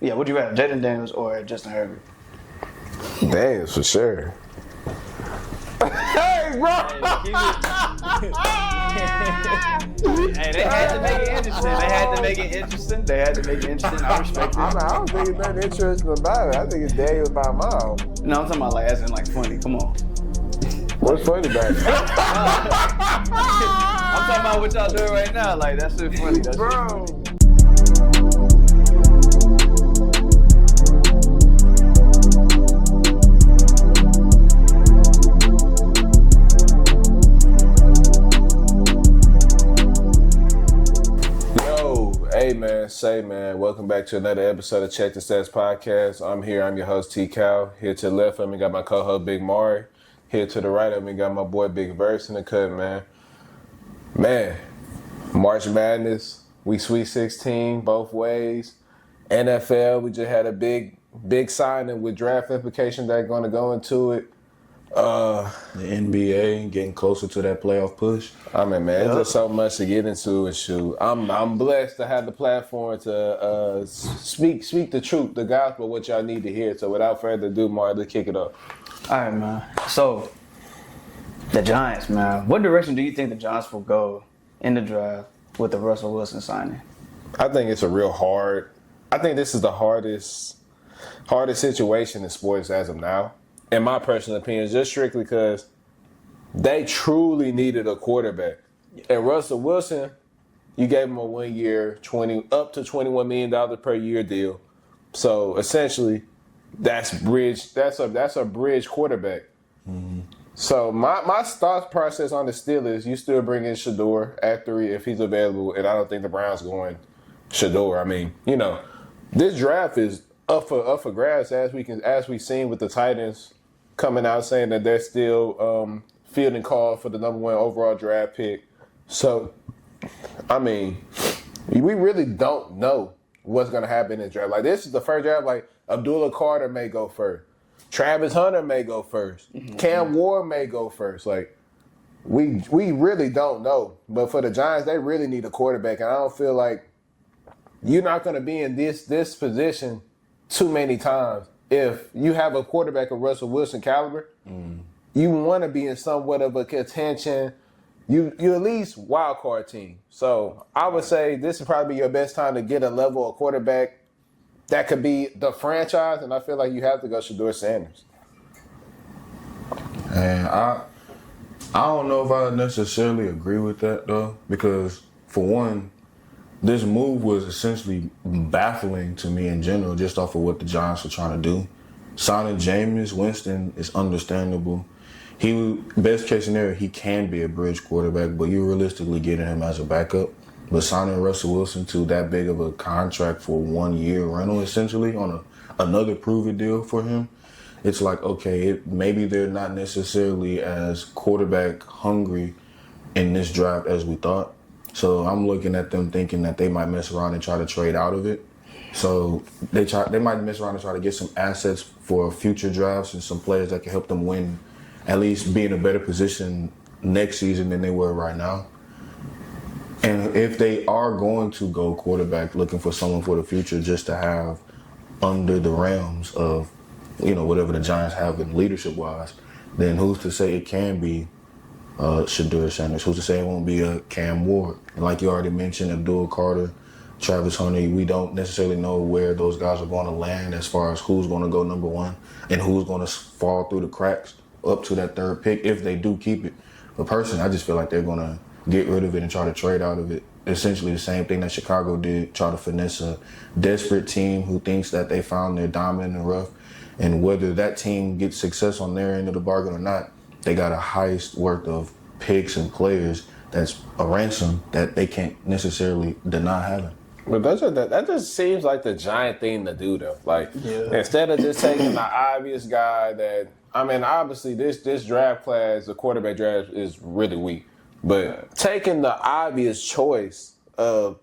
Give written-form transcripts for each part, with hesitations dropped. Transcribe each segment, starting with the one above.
Yeah, would you rather, Jayden Daniels or Justin Herbert? Daniels for sure. Hey, bro! Hey, they had to make it interesting. They had to make it interesting. I respect it. I don't think it's nothing interesting about it. I think it's Daniels by a mile. No, I'm talking about like as in like funny. Come on. What's funny about it? I'm talking about what y'all doing right now. Like that shit funny. That Bro. shit funny. Hey man, welcome back to another episode of Check the Stats Podcast. I'm your host T Cal. Here to the left of me got my co-host Big Omari. Here to the right of me got my boy Big Versea in the cut, man. Man, March Madness, we Sweet 16 both ways. NFL, we just had a big signing with draft implications that are going to go into it. The NBA getting closer to that playoff push. I mean, man, it's just so much to get into and shoot. I'm blessed to have the platform to speak the truth, the gospel, what y'all need to hear. So without further ado, Mark, let's kick it up. All right, man. So the Giants, man. What direction do you think the Giants will go in the draft with the Russell Wilson signing? I think it's a real hard. I think this is the hardest situation in sports as of now. In my personal opinion, just strictly because they truly needed a quarterback. And Russell Wilson, you gave him a 1 year, up to $21 million per year deal. So essentially, that's a bridge quarterback. Mm-hmm. So my thought process on the Steelers, you still bring in Shador after if he's available, and I don't think the Browns going Shador. I mean, this draft is up for grabs as we've seen with the Titans coming out saying that they're still fielding call for the number 1 overall draft pick. So, I mean, we really don't know what's going to happen in the draft. Like, this is the first draft, like, Abdullah Carter may go first. Travis Hunter may go first. Mm-hmm. Cam Ward may go first. Like, we really don't know. But for the Giants, they really need a quarterback. And I don't feel like you're not going to be in this position too many times. If you have a quarterback of Russell Wilson caliber, you want to be in somewhat of a contention. You at least wild card team. So I would say this is probably your best time to get a level of quarterback that could be the franchise, and I feel like you have to go Shador Sanders. And I don't know if I necessarily agree with that though, because for one, this move was essentially baffling to me in general, just off of what the Giants were trying to do. Signing Jameis Winston is understandable. Best case scenario, he can be a bridge quarterback, but you're realistically getting him as a backup. But signing Russell Wilson to that big of a contract for 1 year rental, essentially, on another proven deal for him, it's like, okay, maybe they're not necessarily as quarterback hungry in this draft as we thought. So I'm looking at them thinking that they might mess around and try to trade out of it. So they might mess around and try to get some assets for future drafts and some players that can help them win, at least be in a better position next season than they were right now. And if they are going to go quarterback, looking for someone for the future just to have under the realms of, whatever the Giants have in leadership-wise, then who's to say it can be Shador Sanders? Who's to say it won't be a Cam Ward? And like you already mentioned, Abdul Carter, Travis Hunter, we don't necessarily know where those guys are going to land as far as who's going to go number 1 and who's going to fall through the cracks up to that 3rd pick if they do keep it. But personally, I just feel like they're going to get rid of it and try to trade out of it. Essentially the same thing that Chicago did, try to finesse a desperate team who thinks that they found their diamond in the rough. And whether that team gets success on their end of the bargain or not, they got a heist worth of picks and players that's a ransom that they can't necessarily deny having. But that just seems like the Giant thing to do, though. Like, instead of just taking the obvious guy that, obviously this draft class, the quarterback draft, is really weak. But taking the obvious choice of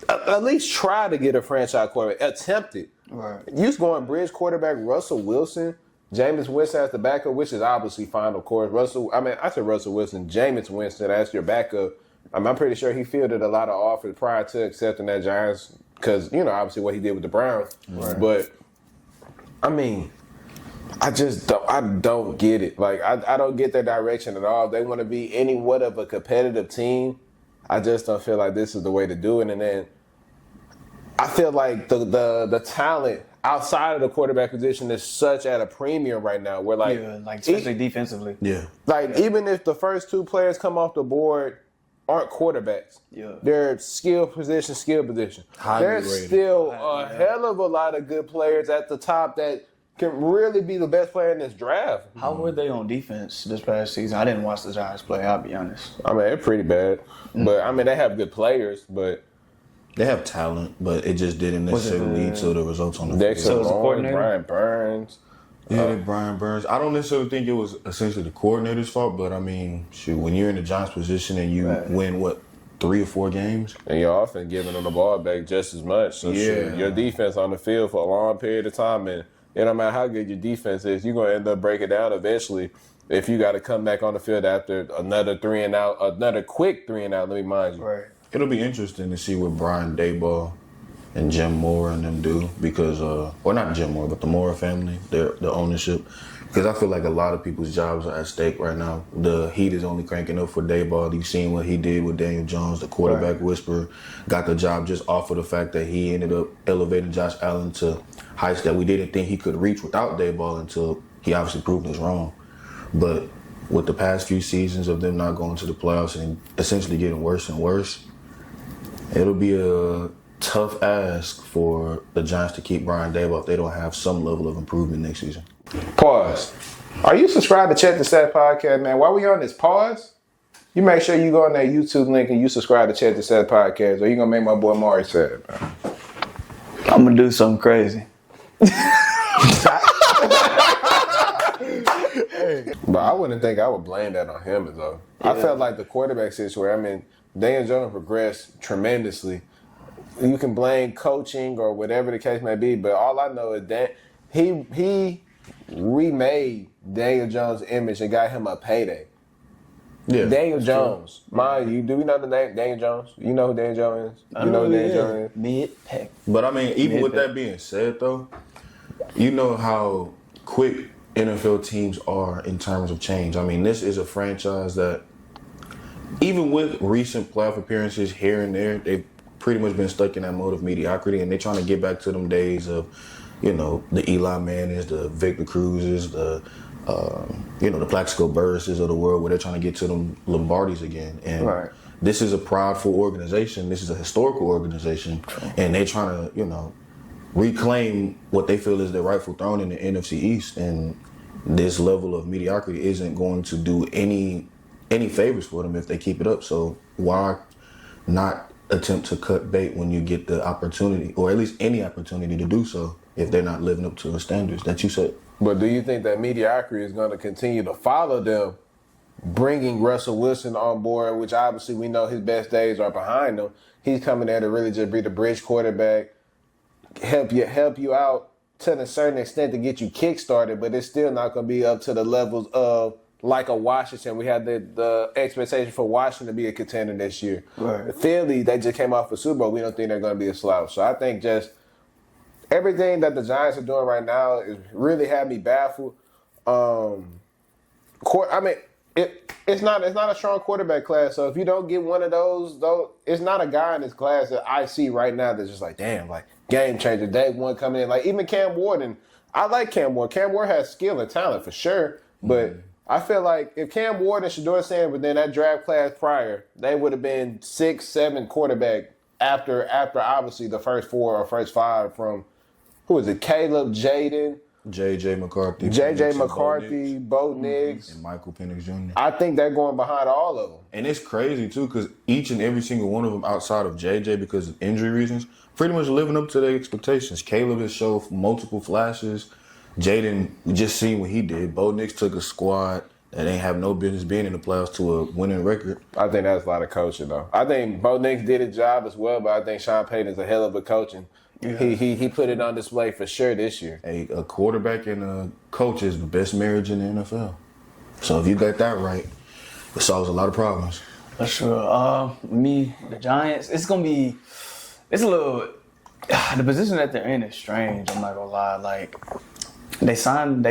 at least try to get a franchise quarterback, attempt it. Right. You going bridge quarterback Russell Wilson, Jameis Winston as the backup, which is obviously fine, of course. I said Russell Wilson, Jameis Winston as your backup I'm pretty sure he fielded a lot of offers prior to accepting that Giants because, obviously what he did with the Browns. Right. But, I mean, I don't get it. Like, I don't get their direction at all. If they want to be what of a competitive team, I just don't feel like this is the way to do it. And then I feel like the talent outside of the quarterback position is such at a premium right now. Where especially defensively. Yeah. Even if the first two players come off the board aren't quarterbacks, they're skill position. Highly There's rated. still a hell of a lot of good players at the top that can really be the best player in this draft. How were they on defense this past season? I didn't watch the Giants play, I'll be honest. I mean, they're pretty bad. But, I mean, they have good players, but... They have talent, but it just didn't necessarily lead to the results on the field. Dexter So it was the Lawrence, coordinator? Brian Burns. Yeah, Brian Burns. I don't necessarily think it was essentially the coordinator's fault, but I mean, shoot, when you're in the Giants position and you win, 3 or 4 games? And you're often giving them the ball back just as much. So shoot, your defense on the field for a long period of time, and it don't matter how good your defense is, you're going to end up breaking down eventually if you got to come back on the field after another quick 3 and out, let me mind you. Right. It'll be interesting to see what Brian Daboll and Jim Mora and them do because, or not Jim Mora, but the Mora family, the ownership. Because I feel like a lot of people's jobs are at stake right now. The heat is only cranking up for Daboll. You've seen what he did with Daniel Jones, the quarterback whisperer. Got the job just off of the fact that he ended up elevating Josh Allen to heights that we didn't think he could reach without Daboll until he obviously proved us wrong. But with the past few seasons of them not going to the playoffs and essentially getting worse and worse, it'll be a tough ask for the Giants to keep Brian Daboll if they don't have some level of improvement next season. Pause. Are you subscribed to Check the Set podcast, man? While we on this pause, you make sure you go on that YouTube link and you subscribe to Check the Set podcast, or you gonna make my boy Omari sad, man. I'm going to do something crazy. But I wouldn't think I would blame that on him, though. I felt like the quarterback situation, I mean, Daniel Jones progressed tremendously. You can blame coaching or whatever the case may be, but all I know is that he remade Daniel Jones' image and got him a payday. Yeah, Daniel Jones. Mind you, do we know the name Daniel Jones? You know who Daniel Jones is? You know who Daniel Jones is? Mid-pack. But I mean, even with that being said, though, you know how quick NFL teams are in terms of change. I mean, this is a franchise that, even with recent playoff appearances here and there, they've pretty much been stuck in that mode of mediocrity, and they're trying to get back to them days of, the Eli Mannings, the Victor Cruzes, the Plaxico Burrses of the world, where they're trying to get to them Lombardis again. And this is a prideful organization. This is a historical organization, and they're trying to, reclaim what they feel is their rightful throne in the NFC East. And this level of mediocrity isn't going to do any favors for them if they keep it up. So why not attempt to cut bait when you get the opportunity, or at least any opportunity to do so, if they're not living up to the standards that you set? But do you think that mediocrity is going to continue to follow them, bringing Russell Wilson on board, which obviously we know his best days are behind him? He's coming there to really just be the bridge quarterback, help you out to a certain extent to get you kick-started, but it's still not going to be up to the levels of like a Washington. We had the expectation for Washington to be a contender this year. Right. Philly, they just came off a Super Bowl. We don't think they're going to be a slouch. So I think just everything that the Giants are doing right now is really had me baffled. It's not a strong quarterback class. So if you don't get one of those, though, it's not a guy in this class that I see right now that's just like, damn, like game changer. Day one coming in, like even Cam Ward. I like Cam Ward. Cam Ward has skill and talent for sure, but I feel like if Cam Ward and Shedeur Sanders were in that draft class prior, they would have been 6, 7 quarterback after obviously the first 4 or first 5 from, who is it, Caleb, Jayden, J.J. McCarthy, Bo Nix, and Michael Penix Jr. I think they're going behind all of them. And it's crazy, too, because each and every single one of them outside of J.J. because of injury reasons, pretty much living up to their expectations. Caleb has shown multiple flashes. Jayden, we just seen what he did. Bo Nix took a squad that ain't have no business being in the playoffs to a winning record. I think that's a lot of coaching, though. I think Bo Nix did his job as well, but I think Sean Payton's a hell of a coaching. Yeah. He put it on display for sure this year. A quarterback and a coach is the best marriage in the NFL. So if you got that right, it solves a lot of problems. For sure. The Giants. It's a little. The position that they're in is strange. I'm not gonna lie. Like they signed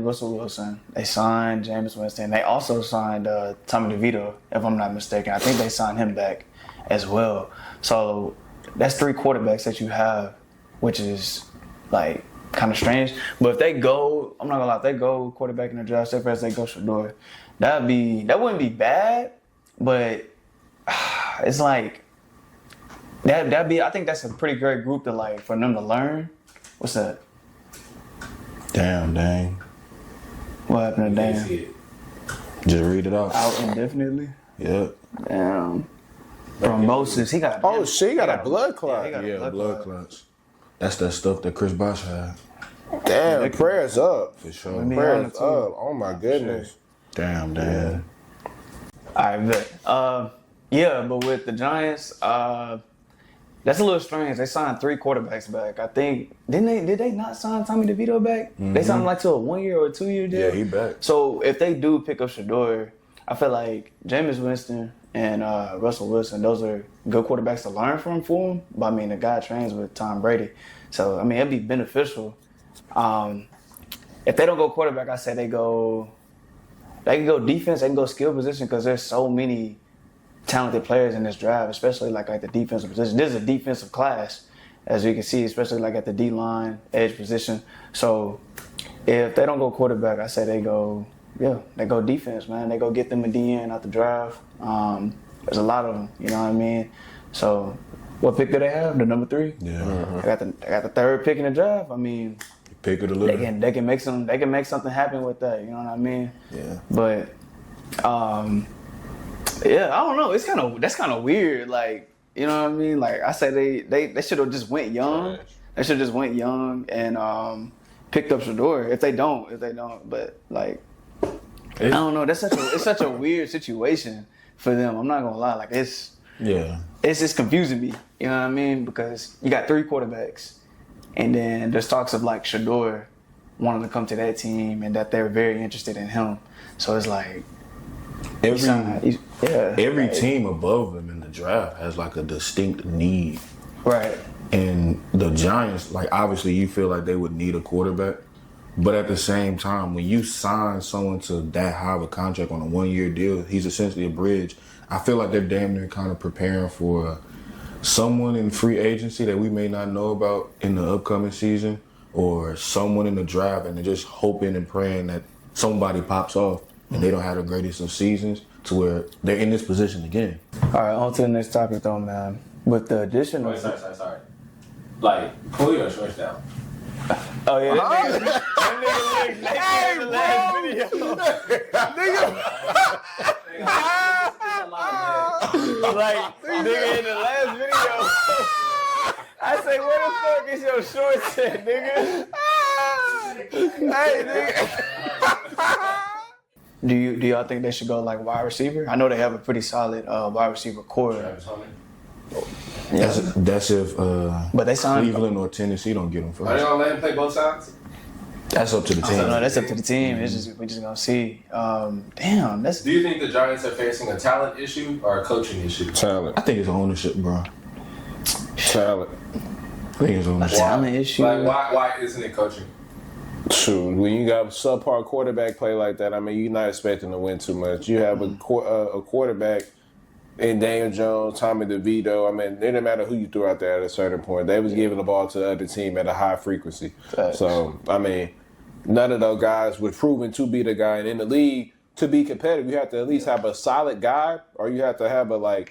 Russell Wilson. They signed Jameis Winston. They also signed Tommy DeVito, if I'm not mistaken. I think they signed him back as well. So that's 3 quarterbacks that you have, which is like kind of strange. But if they go, I'm not gonna lie, if they go quarterback in the draft, say for instance they go Shador, that wouldn't be bad, but it's like that'd be. I think that's a pretty great group for them to learn. What's that? Damn, dang. What happened to Dan? Just read it out. Out indefinitely? Yep. Damn. Thrombosis. He got. Oh shit! He got a blood clot. Yeah, blood clots. That's that stuff that Chris Bosh had. Damn, prayers up. For sure. Prayers up. Oh my goodness. Damn, damn. I bet. But with the Giants, that's a little strange. They signed 3 quarterbacks back. I think did they not sign Tommy DeVito back? Mm-hmm. They signed him to a 1-year or a 2-year deal. Yeah, he back. So if they do pick up Shador, I feel like Jameis Winston and Russell Wilson, those are good quarterbacks to learn from for him. But I mean, the guy trains with Tom Brady, so I mean it'd be beneficial. If they don't go quarterback, I say they can go defense. They can go skill position because there's so many talented players in this draft, especially like at the defensive position. This is a defensive class, as you can see, especially like at the D-line, edge position. So if they don't go quarterback, I say they go defense, man. They go get them a DN out the draft. There's a lot of them, you know what I mean? So what pick do they have? The number 3? Yeah. Mm-hmm. They got the 3rd pick in the draft. I mean, pick of the litter. They can make something happen with that, you know what I mean? Yeah. But I don't know. That's kind of weird. Like, you know what I mean? Like I say, they should have just went young. They should have just went young and picked up Shador. If they don't, but like, I don't know. It's such a weird situation for them. I'm not gonna lie. Like it's just confusing me. You know what I mean? Because you got 3 quarterbacks, and then there's talks of like Shador wanting to come to that team and that they're very interested in him. So it's like. Every team above them in the draft has like a distinct need. Right. And the Giants, like obviously you feel like they would need a quarterback. But at the same time, when you sign someone to that high of a contract on a 1-year deal, he's essentially a bridge. I feel like they're damn near kind of preparing for someone in free agency that we may not know about in the upcoming season, or someone in the draft, and they're just hoping and praying that somebody pops off and they don't have the greatest of seasons to where they're in this position again. All right, on to the next topic though, man. With the addition of... Sorry. Like, pull your shorts down. Oh, yeah. That nigga looked last video. Like, nigga in the last video. I say, where the fuck is your shorts at, nigga? Hey, nigga. Do y'all think they should go like wide receiver? I know they have a pretty solid wide receiver core. Yeah. That's if but they signed Cleveland or Tennessee don't get them first. Are they gonna let him play both sides? That's up to the team. No, that's up to the team. We're just gonna see. Damn, that's. Do you think the Giants are facing a talent issue or a coaching issue? Talent. I think it's ownership, bro. Talent. I think it's ownership. A talent issue. Like, why isn't it coaching? Shoot, when you got subpar quarterback play like that, I mean, you're not expecting to win too much. You have a quarterback in Daniel Jones, Tommy DeVito. I mean, it didn't matter who you threw out there at a certain point. They was giving the ball to the other team at a high frequency. Thanks. So, I mean, none of those guys were proven to be the guy. And in the league, to be competitive, you have to at least have a solid guy, or you have to have a,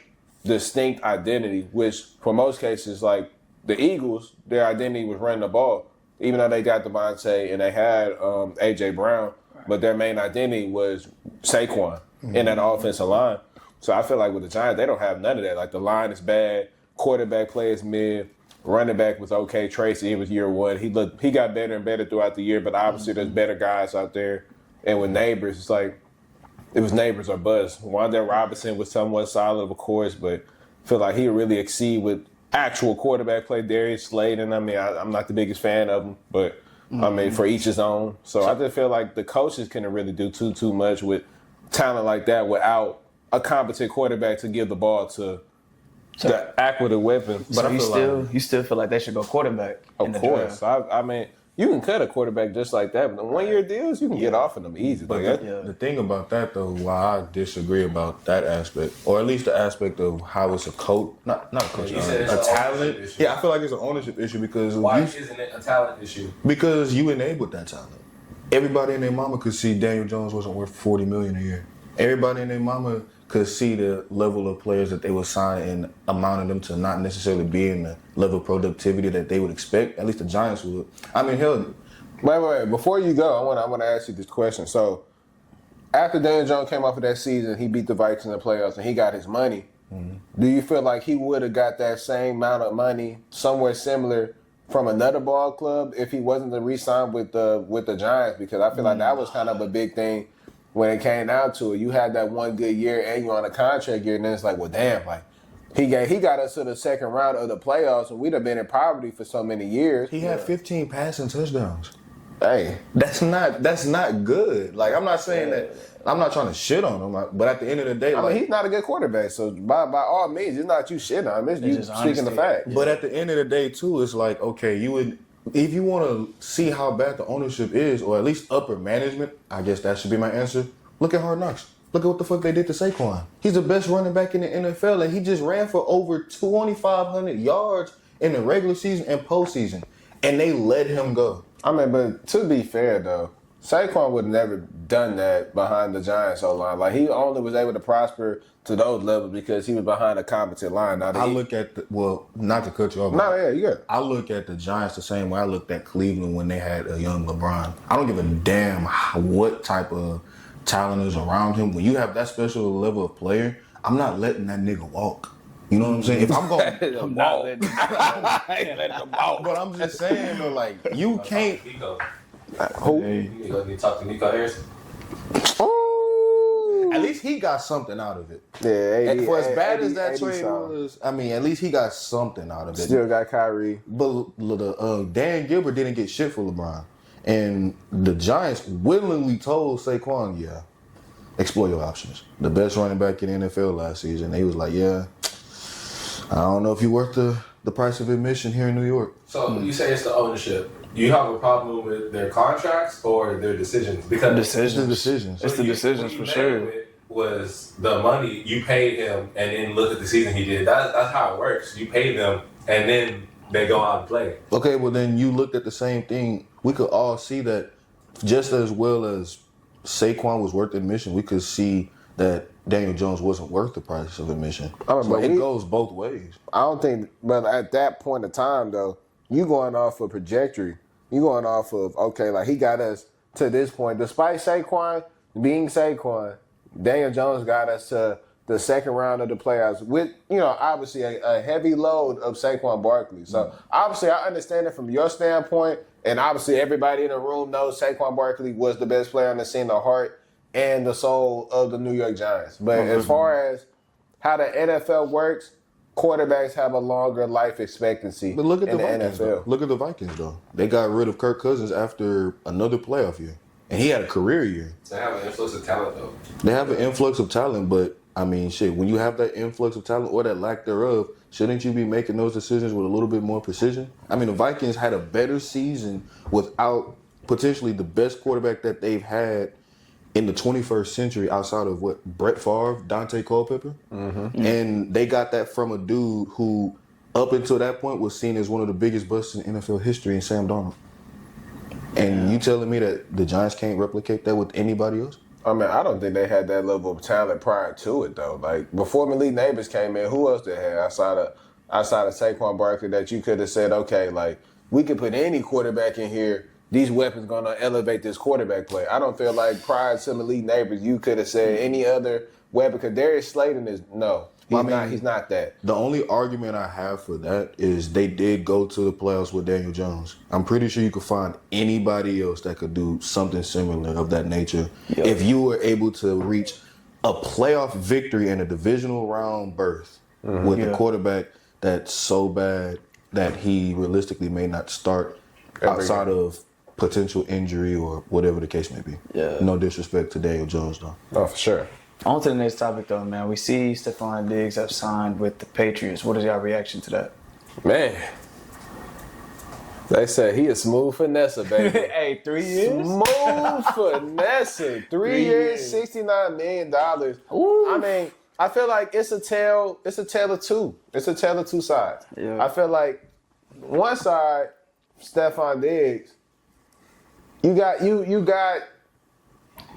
distinct identity, which for most cases, like the Eagles, their identity was running the ball. Even though they got Devontae and they had A.J. Brown, but their main identity was Saquon in that offensive line. So I feel like with the Giants, they don't have none of that. Like the line is bad, quarterback play is mid, running back was okay. Tracy, it was year 1. He got better and better throughout the year, but obviously there's better guys out there. And with Neighbors, it's like it was Neighbors or bust. Wanda Robinson was somewhat solid, of course, but I feel like he really exceed with actual quarterback play. Darius Slayton, I mean, I'm not the biggest fan of him, but I mean, for each his own. So I just feel like the coaches couldn't really do too much with talent like that without a competent quarterback to give the ball to the accurate weapon. But you still feel like they should go quarterback. Of course. I mean, you can cut a quarterback just like that, but the 1 year deals, you can get off of them easy. But Like, the thing about that, though, why I disagree about that aspect, or at least the aspect of how it's a coach, not a coach, a talent. Yeah, I feel like it's an ownership issue because why isn't it a talent issue? Because you enabled that talent. Everybody and their mama could see Daniel Jones wasn't worth $40 million a year. Everybody and their mama could see the level of players that they would sign and amounted them to not necessarily being the level of productivity that they would expect. At least the Giants would. I mean, hell. wait. Before you go, I want to ask you this question. So, after Daniel Jones came off of that season, he beat the Vikings in the playoffs and he got his money. Mm-hmm. Do you feel like he would have got that same amount of money somewhere similar from another ball club if he wasn't to re-sign with the Giants? Because I feel like that was kind of a big thing. When it came down to it, you had that one good year and you're on a contract year, and then it's like, well, damn, like he got us to the second round of the playoffs, and we'd have been in poverty for so many years. He had 15 passing touchdowns. Hey, that's not good. Like, I'm not saying that. I'm not trying to shit on him, but at the end of the day, I mean, he's not a good quarterback. So by all means, it's not you shitting on him. It's you speaking the fact. Yeah. But at the end of the day, too, it's like, okay, you would. If you want to see how bad the ownership is, or at least upper management, I guess that should be my answer. Look at Hard Knocks. Look at what the fuck they did to Saquon. He's the best running back in the NFL, and he just ran for over 2,500 yards in the regular season and postseason, and they let him go. I mean, but to be fair, though, Saquon would have never done that behind the Giants O-line. Like, he only was able to prosper to those levels because he was behind a competent line. Now, I look at not to cut you off. No, yeah, you good. I look at the Giants the same way I looked at Cleveland when they had a young LeBron. I don't give a damn what type of talent is around him. When you have that special level of player, I'm not letting that nigga walk. You know what I'm saying? If I'm going to not letting him walk. But I'm just saying, though, like, you can't. Who? You need to talk to Nico Harrison. At least he got something out of it. Yeah, 80, for as bad 80, as that 80 trade was, I mean, at least he got something out of it. Still got Kyrie. But Dan Gilbert didn't get shit for LeBron. And the Giants willingly told Saquon, yeah, explore your options. The best running back in the NFL last season. He was like, yeah, I don't know if you're worth the price of admission here in New York. So you say it's the ownership. Do you have a problem with their contracts or their decisions? Because it's the decisions. It's the decisions for sure. Was the money you paid him and then look at the season he did. That's how it works. You pay them and then they go out and play. Okay, well then you looked at the same thing. We could all see that just as well as Saquon was worth admission, we could see that Daniel Jones wasn't worth the price of admission. So it goes both ways. I don't think, but at that point in time, though, you going off of trajectory. You going off of, okay, like he got us to this point. Despite Saquon being Saquon, Daniel Jones got us to the second round of the playoffs with, obviously a heavy load of Saquon Barkley. So obviously I understand it from your standpoint, and obviously everybody in the room knows Saquon Barkley was the best player on the scene, the heart and the soul of the New York Giants. But as far as how the NFL works, quarterbacks have a longer life expectancy. But look at in the Vikings, NFL. Though. Look at the Vikings, though. They got rid of Kirk Cousins after another playoff year. And he had a career year. They have an influx of talent, though. They have an influx of talent, but, I mean, shit, when you have that influx of talent or that lack thereof, shouldn't you be making those decisions with a little bit more precision? I mean, the Vikings had a better season without potentially the best quarterback that they've had in the 21st century outside of Brett Favre, Dante Culpepper. Mm-hmm. And they got that from a dude who, up until that point, was seen as one of the biggest busts in NFL history in Sam Darnold. And you telling me that the Giants can't replicate that with anybody else? I mean, I don't think they had that level of talent prior to it, though. Like, before Malik Neighbors came in, who else they had outside of Saquon Barkley that you could have said, okay, like, we could put any quarterback in here, these weapons going to elevate this quarterback play. I don't feel like prior to Malik Neighbors, you could have said any other weapon, because Darius Slayton is, no. He's not that. The only argument I have for that is they did go to the playoffs with Daniel Jones. I'm pretty sure you could find anybody else that could do something similar of that nature. Yep. If you were able to reach a playoff victory in a divisional round berth with a quarterback that's so bad that he realistically may not start outside of potential injury or whatever the case may be. Yeah. No disrespect to Daniel Jones, though. Oh, for sure. On to the next topic, though, man. We see Stefon Diggs have signed with the Patriots. What is y'all reaction to that? Man. They said he a smooth finesse, baby. Hey, 3 years? Smooth finesse. 3 years, $69 million. Ooh. I mean, I feel like it's a tale of two. It's a tale of two sides. Yeah. I feel like one side, Stefon Diggs, you got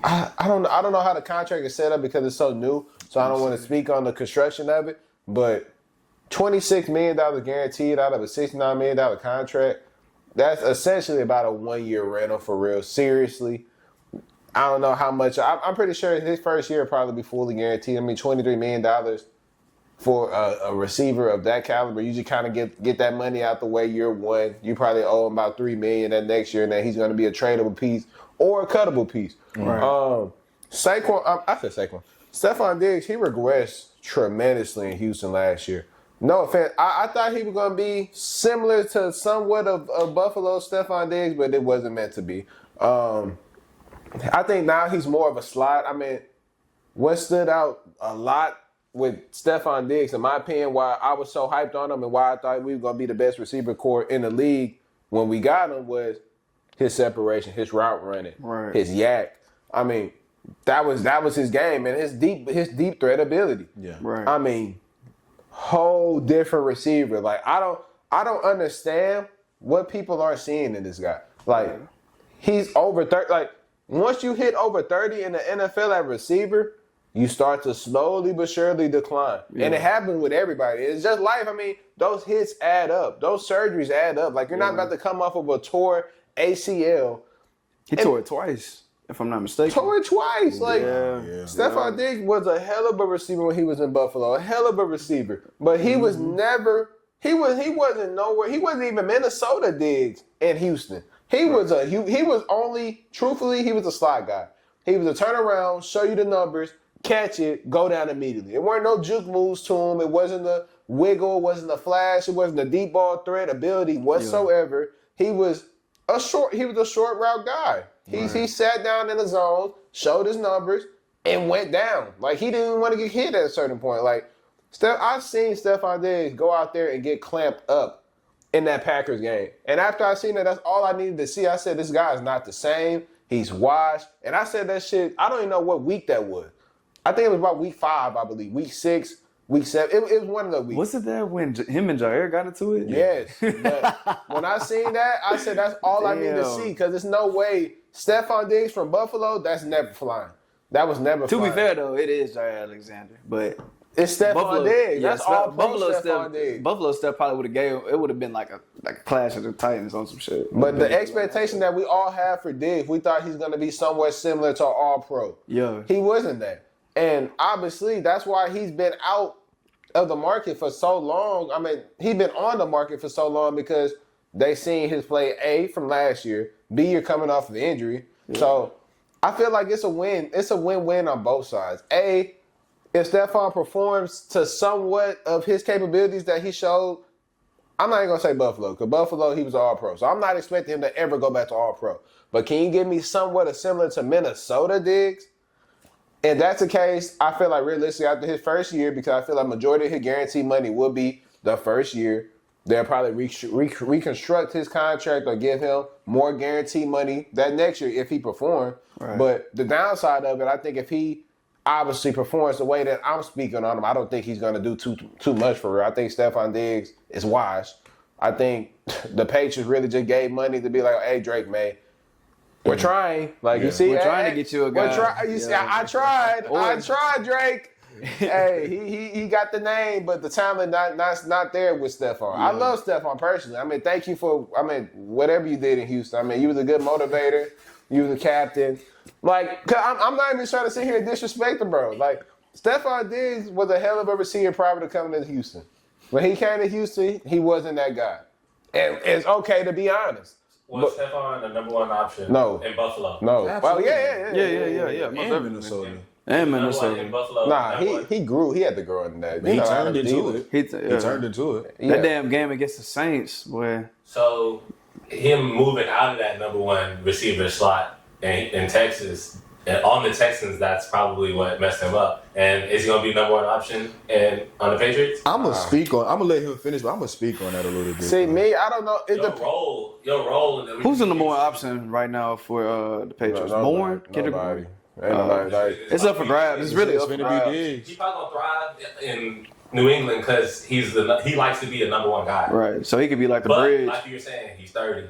I don't know how the contract is set up because it's so new, so I don't want to speak on the construction of it, but $26 million guaranteed out of a $69 million contract, that's essentially about a 1 year rental for real. Seriously. I don't know how much. I'm pretty sure his first year will probably be fully guaranteed. I mean, $23 million for a receiver of that caliber. You just kind of get that money out the way year one. You probably owe him about $3 million that next year, and then he's going to be a tradable piece or a cuttable piece. Right. Saquon, I said Saquon. Stefon Diggs, he regressed tremendously in Houston last year. No offense. I thought he was going to be similar to somewhat of Buffalo Stefon Diggs, but it wasn't meant to be. I think now he's more of a slot. I mean, what stood out a lot with Stefon Diggs, in my opinion, why I was so hyped on him and why I thought we were going to be the best receiver core in the league when we got him was his separation, his route running, Right. his yak. I mean, that was his game, and his deep threat ability. Yeah. Right. I mean, whole different receiver. Like I don't understand what people aren't seeing in this guy. Like he's over 30. Like once you hit over 30 in the NFL at receiver, you start to slowly but surely decline. Yeah. And it happens with everybody. It's just life. I mean, those hits add up. Those surgeries add up. Like you're not about to come off of a tore ACL. He tore it twice, if I'm not mistaken. Tore it twice. Like Stefon Diggs Diggs was a hell of a receiver when he was in Buffalo. A hell of a receiver. But he was never he wasn't nowhere. He wasn't even Minnesota Diggs in Houston. He was only truthfully, he was a slot guy. He was a turnaround, show you the numbers, catch it, go down immediately. It weren't no juke moves to him. It wasn't the wiggle, it wasn't the flash, it wasn't the deep ball threat ability whatsoever. He was a short route guy. He sat down in the zone, showed his numbers, and went down. Like he didn't even want to get hit at a certain point. Like I've seen Stefon Diggs go out there and get clamped up in that Packers game. And after I seen that, that's all I needed to see. I said, this guy is not the same. He's washed. And I said that shit, I don't even know what week that was. I think it was about week 5, I believe. Week 6, week 7. It was one of the weeks. Was it that when him and Jair got into it? Yes. But when I seen that, I said that's all I need to see because there's no way Stefon Diggs from Buffalo, that's never flying. That was never flying. To be fair, though, it is Jair Alexander. But it's Stefon Diggs. That's all Stefon Diggs. Buffalo step probably would have gave it would have been like a clash of the Titans on some shit. But the expectation that we all have for Diggs, we thought he's gonna be somewhat similar to an all-pro. Yeah. He wasn't that. And obviously that's why he's been out of the market for so long. I mean, he's been on the market for so long because they seen his play A from last year, B you're coming off of injury. Yeah. So I feel like it's a win. It's a win-win on both sides. A, if Stefon performs to somewhat of his capabilities that he showed, I'm not even going to say Buffalo, because Buffalo, he was all-pro. So I'm not expecting him to ever go back to all-pro. But can you give me somewhat of similar to Minnesota Diggs? If that's the case, I feel like realistically after his first year, because I feel like majority of his guaranteed money will be the first year, they'll probably reconstruct his contract or give him more guaranteed money that next year if he performs. Right. But the downside of it, I think if he obviously performs the way that I'm speaking on him, I don't think he's going to do too much for real. I think Stefon Diggs is wise. I think the Patriots really just gave money to be like, hey, Drake, man, we're trying. Like, you see, we're trying to get you a guy. I tried, Drake. Hey, he got the name, but the talent not there with Stefon. Yeah. I love Stefon personally. I mean, thank you for whatever you did in Houston. I mean, you was a good motivator. You was a captain. Like, cause I'm not even trying to sit here and disrespect him, bro. Like, Stefon Diggs was a hell of a receiver prior to coming to Houston. When he came to Houston, he wasn't that guy. And it's okay to be honest. Was Stefon the number one option in Buffalo? No. Absolutely. Well, yeah. And Minnesota. And Minnesota. In Buffalo, nah, he grew. He had to grow into that. He turned into it. He turned into it. That damn game against the Saints, boy. So him moving out of that number one receiver slot in Texas, And on the Texans, that's probably what messed him up. And is he going to be number one option on the Patriots? I'm gonna let him finish, but I'm gonna speak on that a little bit. See, me, I don't know. Your role. In the Who's the number one option right now for the Patriots? Bourne? Kendrick Nobody. Bourne? Ain't nobody. Like, It's up for grabs. It's really it's up for gonna grabs. be Diggs. He's probably going to thrive in New England because he likes to be a number one guy. Right. So he could be like the But bridge. like you were saying, he's 30.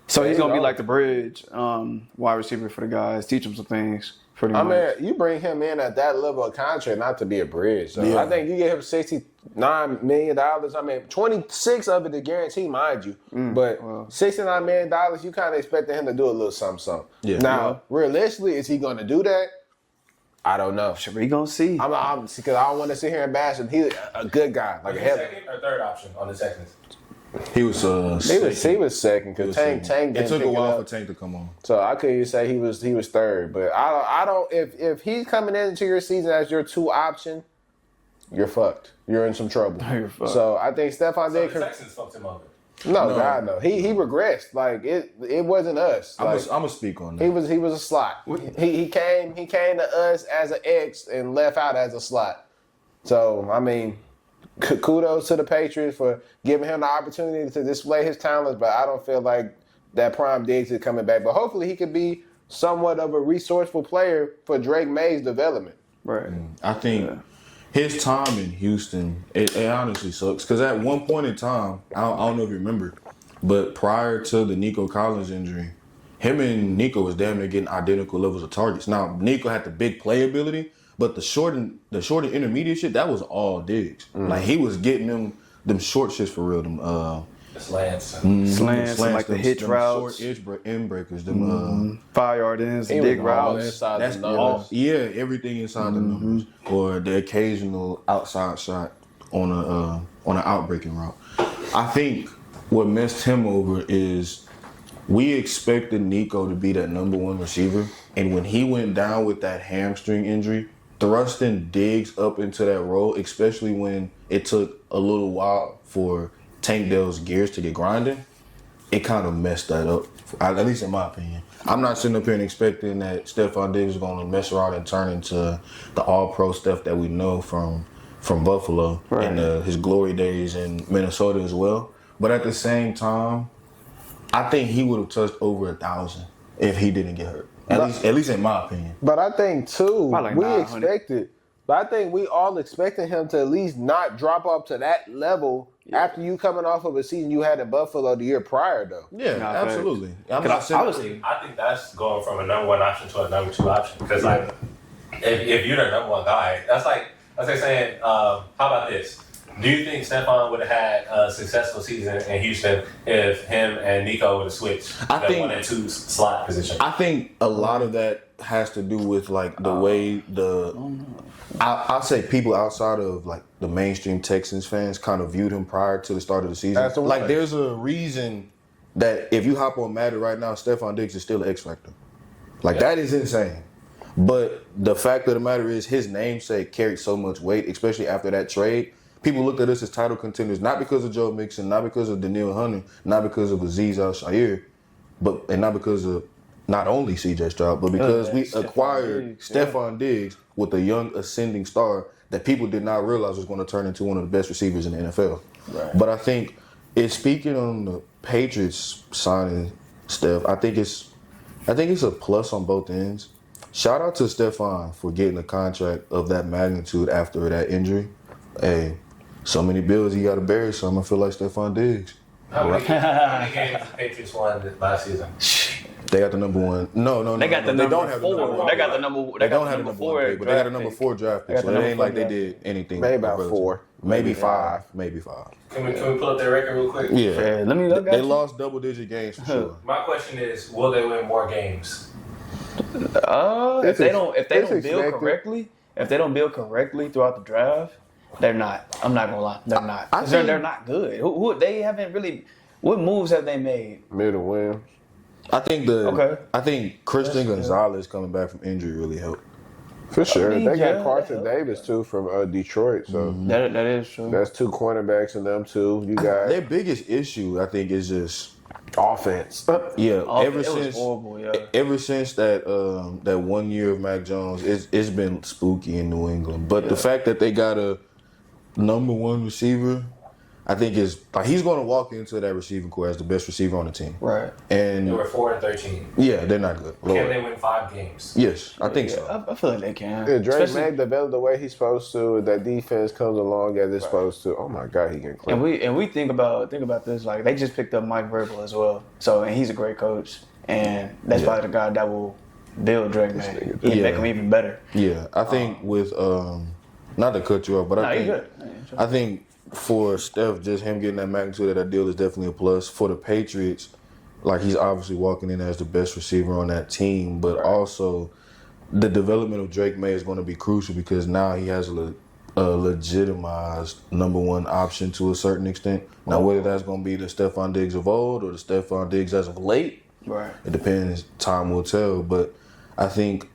So he's gonna be like the bridge, wide receiver for the guys. Teach them some things. Pretty I much. mean, you bring him in at that level of contract not to be a bridge. So Yeah. I think you get him $69 million. I mean, 26 of it is guaranteed, mind you. But $69 million, you kind of expecting him to do a little something. Yeah. Now, realistically, is he going to do that? I don't know. We gonna see. I'm because I don't want to sit here and bash him. He's a good guy, like a Was he hell. second or third option on the Texans? He was He was second because Tank It didn't took pick a while for up. Tank to come on. So I couldn't say he was third, but I don't if he's coming into your season as your 2 option, you're fucked. You're in some trouble. You're fucked. So I think Stefon So Diggs. the Texans fucked him over. No, God no. He regressed. Like it wasn't us. I'm Like, gonna speak on that. he was a slot. He came to us as an X and left out as a slot. So I mean, kudos to the Patriots for giving him the opportunity to display his talents, but I don't feel like that prime Diggs is coming back. But hopefully he could be somewhat of a resourceful player for Drake May's development. Right. I think his time in Houston, it honestly sucks. Because at one point in time, I don't know if you remember, but prior to the Nico Collins injury, him and Nico was damn near getting identical levels of targets. Now, Nico had the big playability, but the short and intermediate shit, that was all Diggs. Like, he was getting them short shits for real. Them The slants. Slants, like the hitch routes. Short end breakers. Them 5-yard ends, He dig was all routes. inside that's the numbers. everything inside the numbers, or the occasional outside shot on an outbreaking route. I think what messed him over is we expected Nico to be that number one receiver, and when he went down with that hamstring injury, thrusting Diggs up into that role, especially when it took a little while for Tank Dell's gears to get grinding, it kind of messed that up, at least in my opinion. I'm not sitting up here and expecting that Stefon Diggs is going to mess around and turn into the all-pro stuff that we know from Buffalo and his glory days in Minnesota as well. But at the same time, I think he would have touched over 1,000 if he didn't get hurt. At least in my opinion. But I think too, Probably like we 900. expected. But I think we all expected him to at least not drop up to that level after you coming off of a season you had in Buffalo the year prior, though. Yeah, Nah, absolutely. I'm Cause not saying I think that's going from a number one option to a number two option. Because like, if you're the number one guy, that's like saying, how about this? Do you think Stefon would have had a successful season in Houston if him and Nico would have switched I think- 1 and 2 slot position? I think a lot of that has to do with like the way I'll say people outside of like the mainstream Texans fans kind of viewed him prior to the start of the season. That's the Like one. there's a reason that if you hop on Madden right now, Stefon Diggs is still an X Factor. Like that is insane. But the fact of the matter is his namesake carried so much weight, especially after that trade. People looked at us as title contenders, not because of Joe Mixon, not because of Daniil Hunter, not because of Aziz Al-Shaair, and not because of not only C.J. Stroud, but because we acquired Diggs, Stefon Diggs with a young ascending star that people did not realize was going to turn into one of the best receivers in the NFL. Right. But I think it's speaking on the Patriots signing Steph. I think it's a plus on both ends. Shout out to Stefon for getting a contract of that magnitude after that injury. Hey, so many bills you got to bury. So I'm gonna feel like Stefon Diggs. How many games the Patriots won last season? They got the number one. No. They got the they number don't have the number 4. one. They got the number. They don't have the number 1 pick, but they got a number 4 draft pick. They got So the it number ain't like 4 they draft did anything. Maybe about relative. 4. Maybe 5. Maybe 5. Can we pull up their record real quick? Yeah. Yeah, let me look at They you. lost double-digit games for sure. My question is, will they win more games? If they don't it's build expected. correctly, throughout the draft, they're not. I'm not gonna lie, they're not. I 'Cause think- they're not good. Who they haven't really. What moves have they made? Middle win. I think I think Christian That's good. Gonzalez coming back from injury really helped. For sure. mean, They yeah, got Carson that Davis too from Detroit, so That is true. that's 2 cornerbacks in them too. You got Their biggest issue, I think, is just Offense. Yeah, It was horrible, yeah. Ever since that that 1 year of Mac Jones, it's been spooky in New England. But the fact that they got a number one receiver, I think is like he's going to walk into that receiving corps as the best receiver on the team. Right. And They were 4-13. yeah, they're not good. Can they win 5 games? Yes, I think so. I feel like they can. If Drake Especially- May developed the way he's supposed to, if that defense comes along as it's supposed to, oh my God, he can click. And we think about this, like they just picked up Mike Vrabel as well. So and he's a great coach, and that's probably the guy that will build Drake May. He make him even better. Yeah, I think with not to cut you off, but I think for Steph, just him getting that magnitude of that deal is definitely a plus. For the Patriots, like he's obviously walking in as the best receiver on that team, but also the development of Drake May is going to be crucial because now he has a legitimized number one option to a certain extent. Now, whether that's going to be the Stefon Diggs of old or the Stefon Diggs as of late, Right. it depends. Time will tell. But I think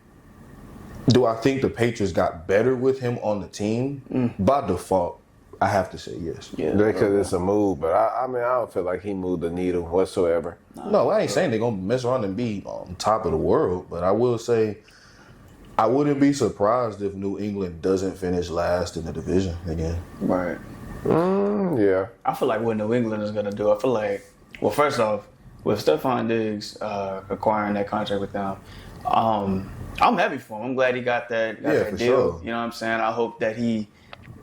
the Patriots got better with him on the team? By default, I have to say yes. Yeah. Because it's a move, but I mean, I don't feel like he moved the needle whatsoever. No, I ain't saying they're going to mess around and be on top of the world, but I will say I wouldn't be surprised if New England doesn't finish last in the division again. Right. Yeah. I feel like what New England is gonna do. I feel like, well, first off, with Stefon Diggs acquiring that contract with them, I'm happy for him. I'm glad he got that for deal. sure. You know what I'm saying? I hope that he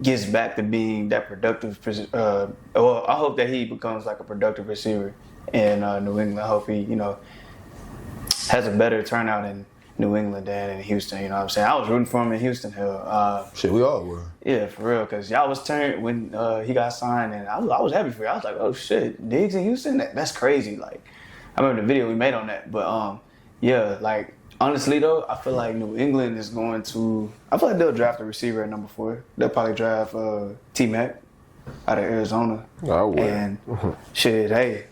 gets back to being that productive. I hope that he becomes like a productive receiver in New England. I hope he, has a better turnout in New England than in Houston. You know what I'm saying? I was rooting for him in Houston. Hell, Shit, we all were. yeah, for real. Because y'all was turned when he got signed, and I was happy for you. I was like, oh shit, Diggs in Houston? That's crazy. Like, I remember the video we made on that. But yeah, like honestly though, I feel like New England is going to. I feel like they'll draft a receiver at number 4. They'll probably draft T-Mac out of Arizona. I would. And shit, hey,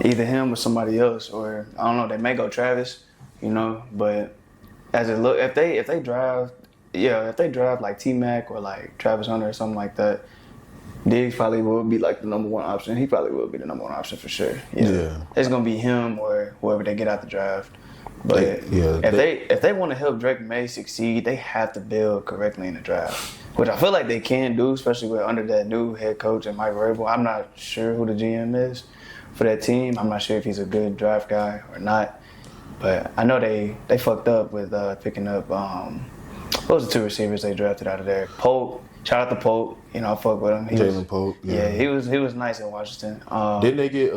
either him or somebody else, or I don't know. They may go Travis, But as it look, if they draft like T-Mac or like Travis Hunter or something like that, Diggs probably will be like the number one option. He probably will be the number one option for sure. Yeah. It's gonna be him or whoever they get out the draft. But if they want to help Drake May succeed, they have to build correctly in the draft, which I feel like they can do, especially under that new head coach and Mike Vrabel. I'm not sure who the GM is for that team. I'm not sure if he's a good draft guy or not. But I know they fucked up with picking up what was the 2 receivers they drafted out of there? Polk. Shout out to Polk. I fuck with him. Jalen Polk. Yeah, he was nice in Washington. Didn't they get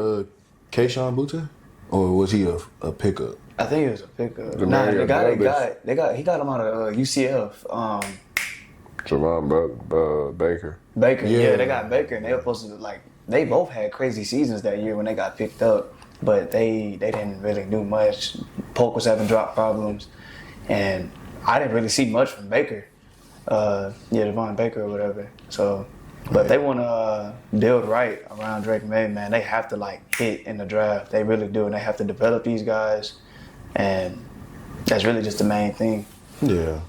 Keyshawn Butte? Or was he a pickup? I think it was a pickup. Nah, he got him out of UCF. Javon Baker. Baker. Yeah. Yeah, they got Baker, and they were supposed to they both had crazy seasons that year when they got picked up, but they didn't really do much. Polk was having drop problems, and I didn't really see much from Baker. Javon Baker or whatever. So, but they want to build right around Drake May, man. They have to hit in the draft. They really do, and they have to develop these guys, and that's really just the main thing. Yeah,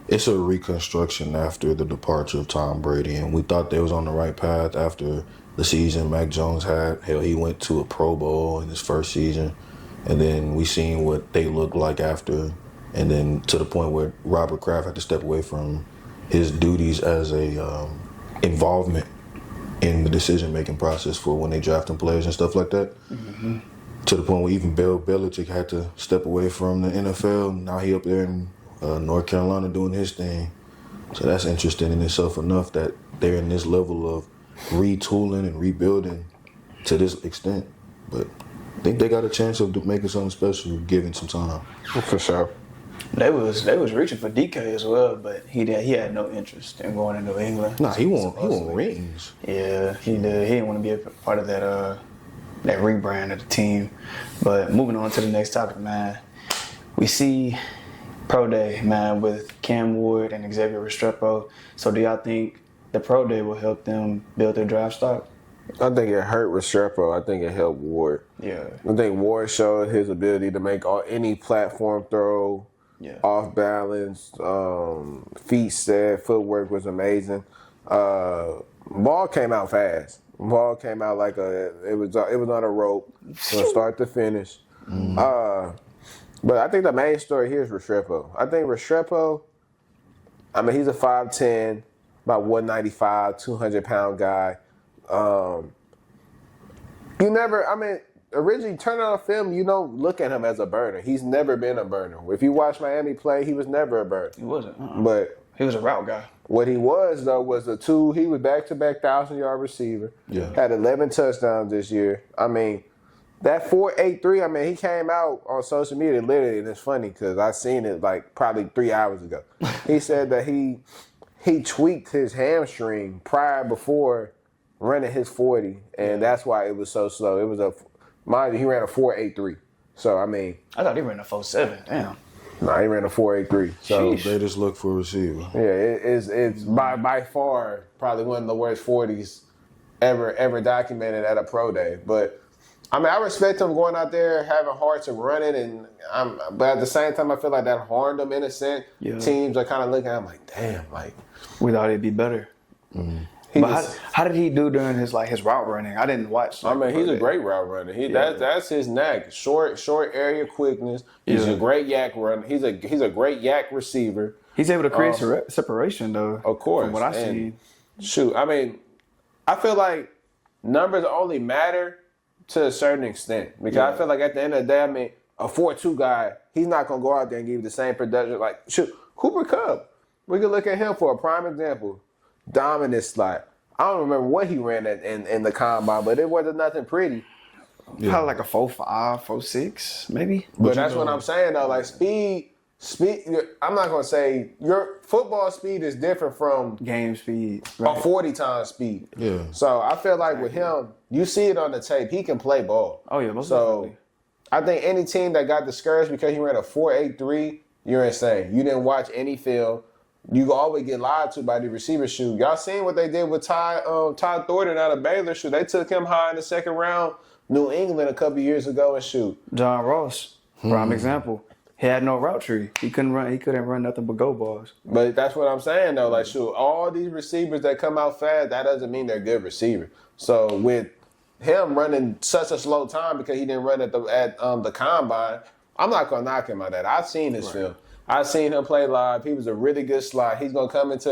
it's a reconstruction after the departure of Tom Brady, and we thought they was on the right path after the season Mac Jones had. Hell, he went to a Pro Bowl in his first season, and then we seen what they looked like after, and then to the point where Robert Kraft had to step away from his duties as a involvement in the decision-making process for when they drafting players and stuff like that. Mm-hmm. To the point where even Bill Belichick had to step away from the NFL. Now he up there in North Carolina doing his thing. So that's interesting in itself enough that they're in this level of retooling and rebuilding to this extent. But I think they got a chance of making something special given some time. For sure. They was reaching for DK as well, but he had no interest in going to New England. Nah, he want rings. Yeah, he did. He didn't want to be a part of that rebrand of the team. But moving on to the next topic, man. We see Pro Day, man, with Cam Ward and Xavier Restrepo. So do y'all think the Pro Day will help them build their draft stock? I think it hurt Restrepo. I think it helped Ward. Yeah. I think Ward showed his ability to make any platform throw, off balance, feet set, footwork was amazing. Ball came out fast. Ball came out like it was on a rope from start to finish. But I think the main story here is Restrepo. I think Restrepo, I mean, he's a 5'10", about 195, 200-pound guy. Originally turning on film, you don't look at him as a burner. He's never been a burner. If you watch Miami play, he was never a burner. He wasn't. But he was a route guy. what he was, though, was he was back-to-back 1,000-yard receiver. Yeah. Had 11 touchdowns this year. I mean, that 4.83, I mean, he came out on social media literally, and it's funny because I seen it like probably 3 hours ago. He said that he tweaked his hamstring before running his 40, and that's why it was so slow. It was mind you, he ran a 4.83. So, I mean. I thought he ran a 4.7. Damn. No, he ran a 4.83. So, they just look for a receiver. yeah, it's by far probably one of the worst 40s ever documented at a pro day. But, I mean, I respect him going out there, having hearts and running, but at the same time, I feel like that harmed him in a sense. Yeah. Teams are kind of looking at him like, damn, like. We thought he'd be better. But how did he do during his route running? I didn't watch. I mean, he's a great route runner. That's his knack. Short area quickness. He's a great yak runner. He's a great yak receiver. He's able to create separation though. Of course. From what I see. Shoot, I mean, I feel like numbers only matter to a certain extent because I feel like at the end of the day, I mean, a 4.2 guy, he's not gonna go out there and give you the same production. Like, shoot, Cooper Kupp. We can look at him for a prime example. Dominant slot. I don't remember what he ran in the combine, but it wasn't nothing pretty. Yeah. Probably like a 4.5, 4.6, maybe. But that's what I'm saying though. Like speed. I'm not gonna say your football speed is different from game speed. A 40 times speed. Yeah. So I feel like with him, you see it on the tape. He can play ball. Oh yeah, most definitely. I think any team that got discouraged because he ran a 4.83, you're insane. You didn't watch any film. You always get lied to by the receiver. Shoot, y'all seen what they did with Todd Thornton out of Baylor? Shoot, they took him high in the second round, New England a couple years ago, and shoot. John Ross, prime example. He had no route tree. He couldn't run nothing but go balls. But that's what I'm saying though. Like, shoot, all these receivers that come out fast, that doesn't mean they're good receivers. So with him running such a slow time because he didn't run at the combine, I'm not gonna knock him on that. I've seen his film. I've seen him play live. He was a really good slot. He's gonna come into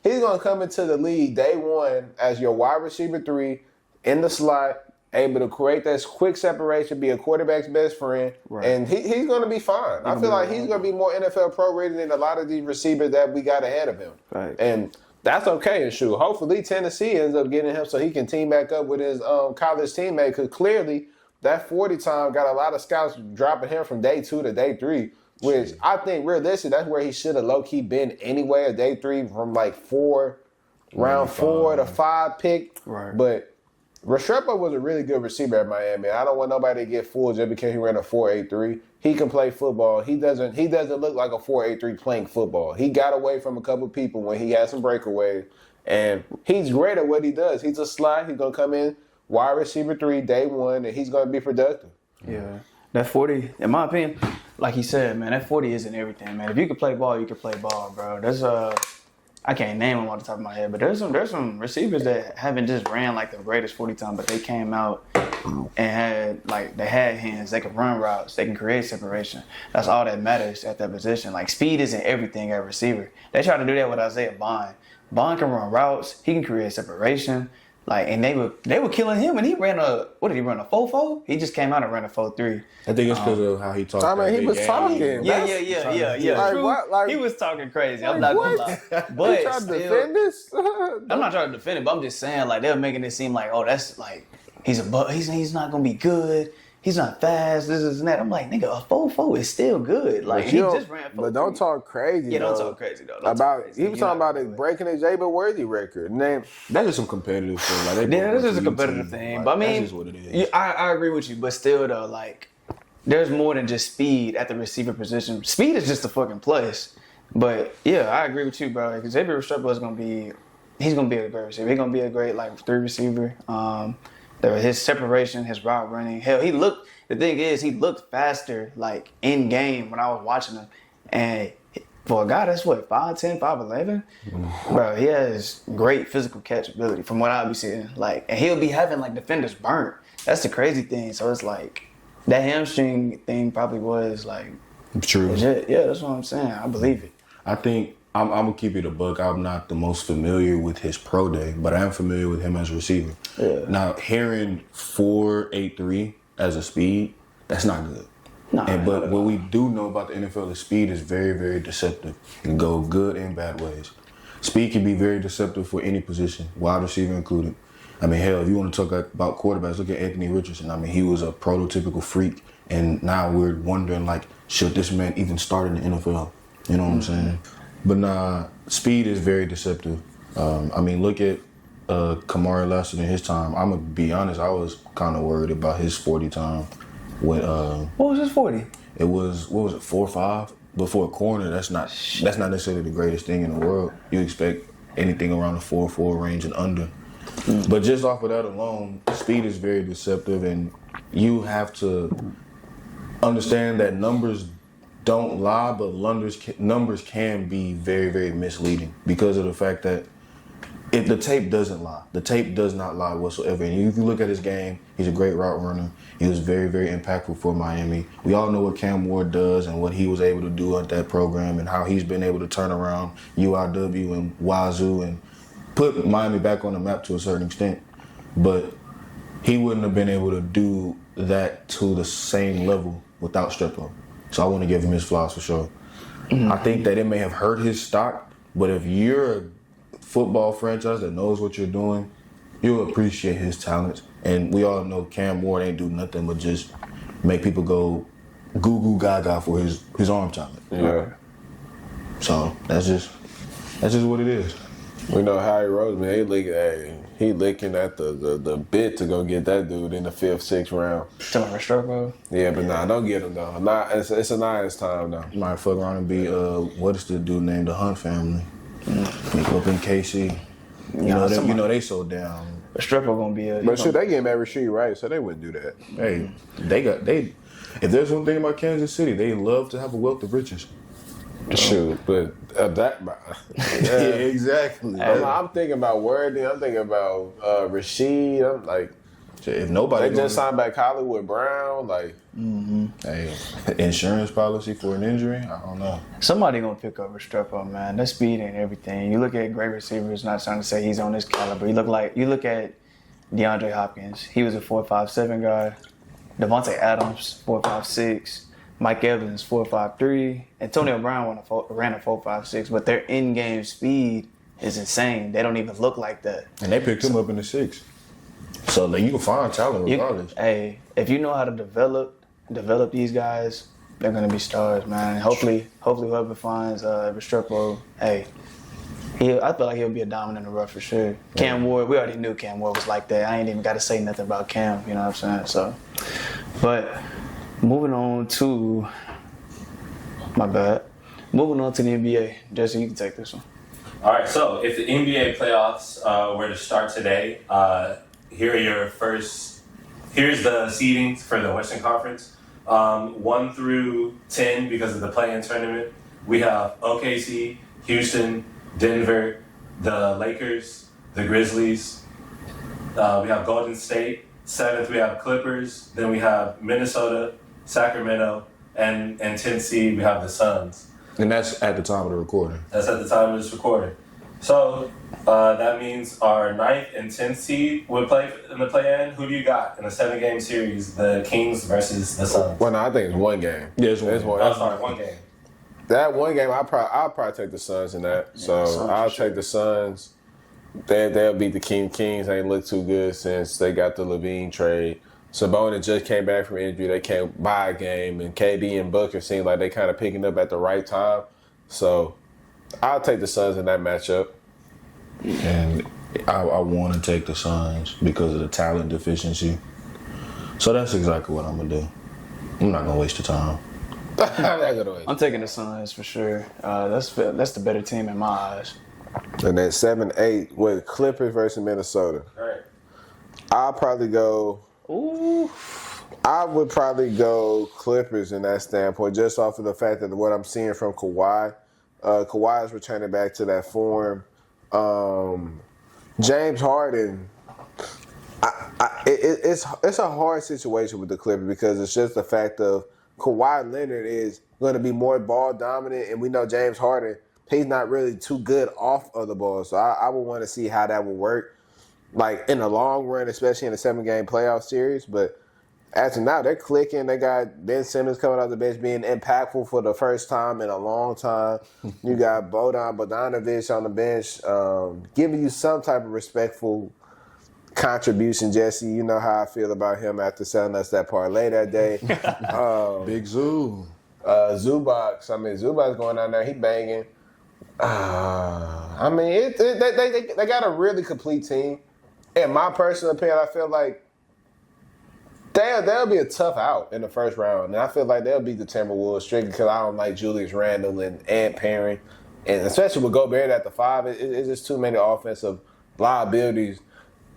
the league day one as your wide receiver 3 in the slot, able to create that quick separation, be a quarterback's best friend, and he's gonna be fine. I feel like he's gonna be more NFL pro rated than a lot of these receivers that we got ahead of him. Right. And that's okay. And shoot, hopefully Tennessee ends up getting him so he can team back up with his college teammate because clearly that 40 time got a lot of scouts dropping him from day 2 to day 3. Which I think realistically, that's where he should have low-key been anyway, a day 3 from like round 4 to 5 pick. Right. But Restrepo was a really good receiver at Miami. I don't want nobody to get fooled just because he ran a 4.83. He can play football. He doesn't look like a 4.83 playing football. He got away from a couple people when he had some breakaways. And he's great at what he does. He's a slot. He's going to come in wide receiver 3 day 1, and he's going to be productive. Yeah. That 40, in my opinion, like he said, man, that 40 isn't everything, man. If you can play ball, you can play ball, bro. There's I can't name them off the top of my head, but there's some receivers that haven't just ran like the greatest 40 time, but they came out and they had hands, they can run routes, they can create separation. That's all that matters at that position. Like speed isn't everything at receiver. They tried to do that with Isaiah Bond. Bond can run routes, he can create separation. Like, and they were killing him, and he ran a 4.4? He just came out and ran a 4.3. I think it's because of how he talked. I mean, he was talking. Yeah. Like, he was talking crazy. I'm not gonna lie. But you trying to defend this? I'm not trying to defend it, but I'm just saying, like, they're making it seem like, oh, that's like he's not gonna be good. He's not fast. This and that. I'm like, nigga, a 4.4 is still good. Like he just ran 4.3. But don't talk crazy. Yeah, don't talk crazy though. He was talking about breaking his Jayden Worthy record. That's just some competitive thing. Like, this is a competitive thing. But I mean, that's just what it is. I agree with you, but still though, like, there's more than just speed at the receiver position. Speed is just a fucking plus. But yeah, I agree with you, bro. Because Xavier Restrepo is gonna be a great receiver. He's gonna be a great 3 receiver. His separation, his route running. Hell, he looked faster, like, in game when I was watching him. And for a guy that's what 5'10", 5'11", bro, he has great physical catchability from what I'll be seeing. Like, and he'll be having like defenders burnt. That's the crazy thing. So it's like that hamstring thing probably was like True. legit. Yeah, that's what I'm saying. I believe it. I think I'm gonna keep it a buck. I'm not the most familiar with his pro day, but I am familiar with him as a receiver. Yeah. Now hearing 4.83 as a speed, that's not good. But what we do know about the NFL is speed is very, very deceptive. It can go good and bad ways. Speed can be very deceptive for any position, wide receiver included. I mean, hell, if you want to talk about quarterbacks, look at Anthony Richardson. I mean, he was a prototypical freak, and now we're wondering, like, should this man even start in the NFL? You know what I'm saying? But nah, speed is very deceptive. I mean, look at Kamari Lassiter in his time. I'm going to be honest, I was kind of worried about his 40 time. What was his 40? It was, 4.5? But for a corner, that's not necessarily the greatest thing in the world. You expect anything around the 4.4 range and under. But just off of that alone, speed is very deceptive, and you have to understand that numbers don't lie, but numbers can be very, very misleading because of the fact that the tape doesn't lie. The tape does not lie whatsoever. And if you look at his game, he's a great route runner. He was very, very impactful for Miami. We all know what Cam Ward does and what he was able to do at that program and how he's been able to turn around UIW and Wazoo and put Miami back on the map to a certain extent. But he wouldn't have been able to do that to the same level without Strepo. So I want to give him his flowers for sure. I think that it may have hurt his stock, but if you're a football franchise that knows what you're doing, you'll appreciate his talents. And we all know Cam Ward ain't do nothing but just make people go goo goo gaga for his arm talent. Yeah. So that's just what it is. We know Harry Roseman, he licking at the bit to go get that dude in the 5th, 6th round. Talking about Strepo? Yeah, but nah, don't get him though. It's a nice time though. Might fuck around and be what is the dude named the Hunt family? Sneak up in KC. You know they so down. But Strepo gonna be a. But shit, they getting at Versea, right? So they wouldn't do that. Hey, if there's one thing about Kansas City, they love to have a wealth of riches. Shoot, but that. Yeah, exactly. I'm thinking about Worthy. I'm thinking about Rasheed. I'm like, if nobody they just signed back Hollywood Brown, like, hey, insurance policy for an injury, I don't know. Somebody gonna pick up Strepo, man. That speed and everything. You look at great receivers. Not trying to say he's on this caliber. You look at DeAndre Hopkins. He was a 4.57 guy. Devontae Adams 4.56. Mike Evans 4.53. Antonio Brown ran a 4.56. But their in-game speed is insane. They don't even look like that. And they picked him up in the 6th. So you can find talent regardless. If you know how to develop these guys, they're gonna be stars, man. Hopefully whoever finds Restrepo, I feel like he'll be a diamond in the rough for sure. Yeah. Cam Ward, we already knew Cam Ward was like that. I ain't even got to say nothing about Cam, you know what I'm saying? So, but moving on to the NBA. Jesse, you can take this one. All right, so if the NBA playoffs were to start today, here's the seedings for the Western Conference. 1 through 10 because of the play-in tournament. We have OKC, Houston, Denver, the Lakers, the Grizzlies. We have Golden State. 7th, we have Clippers. Then we have Minnesota, Sacramento, and 10th seed, we have the Suns. And that's at the time of the recording. That's at the time of this recording. So that means our 9th and 10th seed would play in the play-in. Who do you got in a 7-game series? The Kings versus the Suns. Well, no, I think it's one game. Yeah, it's one. Oh, sorry, one game. That one game, I'll probably take the Suns in that. So I'll take the Suns. They'll beat the Kings. Ain't look too good since they got the Levine trade. Sabonis just came back from injury. They can't buy a game, and KD and Booker seem like they kind of picking up at the right time. So I'll take the Suns in that matchup. And I want to take the Suns because of the talent deficiency. So that's exactly what I'm going to do. I'm not going to waste the time. I'm taking the Suns for sure. That's the better team in my eyes. And then 7-8 with Clippers versus Minnesota. All right. I'll probably go. Ooh. I would probably go Clippers in that standpoint, just off of the fact that what I'm seeing from Kawhi, Kawhi is returning back to that form. James Harden, it's a hard situation with the Clippers because it's just the fact of Kawhi Leonard is going to be more ball dominant, and we know James Harden, he's not really too good off of the ball. So I would want to see how that will work, like in the long run, especially in a 7-game playoff series. But as of now, they're clicking. They got Ben Simmons coming off the bench being impactful for the first time in a long time. You got Bojan Bogdanovic on the bench giving you some type of respectful contribution. Jesse, you know how I feel about him after selling us that parlay that day. Big Zoo. Zubac. I mean, Zubac's going down there. He banging. I mean, they got a really complete team. In my personal opinion, I feel like they'll be a tough out in the first round. And I feel like they'll beat the Timberwolves strictly because I don't like Julius Randle and Perry. And especially with Gobert at the 5, it's just too many offensive liabilities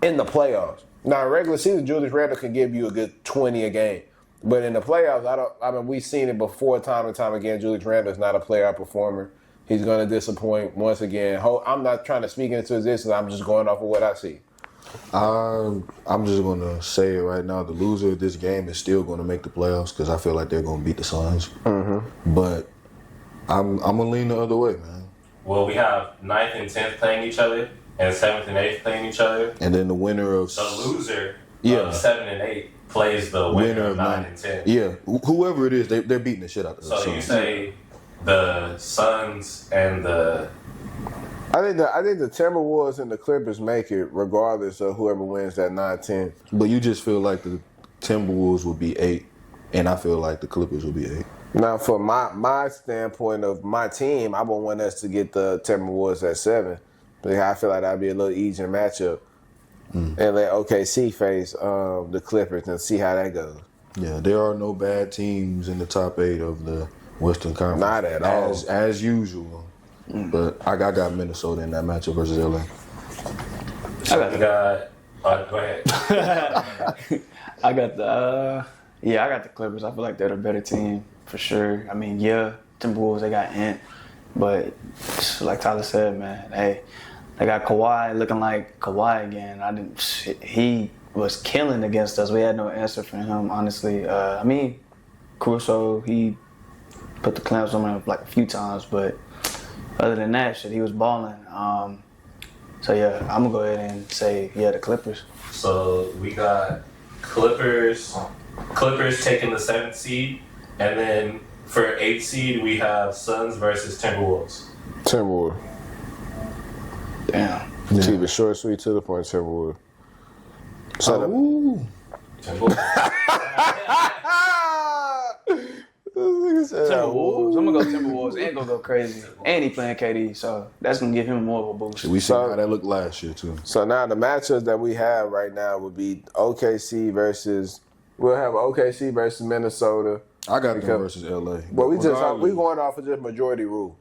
in the playoffs. Now, in regular season, Julius Randle can give you a good 20 a game. But in the playoffs, we've seen it before time and time again. Julius Randle is not a playoff performer. He's going to disappoint once again. I'm not trying to speak into existence. I'm just going off of what I see. I'm just going to say it right now. The loser of this game is still going to make the playoffs because I feel like they're going to beat the Suns. Mm-hmm. But I'm going to lean the other way, man. Well, we have 9th and 10th playing each other and 7th and 8th playing each other. And then the winner of... The loser of 7 and 8 plays the winner of 9 and 10. Yeah, whoever it is, they're beating the shit out of the Suns. So you say the Suns and the... I think the Timberwolves and the Clippers make it regardless of whoever wins that 9-10. But you just feel like the Timberwolves will be 8, and I feel like the Clippers will be 8. Now, for my standpoint of my team, I would want us to get the Timberwolves at 7. Because I feel like that'd be a little easier matchup. And let OKC face the Clippers and see how that goes. Yeah, there are no bad teams in the top 8 of the Western Conference. Not at all. As usual. But I got Minnesota in that matchup versus LA. Go ahead. I got the Clippers. I feel like they're the better team for sure. I mean, yeah, Timberwolves, they got Ant. But like Tyler said, man, hey, they got Kawhi looking like Kawhi again. He was killing against us. We had no answer for him, honestly. I mean, Caruso, he put the clamps on him like a few times, but other than that, he was balling. So yeah, I'm gonna go ahead and say the Clippers. So we got Clippers taking the 7th seed, and then for 8th seed we have Suns versus Timberwolves. Timberwolves. Damn. Yeah. Keep it short, sweet, to the point, Timberwolves. Timberwolves. Timberwolves. I'm gonna go Timberwolves and go crazy. And he playing KD, so that's gonna give him more of a boost. We saw how that looked last year too. So now the matchups that we have right now would be OKC versus Minnesota. I got them versus LA. But we going off of just majority rule.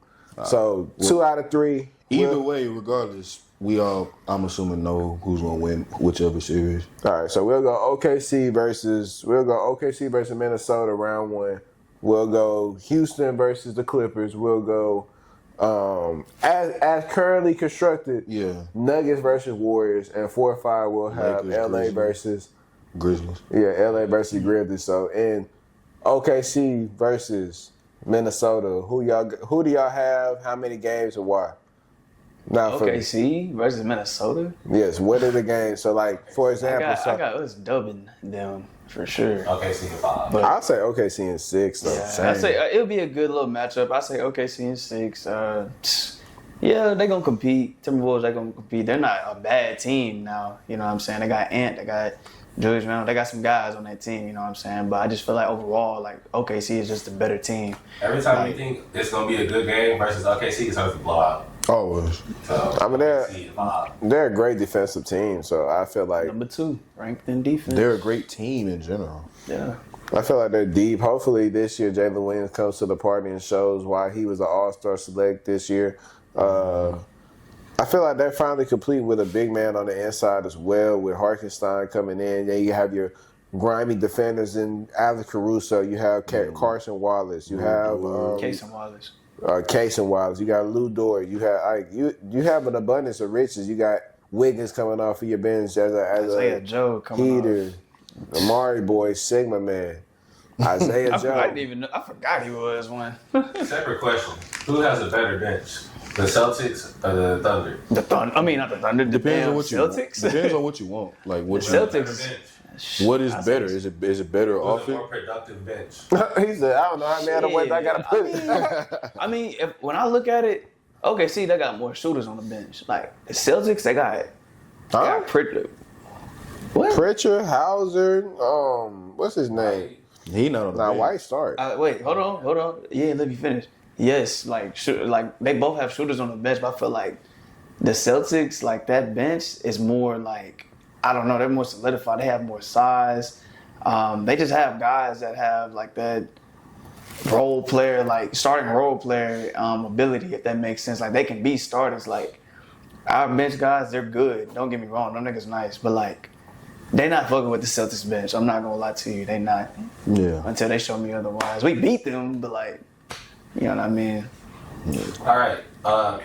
So 2 out of 3. Either way, regardless, I'm assuming know who's gonna win whichever series. All right, so we'll go OKC versus Minnesota round 1. We'll go Houston versus the Clippers. We'll go as currently constructed. Yeah. Nuggets versus Warriors, and 4 or 5 we'll have Lakers, LA versus Grizzlies. Yeah, LA versus Grizzlies. So in OKC versus Minnesota, who do y'all have? How many games and why? Now OKC versus Minnesota? Yes, what are the games? So like for example, I got us dubbing them for sure. OKC in 5. But I'll say OKC in 6 though. Yeah, I say it'll be a good little matchup. I say OKC in 6. Yeah, they're gonna compete. Timberwolves, they're gonna compete. They're not a bad team now. You know what I'm saying? They got Ant, they got Julius Randle, they got some guys on that team. You know what I'm saying? But I just feel like overall, like OKC is just a better team. Every time you think it's gonna be a good game versus OKC, it's always a blowout. Always. So, I mean, they're a great defensive team, so I feel like number 2 ranked in defense. They're a great team in general. Yeah. I feel like they're deep. Hopefully this year Jalen Williams comes to the party and shows why he was an all-star select this year. I feel like they're finally complete with a big man on the inside as well, with Hartenstein coming in. Then you have your grimy defenders in Alex Caruso. You have Carson Wallace. You have Casey Wallace. Case and Wallace. You got Lou Dort. You have you have an abundance of riches. You got Wiggins coming off of your bench as Isaiah a Joe coming heater. off. Amari boy, Sigma man. Isaiah Joe. I forgot he was one. Separate question: who has a better bench, the Celtics or the Thunder? The Thunder. I mean, not the Thunder. Depends on what you want. Celtics. Depends on what you want. Like what The you Celtics. What is better? Is it better Who's a offense? more productive bench? He said, I don't know how many other ways I gotta put it. I mean, when I look at it, okay, see, they got more shooters on the bench. Like the Celtics, they got Pritchard. What? Pritchard, Hauser, what's his name? He not on the Now bench. White start. Wait, hold on. Yeah, let me finish. Yes, like they both have shooters on the bench, but I feel like the Celtics, like that bench, is more like, I don't know, they're more solidified. They have more size. They just have guys that have like that role player, like starting role player ability, if that makes sense. Like they can be starters. Like our bench guys, they're good. Don't get me wrong, them niggas nice, but like they not fucking with the Celtics bench. I'm not gonna lie to you, they not. Yeah. Until they show me otherwise. We beat them, but like, you know what I mean. All right,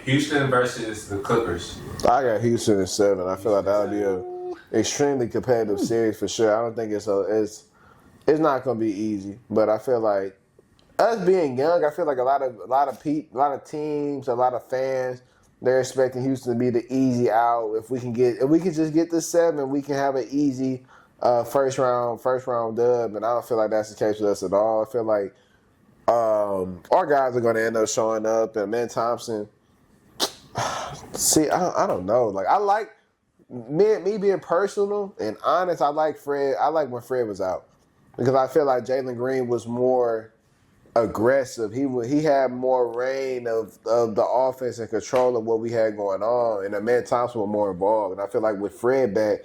Houston versus the Clippers. I got Houston at 7. I feel like that would be a extremely competitive series for sure. I don't think it's not gonna be easy, but I feel like us being young, I feel like a lot of teams, a lot of fans, they're expecting Houston to be the easy out. If we can just get the 7, we can have an easy first round dub, and I don't feel like that's the case with us at all. I feel like our guys are going to end up showing up, and Man Thompson. See, I don't know. Like I like me being personal and honest. I like Fred. I like when Fred was out because I feel like Jalen Green was more aggressive. He had more reign of the offense and control of what we had going on, and Man Thompson was more involved. And I feel like with Fred back,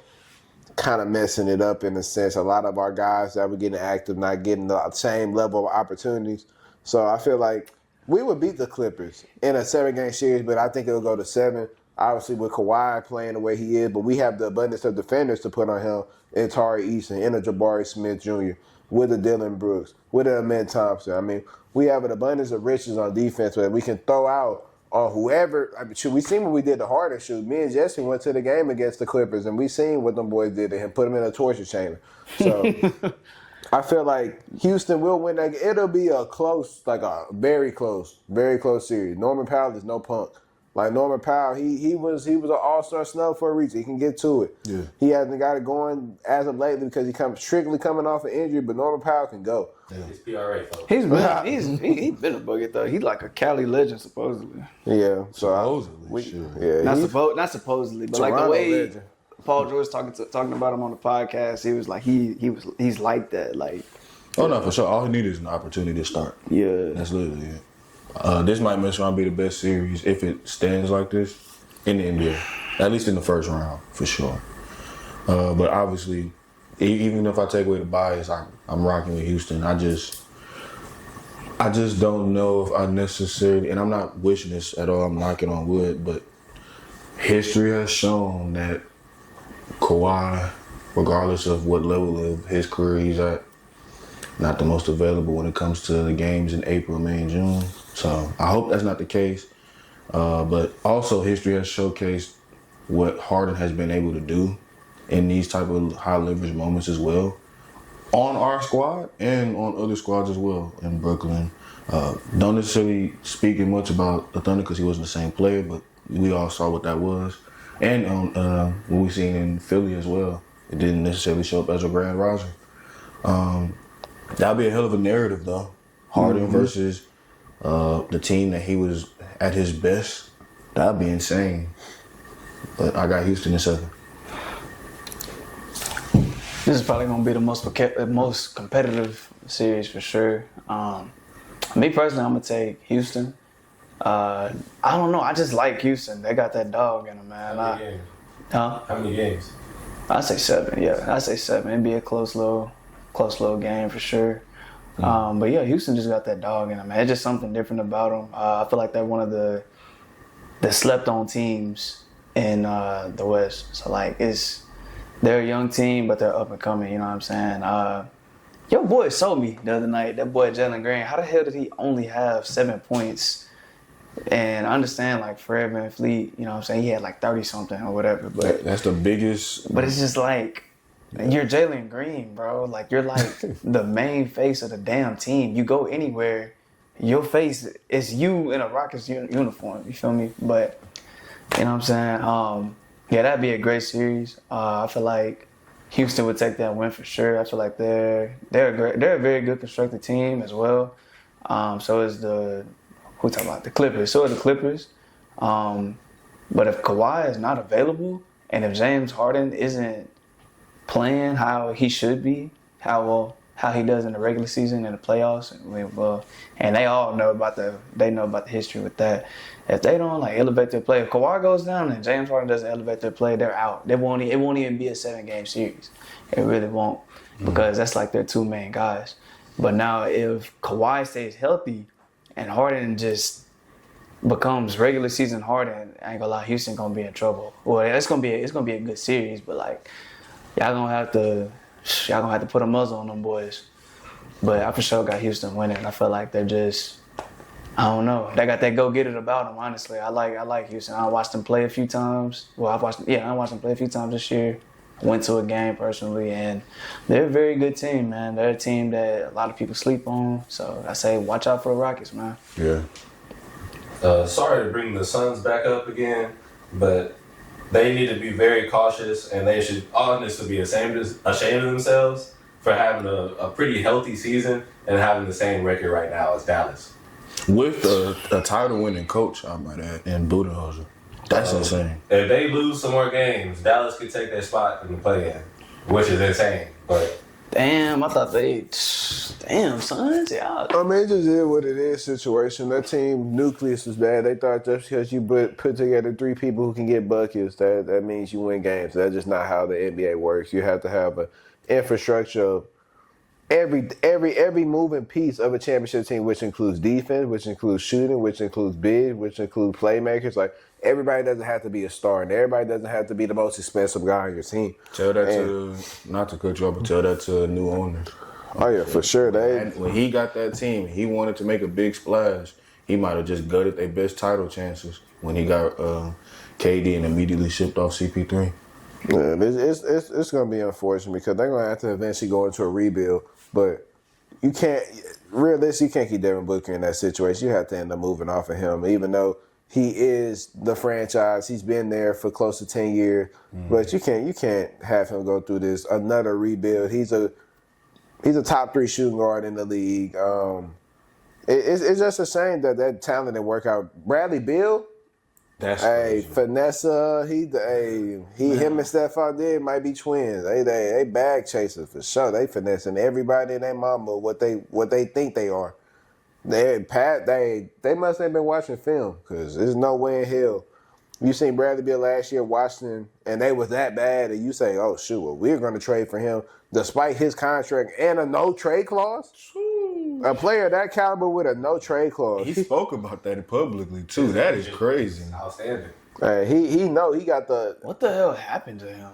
kind of messing it up in a sense. A lot of our guys that were getting active not getting the same level of opportunities. So I feel like we would beat the Clippers in a 7-game series, but I think it'll go to 7. Obviously, with Kawhi playing the way he is, but we have the abundance of defenders to put on him in Tari Eason, in a Jabari Smith Jr., with a Dylan Brooks, with a Ahmed Thompson. I mean, we have an abundance of riches on defense that we can throw out on whoever. I mean, we seen what we did the Harden shoot. Me and Jesse went to the game against the Clippers, and we seen what them boys did to him, put him in a torture chamber. So I feel like Houston will win that. It'll be a close, like a very close series. Norman Powell is no punk. Like Norman Powell, he was an all-star snub for a reason. He can get to it. Yeah. He hasn't got it going as of lately because he comes strictly coming off an injury, but Norman Powell can go. His PRA, folks. He's been a bucket though. He's like a Cali legend supposedly. Yeah. So Supposedly, Not supposedly, but like the Toronto way legend. Paul George talking about him on the podcast, he was like he's like that. Like, Oh no, for sure. All he needed is an opportunity to start. yeah. That's literally it. This might mess around be the best series if it stands like this in the NBA. At least in the first round, for sure. But obviously, even if I take away the bias, I'm rocking with Houston. I just don't know if I necessarily, and I'm not wishing this at all, I'm knocking on wood, but history has shown that Kawhi, regardless of what level of his career he's at, not the most available when it comes to the games in April, May, and June. So I hope that's not the case. But also history has showcased what Harden has been able to do in these type of high leverage moments as well. On our squad and on other squads as well in Brooklyn. Don't necessarily speaking much about the Thunder because he wasn't the same player, but we all saw what that was. And on what we seen in Philly as well. It didn't necessarily show up as a grand rising. That'd be a hell of a narrative, though. Harden versus the team that he was at his best. That'd be insane. But I got Houston in 7. This is probably gonna be the most competitive series for sure. Me personally, I'm gonna take Houston. I don't know. I just like Houston. They got that dog in them, man. How many games? I say 7. Yeah, I say 7. It'd be a close little game for sure. But yeah, Houston just got that dog in them, man. It's just something different about them. I feel like they're one of the slept-on teams in the West. So like they're a young team, but they're up and coming. You know what I'm saying? Your boy sold me the other night. That boy Jalen Green. How the hell did he only have 7 points And I understand like Fred VanVleet, you know what I'm saying, he had like 30 something or whatever, but That's the biggest. it's just like you're Jalen Green, bro. Like you're like the main face of the damn team. You go anywhere, your face is you in a Rockets uniform. You feel me? But you know what I'm saying? Yeah, that'd be a great series. I feel like Houston would take that win for sure. I feel like they're a very good constructed team as well. So is who talking about the Clippers? So is the Clippers. But if Kawhi is not available, and if James Harden isn't playing how he should be, how he does in the regular season and the playoffs, and they all know about the history with that. If they don't like elevate their play, if Kawhi goes down and James Harden doesn't elevate their play, they're out. It won't even be a 7-game series. It really won't, because that's like their two main guys. But now if Kawhi stays healthy and Harden just becomes regular season Harden, I ain't gonna lie, Houston gonna be in trouble. Well, it's gonna be a good series, but like y'all gonna have to put a muzzle on them boys. But I for sure got Houston winning. I feel like they're just, I don't know, they got that go get it about them. Honestly, I like Houston. I watched them play a few times. Well, I watched them play a few times this year. Went to a game personally, and they're a very good team, man. They're a team that a lot of people sleep on. So I say, watch out for the Rockets, man. Yeah. Sorry to bring the Suns back up again, but they need to be very cautious, and they should honestly be ashamed of themselves for having a pretty healthy season and having the same record right now as Dallas. With a title-winning coach, I might add, and Budenholzer. That's insane. If they lose some more games, Dallas could take their spot in the play-in, which is insane. But damn, I thought Suns, yeah. I mean, it just is what it is situation. That team nucleus was bad. They thought just because you put together 3 people who can get buckets, that means you win games. That's just not how the NBA works. You have to have an infrastructure of every moving piece of a championship team, which includes defense, which includes shooting, which includes big, which includes playmakers. Like, everybody doesn't have to be a star, and everybody doesn't have to be the most expensive guy on your team. Tell that not to cut you off, but tell that to new owners. Oh, yeah, for sure. When he got that team, he wanted to make a big splash. He might have just gutted their best title chances when he got KD and immediately shipped off CP3. Yeah, it's going to be unfortunate because they're going to have to eventually go into a rebuild. But you can't keep Devin Booker in that situation. You have to end up moving off of him, even though he is the franchise. He's been there for close to 10 years. Mm-hmm. But you can't have him go through another rebuild. He's a top 3 shooting guard in the league. It's just a shame that talent didn't work out. Bradley Beal, that's crazy. Vanessa, him and Stefon Diggs might be twins. They bag chasers for sure. They finessing everybody and their mama what they think they are. They must have been watching film, because there's no way in hell you seen Bradley Beal last year Washington and they was that bad, and you say, oh shoot, well, we're going to trade for him despite his contract and a no trade clause. A player that caliber with a no trade clause. He spoke about that publicly too. That is crazy. Outstanding. He got the. What the hell happened to him?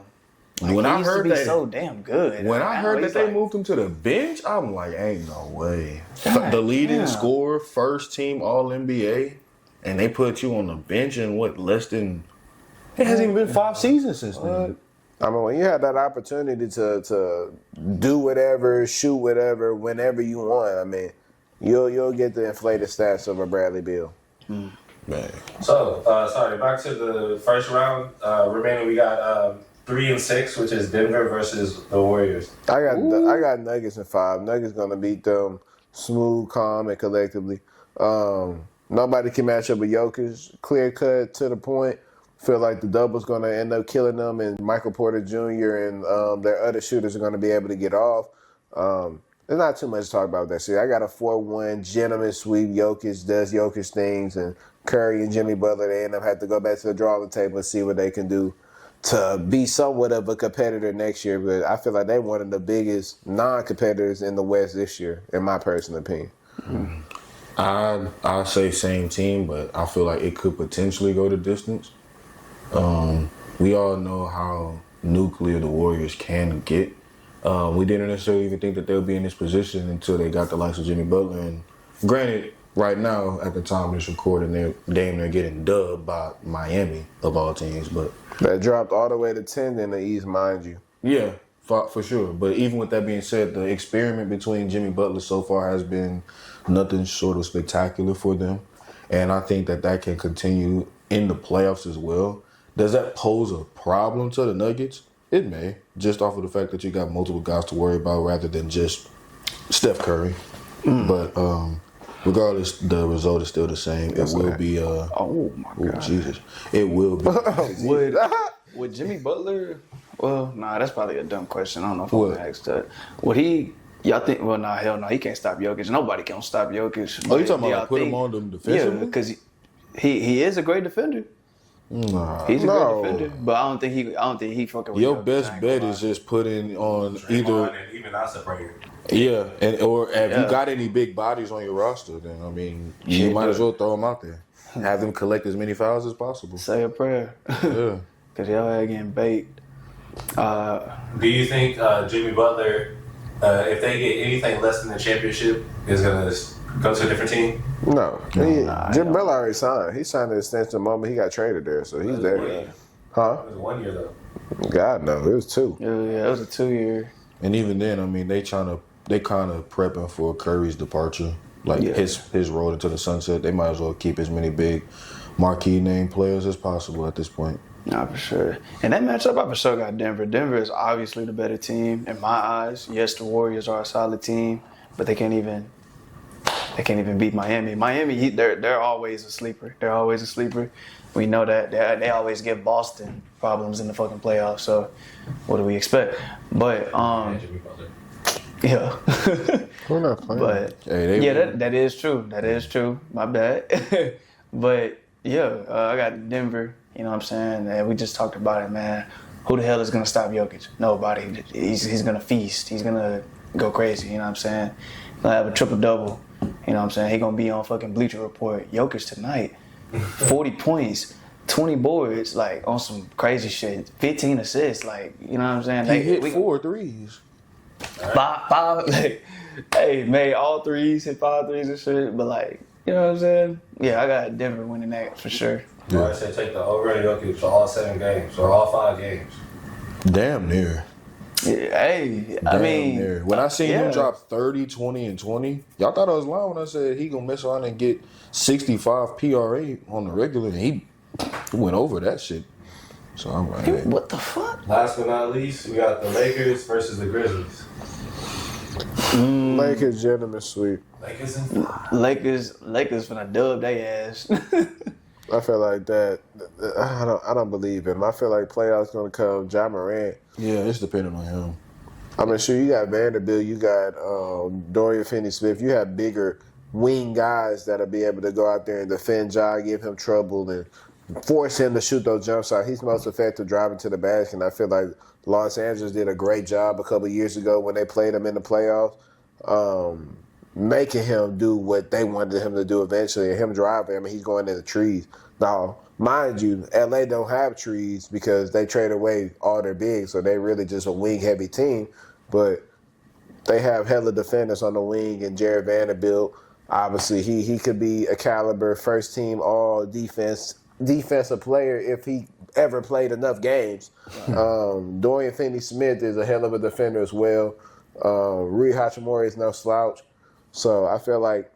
Like, when he I used heard to be that, so damn good. When I heard that they moved him to the bench, I'm like, ain't no way. The leading scorer, first team All NBA, and they put you on the bench in less than? It hasn't even been 5 seasons since then. I mean, when you have that opportunity to do whatever, shoot whatever, whenever you want, I mean, you'll get the inflated stats of a Bradley Beal. Man. So, back to the first round. Remaining, we got 3 and 6, which is Denver versus the Warriors. I got Nuggets in 5. Nuggets gonna beat them smooth, calm, and collectively. Nobody can match up with Jokic. Clear cut to the point. Feel like the double's going to end up killing them, and Michael Porter Jr. and their other shooters are going to be able to get off. There's not too much to talk about that series. I got a 4-1 gentleman sweep. Jokic does Jokic things, and Curry and Jimmy Butler, they end up having to go back to the drawing table and see what they can do to be somewhat of a competitor next year. But I feel like they're one of the biggest non-competitors in the West this year, in my personal opinion. I'll say same team, but I feel like it could potentially go the distance. We all know how nuclear the Warriors can get. We didn't necessarily even think that they'll be in this position until they got the likes of Jimmy Butler. And granted, right now, at the time of this recording, they're damn near getting dubbed by Miami of all teams. But That dropped all the way to 10 in the East, mind you. yeah, for sure. But even with that being said, the experiment between Jimmy Butler so far has been nothing short of spectacular for them. And I think that can continue in the playoffs as well. Does that pose a problem to the Nuggets? It may, just off of the fact that you got multiple guys to worry about rather than just Steph Curry. But regardless, the result is still the same. It will be. Oh my God. Jesus! It will be. Would Jimmy Butler? Well, nah, that's probably a dumb question. I don't know if I'm What? gonna ask that. Would he? Y'all think? Well, nah, hell no, he can't stop Jokic. Nobody can stop Jokic. Oh, you talking But about y'all like, put him think- on them defensively? Yeah, because he is a great defender. Nah. He's a No. great defender, but I don't think he fucking with Your Jokic, I best ain't bet gonna is lie. just putting on Draymond either. and even I separated. Yeah, and or if Yeah. you got any big bodies on your roster, then I mean, you Shit, might as but- well throw them out there. Have them collect as many fouls as possible. say a prayer. Yeah. Cause y'all are getting baked. Do you think Jimmy Butler, if they get anything less than the championship, is going to go to a different team? No. Nah, Jim I Butler already signed. He signed an extension the moment he got traded there, so he's there. Huh? It was 1 year though. God, no. It was 2. Yeah, it was a 2-year. And even then, I mean, they kind of prepping for Curry's departure, like Yeah. his road into the sunset. They might as well keep as many big marquee name players as possible at this point. Nah, for sure. And that matchup, I for sure got Denver. Denver is obviously the better team in my eyes. Yes, the Warriors are a solid team, but they can't even beat Miami. Miami, they're always a sleeper. They're always a sleeper. We know that they always give Boston problems in the fucking playoffs. So, what do we expect? But And Jimmy Butler. yeah. We're not playing. But Hey, yeah, that is true. That is true. My bad. But yeah, I got Denver. You know what I'm saying? And we just talked about it, man. Who the hell is gonna stop Jokic? Nobody. He's gonna feast. He's gonna go crazy. You know what I'm saying? He's gonna have a triple double. You know what I'm saying? He gonna be on fucking Bleacher Report. Jokic tonight, 40 points. 20 boards, like on some crazy shit. 15 assists, like, you know what I'm saying? He hit 4 threes. Five, like, hey, made all threes, hit 5 threes and shit, but like, you know what I'm saying? Yeah, I got Denver winning that for sure. I said take the over and Jokic for all 7 games or all 5 games. Damn near. Yeah, hey, I Damn mean, near. When I seen yeah. him drop 30, 20, and 20, y'all thought I was lying when I said he gonna mess around and get 65 PRA on the regular, and he went over that shit. So I'm like, hey. What the fuck? Last but not least, we got the Lakers versus the Grizzlies. Lakers gentlemen sweep. Lakers and Lakers finna dub they ass. I feel like that. I don't believe him. I feel like playoffs gonna come. Ja Morant. Yeah, it's dependent on him. I mean, sure, you got Vanderbilt, you got Dorian Finney-Smith. You have bigger wing guys that'll be able to go out there and defend Ja, give him trouble, and force him to shoot those jump shots. He's most effective driving to the basket, and I feel like Los Angeles did a great job a couple years ago when they played him in the playoffs, making him do what they wanted him to do eventually, and him driving. I mean, he's going in the trees. Now, mind you, LA don't have trees because they trade away all their bigs, so they really just a wing-heavy team. But they have hella defenders on the wing, and Jared Vanderbilt, obviously, he could be a caliber first-team all-defensive player if he ever played enough games. Dorian Finney-Smith is a hell of a defender as well. Rui Hachimura is no slouch. So I feel like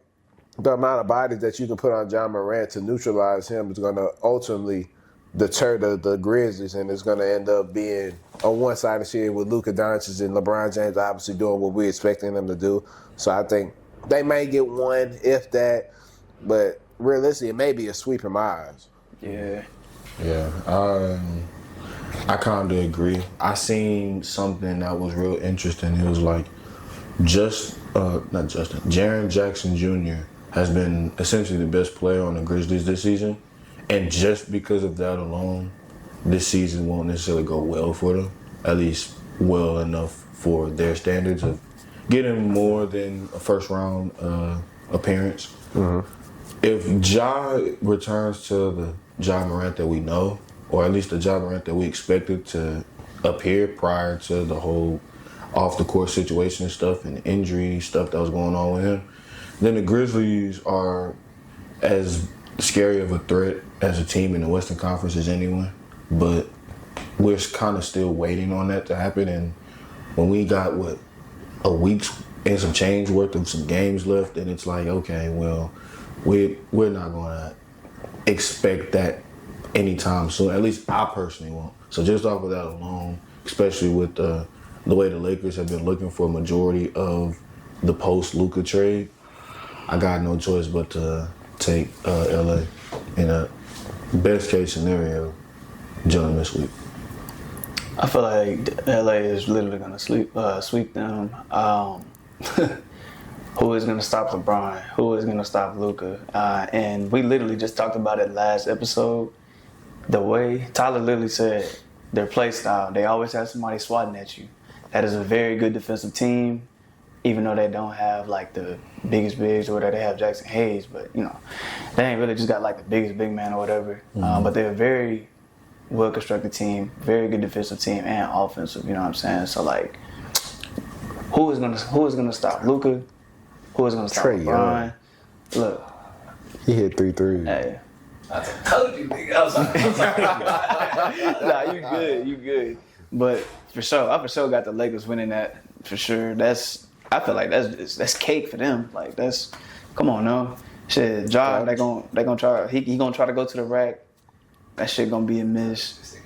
the amount of bodies that you can put on John Morant to neutralize him is going to ultimately deter the Grizzlies, and it's going to end up being a one-sided series with Luka Doncic and LeBron James obviously doing what we're expecting them to do. So I think they may get one, if that, but realistically, it may be a sweep in my eyes. Yeah. Yeah, I kind of agree. I seen something that was real interesting. It was like Jaren Jackson Jr. has been essentially the best player on the Grizzlies this season, and just because of that alone, this season won't necessarily go well for them. At least well enough for their standards of getting more than a first round appearance. Mm-hmm. If Ja returns to the Ja Morant that we know, or at least the Ja Morant that we expected to appear prior to the whole off the court situation and stuff and injury stuff that was going on with him, then the Grizzlies are as scary of a threat as a team in the Western Conference as anyone. But we're kind of still waiting on that to happen. And when we got, a week's and some change worth of some games left, and it's like, okay, well, we're not going to expect that anytime soon. At least I personally won't. So just off of that alone, especially with the way the Lakers have been looking for a majority of the post-Luka trade, I got no choice but to take LA in a best case scenario, join this week. I feel like LA is literally going to sweep them. Who is going to stop LeBron? Who is going to stop Luka? And we literally just talked about it last episode. The way Tyler literally said their play style, they always have somebody swatting at you. That is a very good defensive team, even though they don't have like the biggest bigs or whatever. They have Jackson Hayes, but they ain't really just got like the biggest big man or whatever. But they're a very well-constructed team, very good defensive team and offensive. You know what I'm saying? So like, who is gonna stop Luka? Who is gonna stop LeBron? Look, he hit 3 threes. Hey, I told you, nigga. I'm sorry. nah, you good. But for sure, I for sure got the Lakers winning that for sure. I feel like that's cake for them. Like come on now, shit. Ja, they gonna try. He gonna try to go to the rack. That shit gonna be a miss.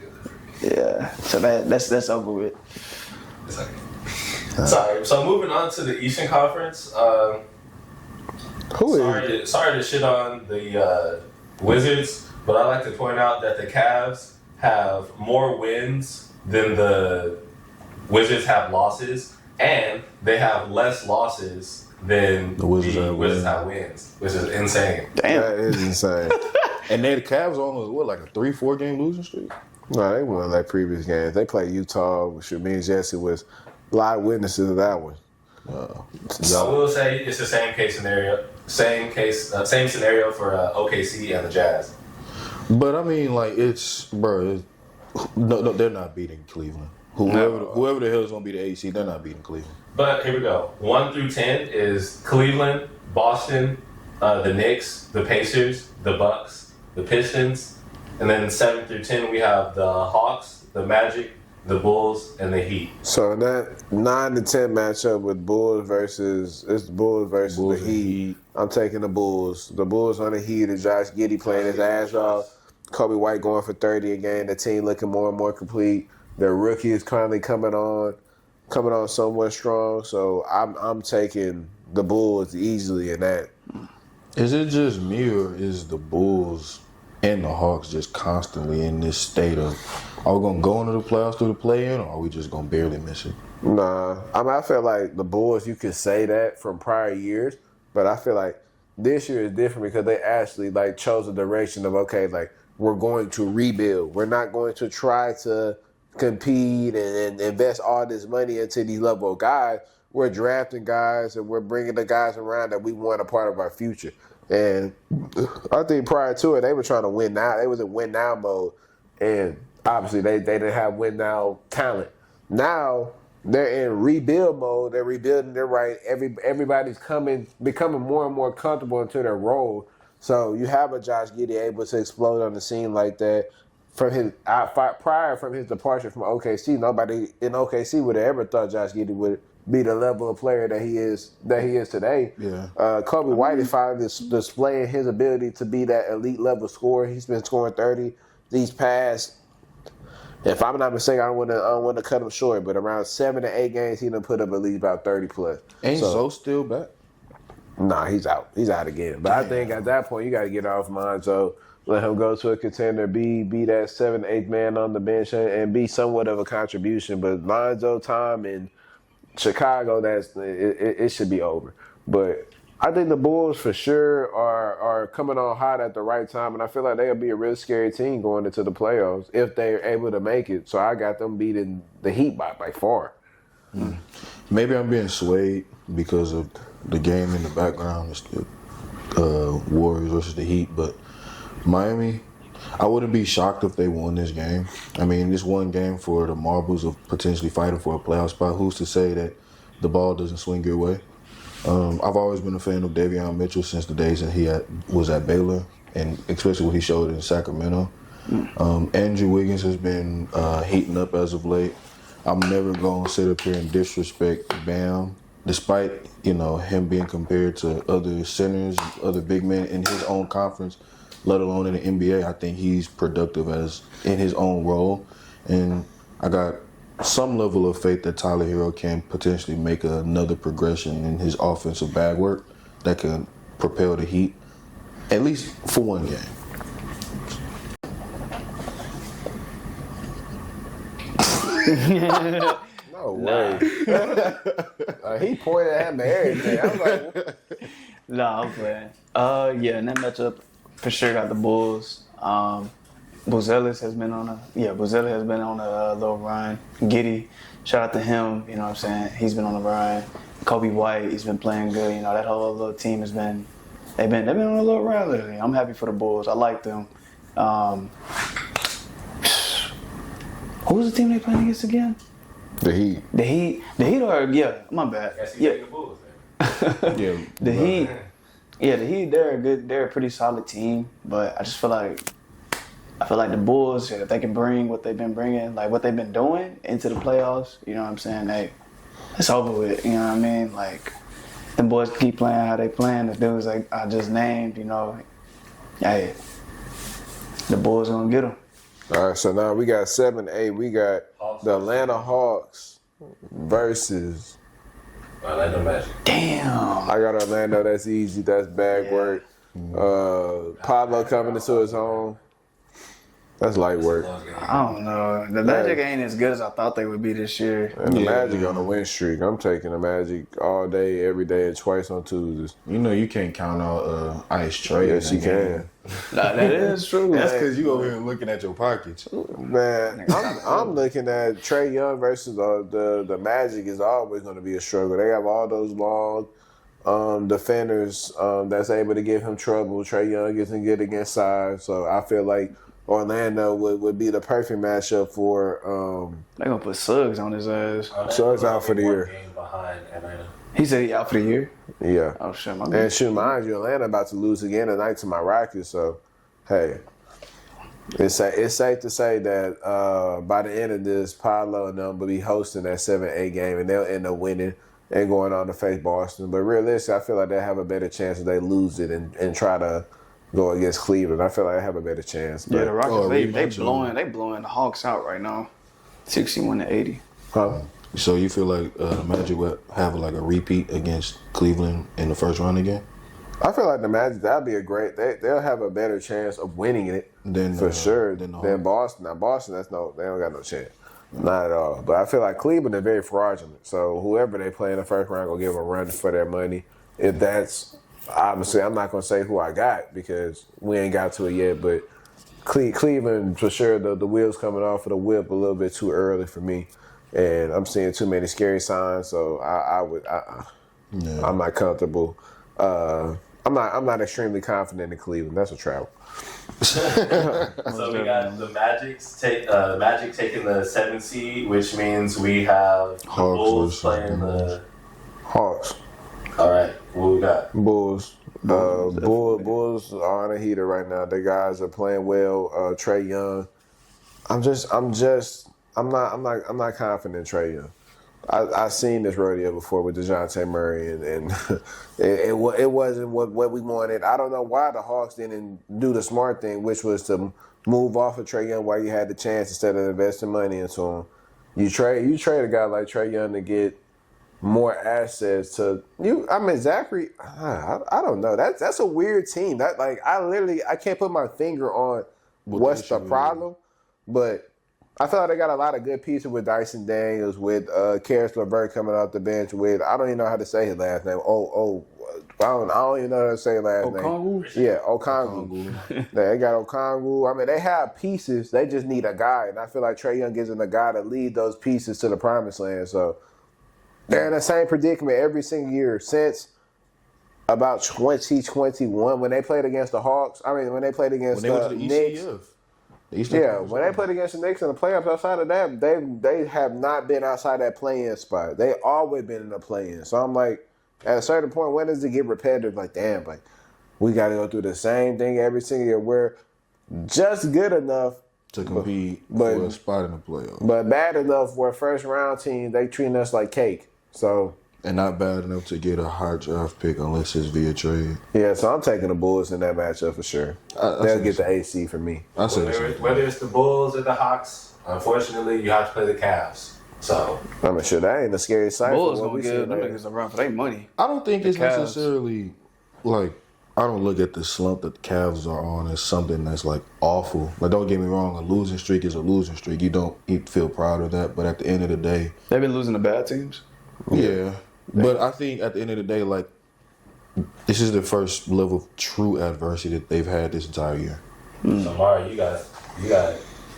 Yeah, so that's over with. It's okay. Sorry. So moving on to the Eastern Conference. Sorry to shit on the Wizards, but I like to point out that the Cavs have more wins than the Wizards have losses, and they have less losses than the Wizards have wins, which is insane. Damn, that is insane. And then the Cavs on like a 3-4 game losing streak? No, they won like previous games. They played Utah, which me and Jesse was live witnesses of that one. I will say it's the same scenario for OKC and the Jazz. But I mean, like no, they're not beating Cleveland. Whoever the hell is gonna be the AC, they're not beating Cleveland. But here we go. 1 through 10 is Cleveland, Boston, the Knicks, the Pacers, the Bucks, the Pistons, and then 7 through 10 we have the Hawks, the Magic, the Bulls, and the Heat. So in that 9 to 10 matchup with Bulls versus the Heat, I'm taking the Bulls. The Bulls on the Heat is Josh Giddey playing his ass off. Kobe White going for 30 again. The team looking more and more complete. Their rookie is currently coming on somewhat strong. So I'm taking the Bulls easily in that. Is it just me, or is the Bulls and the Hawks just constantly in this state of, are we going to go into the playoffs through the play-in, or are we just going to barely miss it? Nah. I feel like the Bulls, you could say that from prior years, but I feel like this year is different because they actually like chose a direction of, okay, like we're going to rebuild. We're not going to try to compete and invest all this money into these level of guys. We're drafting guys and we're bringing the guys around that we want a part of our future. And I think prior to it, they were trying to win now. They was in win now mode. And obviously they didn't have win now talent. Now they're in rebuild mode. They're rebuilding. They're right. Everybody's becoming more and more comfortable into their role. So you have a Josh Giddey able to explode on the scene like that. From his departure from OKC, nobody in OKC would have ever thought Josh Giddey would be the level of player that he is today. Yeah. Kobe White is finally displaying his ability to be that elite level scorer. He's been scoring 30 these past. If I'm not mistaken, I don't want to cut him short, but around 7 to 8 games, he done put up at least about 30 plus. Ain't Zo still back? Nah, he's out. He's out again. But I think at that point, you got to get off Lonzo. Let him go to a contender, be that 7th, 8th man on the bench, and be somewhat of a contribution. But Lonzo time in Chicago, it should be over. But I think the Bulls for sure are coming on hot at the right time, and I feel like they'll be a real scary team going into the playoffs if they're able to make it. So I got them beating the Heat by far. Maybe I'm being swayed because of the game in the background. It's the Warriors versus the Heat, but Miami, I wouldn't be shocked if they won this game. I mean, this one game for the marbles of potentially fighting for a playoff spot. Who's to say that the ball doesn't swing your way? I've always been a fan of Davion Mitchell since the days that he was at Baylor, and especially what he showed in Sacramento. Andrew Wiggins has been heating up as of late. I'm never going to sit up here and disrespect Bam, despite him being compared to other centers, other big men in his own conference, let alone in the NBA. I think he's productive as in his own role, and I got some level of faith that Tyler Hero can potentially make another progression in his offensive bag work that can propel the Heat, at least for one game. No way. He pointed at him and everything. I was like, Nah, I'm playing. Yeah, in that matchup, for sure got the Bulls. Buzelis has been on a little run. Giddey, shout out to him. You know what I'm saying? He's been on a run. Kobe White, he's been playing good. You know, that whole little team has been. They've been on a little run lately. I'm happy for the Bulls. I like them. Who was the team they playing against again? the Heat. The Heat are, yeah, my bad. Yeah. The Bulls, man. Yeah, The Heat, they're a pretty solid team, but I just feel like the Bulls, if they can bring what they've been bringing, like what they've been doing into the playoffs, you know what I'm saying? It's over with, you know what I mean? Like, the boys keep playing how they playing. The dudes like I just named, hey, the Bulls gonna get them. All right, so now we got 7-8. We got the Atlanta Hawks versus. Orlando Magic. Damn. I got Orlando. That's easy. That's bag work. Pablo coming into his own. That's light work. I don't know. The Magic ain't as good as I thought they would be this year. And the Magic on a win streak. I'm taking the Magic all day, every day, and twice on Tuesdays. you can't count out Ice Trey. Yes, you can. Nah, that is true. That's Like, because you over here looking at your pockets. Man, I'm looking at Trae Young versus the Magic is always going to be a struggle. They have all those long defenders that's able to give him trouble. Trae Young isn't good against size, so I feel like Orlando would be the perfect matchup for. they gonna put Suggs on his ass. Suggs out for the year. Game behind Atlanta. He said he out for the year. Yeah. Oh shit, my And shoot, mind you, Atlanta about to lose again tonight to my Rockets. So, hey, it's safe to say that by the end of this, Paolo and them will be hosting that 7-8 game, and they'll end up winning and going on to face Boston. But realistically, I feel like they have a better chance if they lose it and try to go against Cleveland. I feel like they have a better chance. But, Yeah, the Rockets they rematch, blowing the Hawks out right now, 61-80. huh? So you feel like the Magic would have like a repeat against Cleveland in the first round again? I feel like the Magic, that'd be a great. They'll have a better chance of winning it for sure than Boston. Now Boston, they don't got no chance, not at all. But I feel like Cleveland is very fraudulent. So whoever they play in the first round gonna give them a run for their money. If that's obviously, I'm not gonna say who I got because we ain't got to it yet. But Cleveland for sure, the wheels coming off of the whip a little bit too early for me. And I'm seeing too many scary signs, so I'm not comfortable. I'm not extremely confident in Cleveland. That's a travel. So we got the Magic taking the 7 seed, which means we have the Hawks Bulls versus playing the the. Hawks, All right, what we got? Bulls. Bulls are on a heater right now. The guys are playing well. Trae Young. I'm not confident in Trae Young. I've seen this rodeo before with DeJounte Murray, and it wasn't what we wanted. I don't know why the Hawks didn't do the smart thing, which was to move off of Trae Young while you had the chance instead of investing money into him. You trade a guy like Trae Young to get more assets to you. I mean, Zachary. I don't know. That's a weird team. That I can't put my finger on what's the problem, but. I feel like they got a lot of good pieces with Jayden Daniels, with Karis LeVert coming off the bench, with I don't even know how to say his last name. I don't even know how to say his last name. Yeah, Okongwu. They got Okongwu. I mean, they have pieces. They just need a guy, and I feel like Trae Young isn't a guy to lead those pieces to the promised land. So they're in the same predicament every single year since about 2021 when they played against the Hawks. I mean, when they played against the Knicks. Yeah, when they played against the Knicks in the playoffs, outside of that, they have not been outside that play-in spot. They always been in the play-in. So I'm like, At a certain point, when does it get repetitive? Like, damn, like, we got to go through the same thing every single year. We're just good enough to compete but for a spot in the playoffs. But bad enough where first round teams, they treat us like cake. So And not bad enough to get a high draft pick unless it's via trade. yeah, so I'm taking the Bulls in that matchup for sure. They'll get the AC for me. I said the same thing. Whether it's the Bulls or the Hawks, unfortunately, you have to play the Cavs. So I'm sure that ain't the scary sight. Bulls for what gonna we give them see. niggas a run for their money. I don't think it's Cavs. necessarily like I don't look at the slump that the Cavs are on as something that's like awful. Like, don't get me wrong, a losing streak is a losing streak. You feel proud of that, but at the end of the day, They've been losing to bad teams. yeah. But I think at the end of the day, like, this is the first level of true adversity that they've had this entire year. So Mario, you got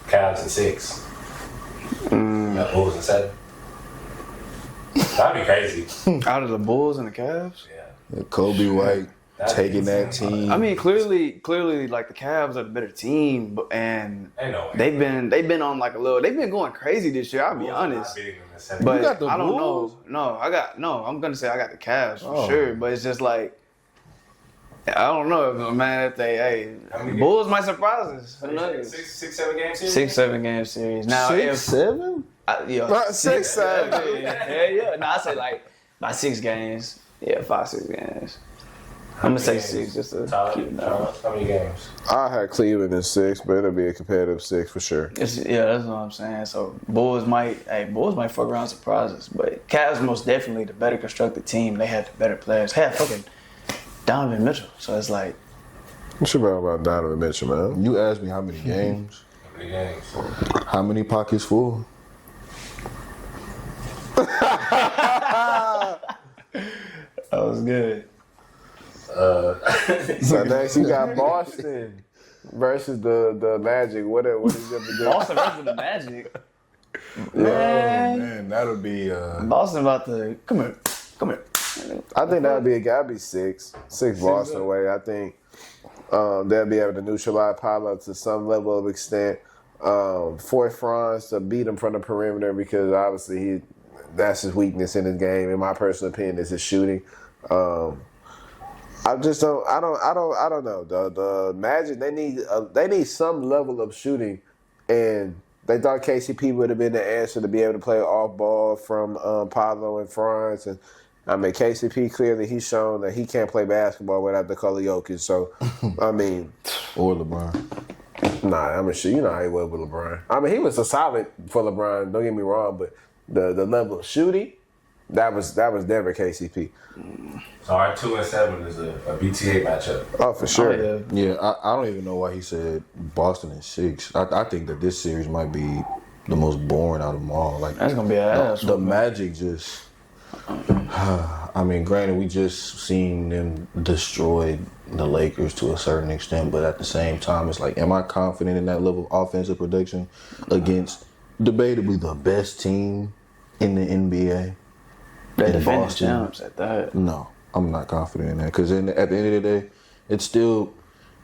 Cavs in 6. You got Bulls in 7. That'd be crazy. Out of the Bulls and the Cavs. Yeah. Kobe White That's taking that insane. team. I mean, clearly, like the Cavs are the better team, and Ain't no way. they've been on like a little. They've been going crazy this year. I'll be Bulls are not honest. beating them in 7. But got the I don't Bulls? know. I'm gonna say I got the Cavs for Oh. sure. But it's just like I don't know, man. If they, How many Bulls might surprise us. Who knows? 6, 7 games series? 6-7 game series. Now, if 7? yeah, Right, 6-7. yeah. No, I say like by 6 games. Yeah, 5-6 games. I'm gonna say 6 just to Tyler, keep it down. Charles, how many games? I had Cleveland in 6, but it'll be a competitive 6 for sure. That's what I'm saying. So Bulls might fuck around and surprise us, but Cavs most definitely the better constructed team. They had the better players. Had fucking Donovan Mitchell. So it's like What you about Donovan Mitchell, man? You asked me how many games, How many games? how many pockets full. that was good. So next you got Boston versus the Magic. What is your prediction? Boston versus the Magic. Oh, man, that'll be. Boston about to come here. I think that'd be 6 Boston away. I think they'll be able to neutralize Paolo to some level of extent. Force Franz to beat him from the perimeter because obviously that's his weakness in his game. In my personal opinion, is his shooting. I just don't. I don't know. The Magic they need some level of shooting, and they thought KCP would have been the answer to be able to play off ball from Pablo and Franz. And I mean, KCP clearly he's shown that he can't play basketball without the color Jokic. So I mean, Or LeBron. nah, I mean, sure, you know how he was with LeBron. I mean, he was a solid for LeBron. Don't get me wrong, but the level of shooting, that was never KCP. So our 2 and 7 is a BTA matchup. Oh, for sure. Oh, yeah. Yeah, I don't even know why he said Boston in 6. I think that this series might be the most boring out of them all. Like, That's gonna be an ass. the Magic just. I mean, granted, we just seen them destroy the Lakers to a certain extent, but at the same time, it's like, am I confident in that level of offensive production against debatably the best team in the NBA? They in defending Boston? champs at that. No, I'm not confident in that because at the end of the day, it's still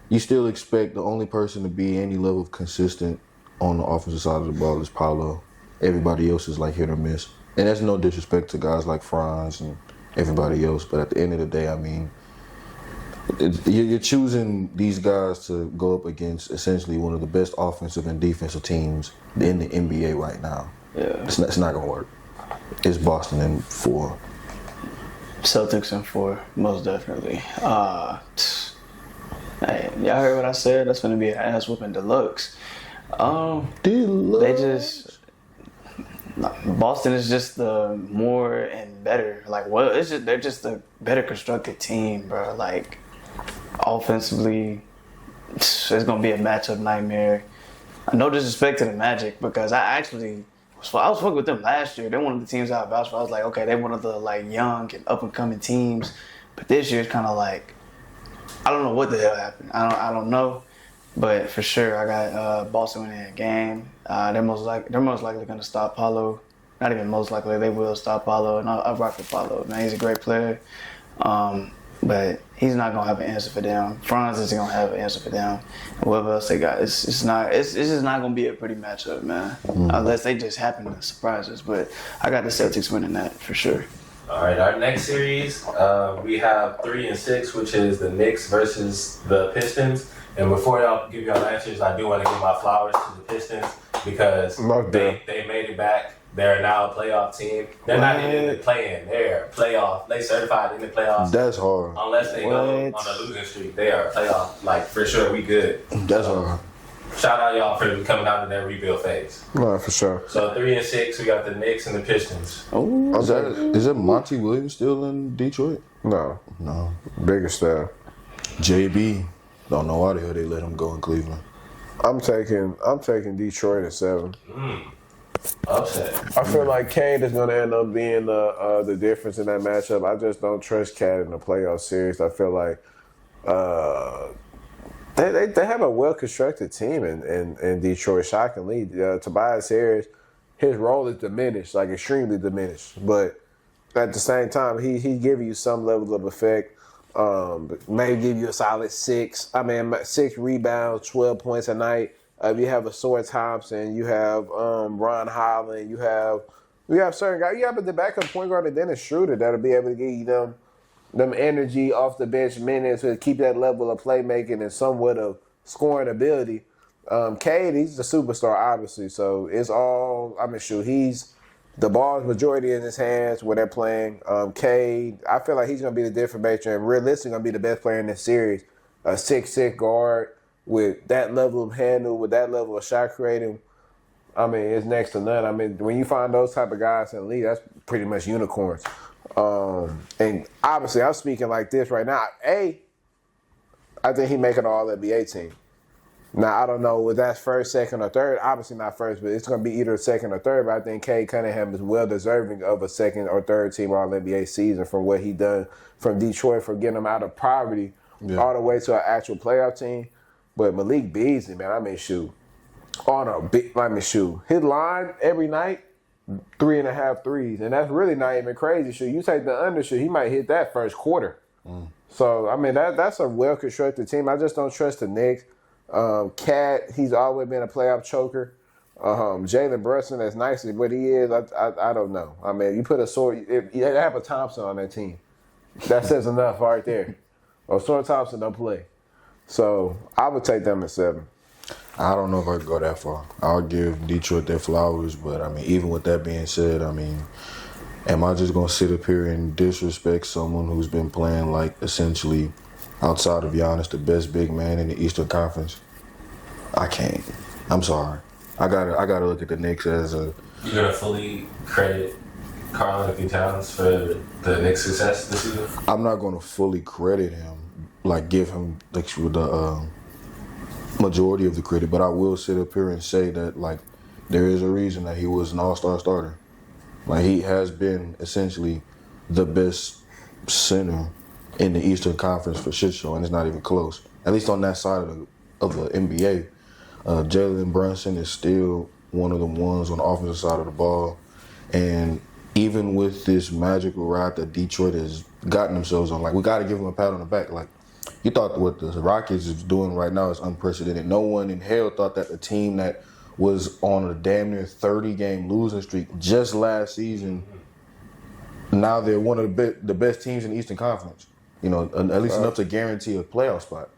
you still expect the only person to be any level of consistent on the offensive side of the ball is Paolo. Everybody else is like hit or miss, and that's no disrespect to guys like Franz and everybody else. But at the end of the day, I mean, you're choosing these guys to go up against essentially one of the best offensive and defensive teams in the NBA right now. Yeah. It's not gonna work. It's Boston in 4. Celtics in 4, most definitely. Hey, y'all heard what I said? That's gonna be an ass whooping deluxe. They just Boston is just the more and better. Like, well, they're just a better constructed team, bro. Like, offensively, it's gonna be a matchup nightmare. No disrespect to the Magic because I was fucking with them last year. They're one of the teams I vouched for. I was like, okay, they're one of the like young and up and coming teams. But this year it's kind of like, I don't know what the hell happened. I don't know. But for sure, I got Boston winning that game. They're most likely going to stop Paolo. Not even most likely, they will stop Paolo. And I rock with Paolo. Man, he's a great player. But he's not going to have an answer for them. Franz isn't going to have an answer for them. And whoever else they got, it's just not going to be a pretty matchup, man. Unless they just happen to surprise us. But I got the Celtics winning that for sure. All right, our next series, we have 3 and 6, which is the Knicks versus the Pistons. And before y'all give y'all answers, I do want to give my flowers to the Pistons because they made it back. They're now a playoff team. They're not even in the play-in. They're playoff. They certified in the playoffs. That's hard. Unless they go on a losing streak, they are a playoff. Like, for sure, we good. That's hard. Shout out y'all for coming out in that rebuild phase. No, for sure. So 3 and 6, we got the Knicks and the Pistons. Oh, Is that Monty Williams still in Detroit? No. Bigger staff. JB. Don't know why the hell they let him go in Cleveland. I'm taking Detroit at 7. Upset. I feel like Kane is going to end up being the difference in that matchup. I just don't trust Cat in the playoff series. I feel like they have a well-constructed team in Detroit, shockingly. Tobias Harris, his role is diminished, like extremely diminished. But at the same time, he give you some level of effect. Maybe give you a solid 6 rebounds, 12 points a night. You have a Sore Thompson, you have Ron Holland, you have certain guys. You have the backup point guard and Dennis Schroeder that'll be able to give you them energy off the bench minutes to keep that level of playmaking and somewhat of scoring ability. Cade, he's the superstar, obviously. So it's all, he's the ball's majority in his hands when they're playing. Cade, I feel like he's going to be the difference maker and realistically going to be the best player in this series. A 6'6" guard with that level of handle, with that level of shot creating. It's next to none. When you find those type of guys in the league, that's pretty much unicorns. And obviously, I'm speaking like this right now. I think he make an All-NBA team. Now, I don't know if that's first, second, or third. Obviously not first, but it's going to be either second or third. But I think Cade Cunningham is well deserving of a second or third team All-NBA season from what he done from Detroit, for getting them out of poverty all the way to an actual playoff team. But Malik Beasley, man, his line every night, 3.5 threes. And that's really not even crazy. You take the under, he might hit that first quarter. So, that's a well-constructed team. I just don't trust the Knicks. Cat, he's always been a playoff choker. Jalen Brunson, as nice as what he is, I don't know. You put if you have a Thompson on that team, that says enough right there. Or Sore Thompson don't play. So I would take them at 7. I don't know if I could go that far. I'll give Detroit their flowers, but even with that being said, am I just gonna sit up here and disrespect someone who's been playing like essentially outside of Giannis, the best big man in the Eastern Conference? I can't. I'm sorry. I gotta look at the Knicks as a. You're gonna fully credit Karl Anthony Towns for the Knicks' success this season? I'm not gonna fully credit him, give him the majority of the credit, but I will sit up here and say that there is a reason that he was an all-star starter. He has been essentially the best center in the Eastern Conference for shit show, and it's not even close. At least on that side of the NBA. Jalen Brunson is still one of the ones on the offensive side of the ball. And even with this magical ride that Detroit has gotten themselves on, we got to give them a pat on the back. You thought what the Rockets is doing right now is unprecedented. No one in hell thought that the team that was on a damn near 30-game losing streak just last season, now they're one of the best teams in the Eastern Conference. At least enough to guarantee a playoff spot.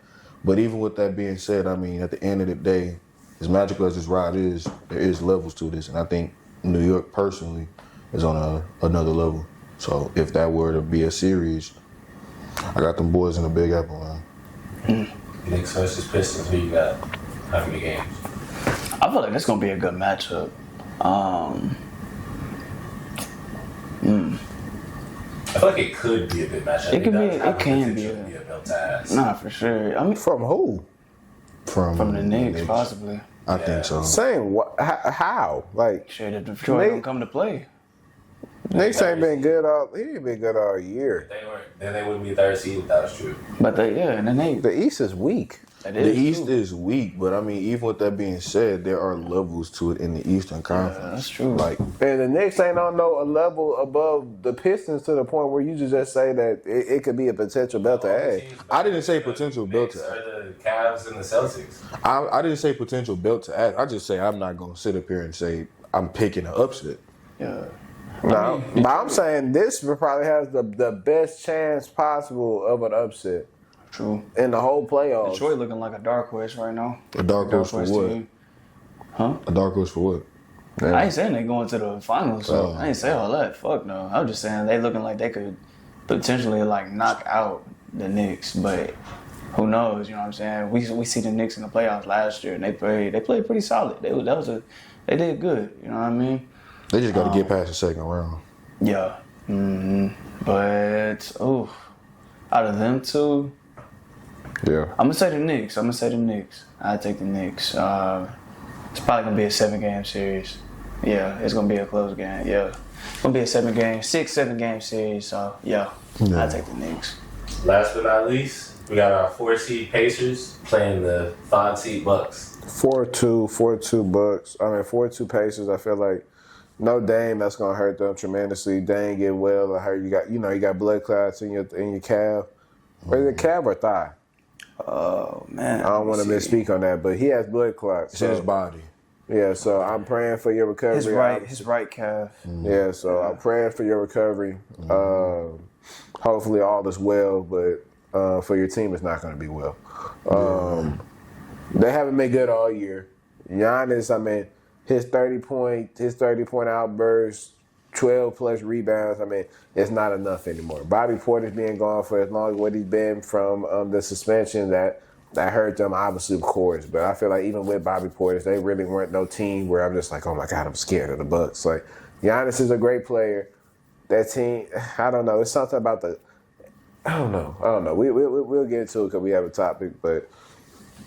But even with that being said, at the end of the day, as magical as this ride is, there is levels to this. And I think New York personally is on another level. So if that were to be a series, I got them boys in the Big Apple, man. Knicks versus Pistons, who you got? How many games? I feel like that's going to be a good matchup. I feel like it could be a good matchup. It can be a belt to ass. Nah, for sure. From who? From the Knicks, possibly. I think so. Same. How? Shit, if Detroit don't come to play. Knicks ain't been good he ain't been good all year. Then they wouldn't be third seed if that was true. But and then the East is weak. The East is weak, but even with that being said, there are levels to it in the Eastern Conference. Yeah, that's true. And the Knicks ain't on a level above the Pistons to the point where you just say that it could be a potential belt to add. I didn't say potential belt to add. The Cavs and the Celtics. I didn't say potential belt to add. I just say I'm not going to sit up here and say I'm picking an upset. Yeah. No, but I'm saying this probably has the best chance possible of an upset True. in the whole playoffs. Detroit looking like a dark horse right now. A dark horse for what? team. Huh? A dark horse for what? Yeah. I ain't saying they going to the finals, so Oh. I ain't say all that. Fuck no. I'm just saying they looking like they could potentially like knock out the Knicks, but who knows? You know what I'm saying? We see the Knicks in the playoffs last year, and they played pretty solid. They did good. You know what I mean? They just got to get past the second round. Yeah. But out of them two, Yeah. I'm gonna say the Knicks. I take the Knicks. It's probably gonna be a 7-game series. Yeah, it's gonna be a close game. Yeah, it's gonna be a 7-game series. So yeah, I take the Knicks. Last but not least, we got our 4-seed Pacers playing the 5-seed Bucks. 4-2 Bucks. 4-2 Pacers. I feel like no Dame, that's gonna hurt them tremendously. Dame get well or hurt. You got blood clots in your calf. Or is it calf or thigh? Oh man, I don't want to misspeak on that, but he has blood clots. It's his body. Yeah, so I'm praying for your recovery. his right calf. Yeah, so I'm praying for your recovery. Hopefully all is well, but for your team, it's not going to be well. They haven't been good all year. Giannis, his 30-point outburst, 12 plus rebounds. It's not enough anymore. Bobby Porter's being gone for as long as what he's been from the suspension that hurt them, obviously, of course. But I feel like even with Bobby Porter, they really weren't no team where I'm just like, oh my God, I'm scared of the Bucks. Like, Giannis is a great player. That team, I don't know. It's something about I don't know. We'll get into it because we have a topic, but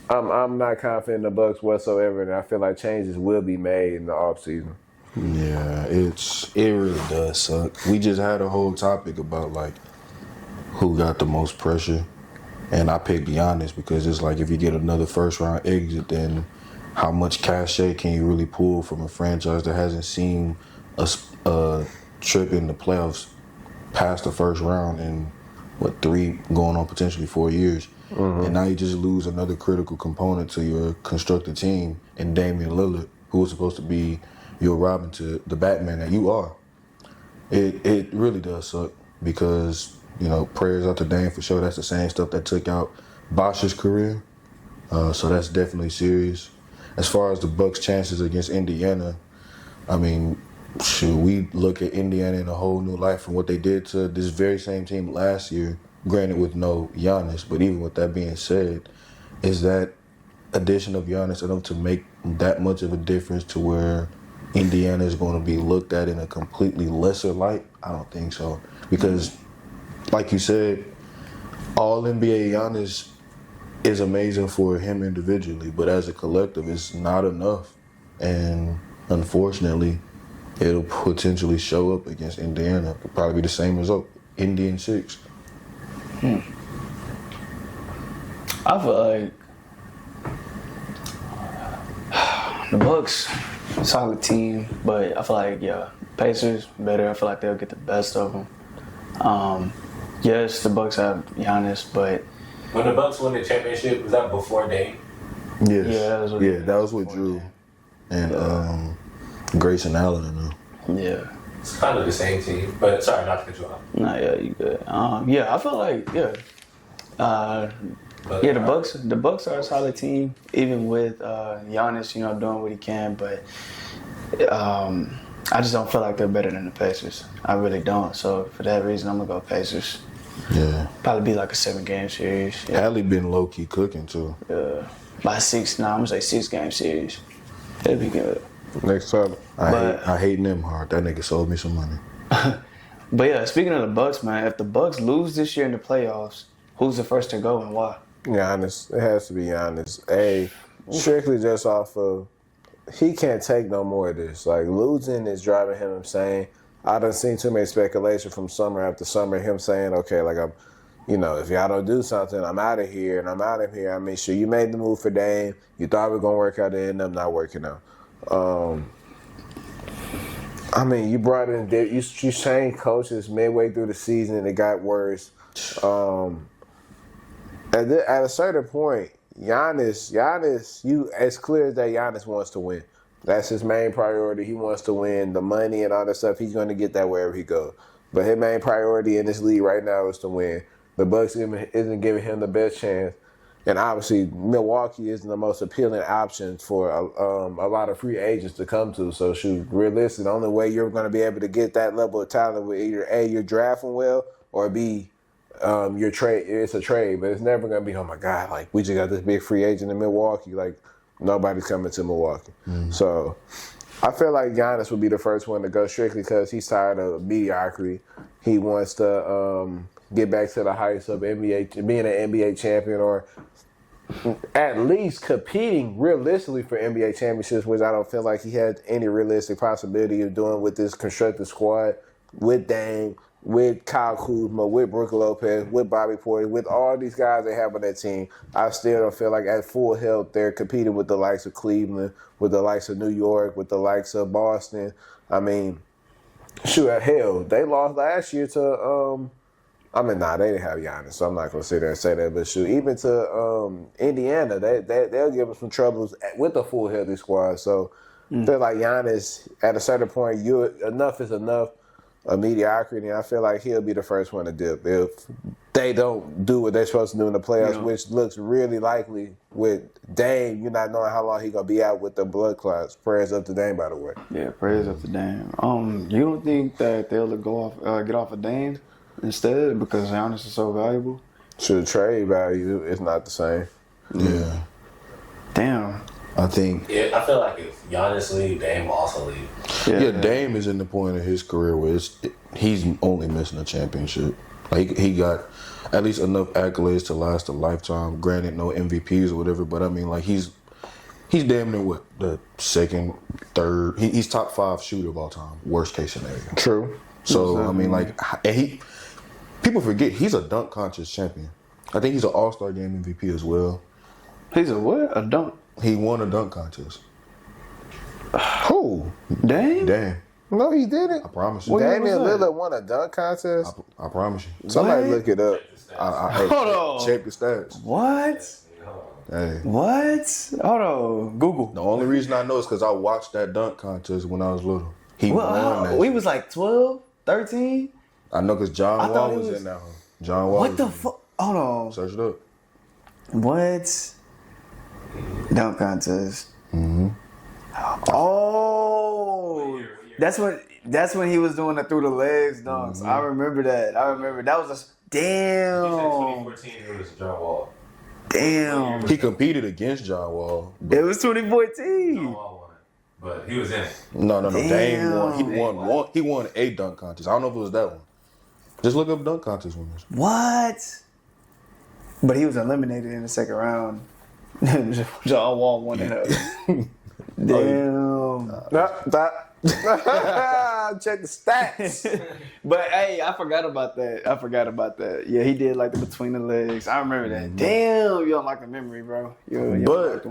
I'm not confident in the Bucks whatsoever, and I feel like changes will be made in the offseason. Yeah, it really does suck. We just had a whole topic about like who got the most pressure, and I picked Giannis because it's like if you get another first round exit, then how much cachet can you really pull from a franchise that hasn't seen a trip in the playoffs past the first round in 3 going on potentially 4 years, and now you just lose another critical component to your constructed team in Damian Lillard, who was supposed to be your Robin to the Batman that you are. It really does suck because, prayers out to Dame for sure. That's the same stuff that took out Bosh's career. So that's definitely serious. As far as the Bucks' chances against Indiana, should we look at Indiana in a whole new light from what they did to this very same team last year, granted with no Giannis, but even with that being said, is that addition of Giannis enough to make that much of a difference to where Indiana is going to be looked at in a completely lesser light? I don't think so. Because, like you said, all NBA Giannis is amazing for him individually, but as a collective, it's not enough. And unfortunately, it'll potentially show up against Indiana. It'll probably be the same result. Indy in 6. I feel like the Bucks, solid team, but I feel like Pacers better. I feel like they'll get the best of them. Yes, the Bucks have Giannis, but When the Bucks won the championship, was that before Dame? Yes. Yeah, that was with Drew and Grayson Allen and them. yeah. It's kind of the same team, but sorry, not to cut you off. Nah, yeah, you good. I feel like But, the Bucks are a solid team, even with Giannis, doing what he can. But I just don't feel like they're better than the Pacers. I really don't. So for that reason, I'm gonna go Pacers. Yeah. Probably be like a 7-game series. Yeah. Allie been low key cooking too. By 6, I'm gonna say 6-game series. It'll be good. Next topic. I hate Nemhard. That nigga sold me some money. But yeah, speaking of the Bucks, man, if the Bucks lose this year in the playoffs, who's the first to go and why? Giannis. It has to be Giannis. Strictly just off of, he can't take no more of this. Like, losing is driving him insane. I done seen too many speculation from summer after summer, him saying, okay, like, if y'all don't do something, I'm out of here, and I'm out of here. Sure, you made the move for Dame. You thought it was going to work out, it ended up not working out. You brought in, you changed coaches midway through the season, and it got worse. At a certain point, Giannis, it's clear that Giannis wants to win. That's his main priority. He wants to win. The money and all that stuff, he's going to get that wherever he goes. But his main priority in this league right now is to win. The Bucks isn't giving him the best chance. And obviously, Milwaukee isn't the most appealing option for a lot of free agents to come to. So, realistically, the only way you're going to be able to get that level of talent with either A, you're drafting well, or B, your trade. It's a trade, but it's never going to be, oh my God, like we just got this big free agent in Milwaukee. Like nobody's coming to Milwaukee. So, I feel like Giannis would be the first one to go strictly because he's tired of mediocrity. He wants to get back to the heights of NBA, being an NBA champion, or at least competing realistically for NBA championships, which I don't feel like he had any realistic possibility of doing with this constructed squad, with Dame, with Kyle Kuzma, with Brook Lopez, with Bobby Portis, with all these guys they have on that team. I still don't feel like at full health they're competing with the likes of Cleveland, with the likes of New York, with the likes of Boston. I mean, hell, they lost last year to they didn't have Giannis, so I'm not going to sit there and say that. But even to Indiana, they'll give them some troubles with a full healthy squad. So I feel like Giannis, at a certain point, enough is enough of mediocrity. And I feel like he'll be the first one to dip if they don't do what they're supposed to do in the playoffs, which looks really likely with Dame. You're not knowing how long he's going to be out with the blood clots. Prayers up to Dame, by the way. Yeah, prayers up to Dame. You don't think that they'll get off of Dame instead because Giannis is so valuable? So the trade value is not the same. Yeah. Damn. I think. Yeah, I feel like if Giannis leave, Dame will also leave. Yeah, Dame is in the point of his career where he's only missing a championship. Like he got at least enough accolades to last a lifetime. Granted, no MVPs or whatever, but I mean, like he's damn near what, the second, third. He's top 5 shooter of all time. Worst case scenario. True. So I mean, like, and people forget he's a dunk contest champion. I think he's an All-Star Game MVP as well. He's a what? A dunk? He won a dunk contest. Who? Dame? Damn. No, he didn't. I promise you. What year Damian was that? Lillard won a dunk contest. I promise you. Somebody What? look it up. Hold on. Check the stats. What? Hey. What? Hold on. Google. The only reason I know is because I watched that dunk contest when I was little. He won that. We was like 12, 13? I know because John I thought Wall it was was- in that one. John Wall. What the fuck? Hold on. Search it up. What? Dunk contest. Mm-hmm. Oh, that's when he was doing the through the legs dunks. Mm-hmm. I remember that. That was damn. 2014, it was John Wall. Damn. He competed against John Wall. But It was 2014. John Wall won, but he was in it. no. Dame won. Damn. He won a dunk contest. I don't know if it was that one. Just look up dunk contest winners. What? But he was eliminated in the second round. John Wall won it. Damn. Check the stats. But hey, I forgot about that. Yeah, he did like the between the legs. I remember that. Damn, you don't like the memory, bro. You But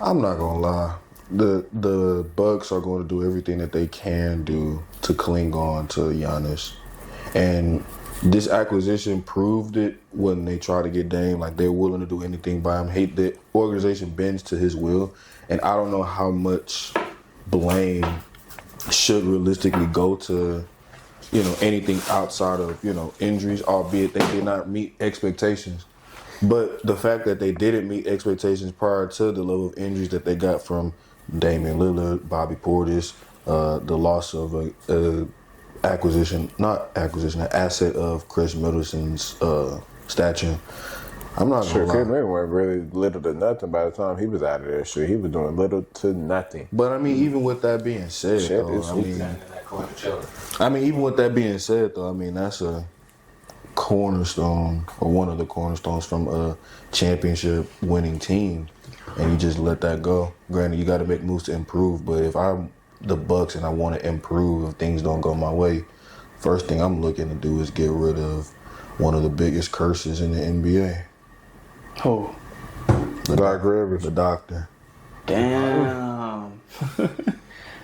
I'm not gonna lie. The Bucks are going to do everything that they can do to cling on to Giannis, and this acquisition proved it when they try to get Dame. Like they're willing to do anything by him. The organization bends to his will, and I don't know how much blame should realistically go to anything outside of injuries, albeit they did not meet expectations. But the fact that they didn't meet expectations prior to the level of injuries that they got from Damian Lillard, Bobby Portis, the loss of an asset of Chris Middleton's stature. I'm not Sure, gonna Chris lie. Middleton went really little to nothing by the time he was out of there. Sure, he was doing little to nothing. But I mean, even with that being said, Shit, though, it's- I mean, In that corner chilling. even with that being said, though, I mean, that's a cornerstone or one of the cornerstones from a championship winning team, and you just let that go. Granted, you got to make moves to improve, but if I'm the Bucks and I want to improve, if things don't go my way, first thing I'm looking to do is get rid of one of the biggest curses in the NBA. Oh, Doc Rivers. The doctor. damn. The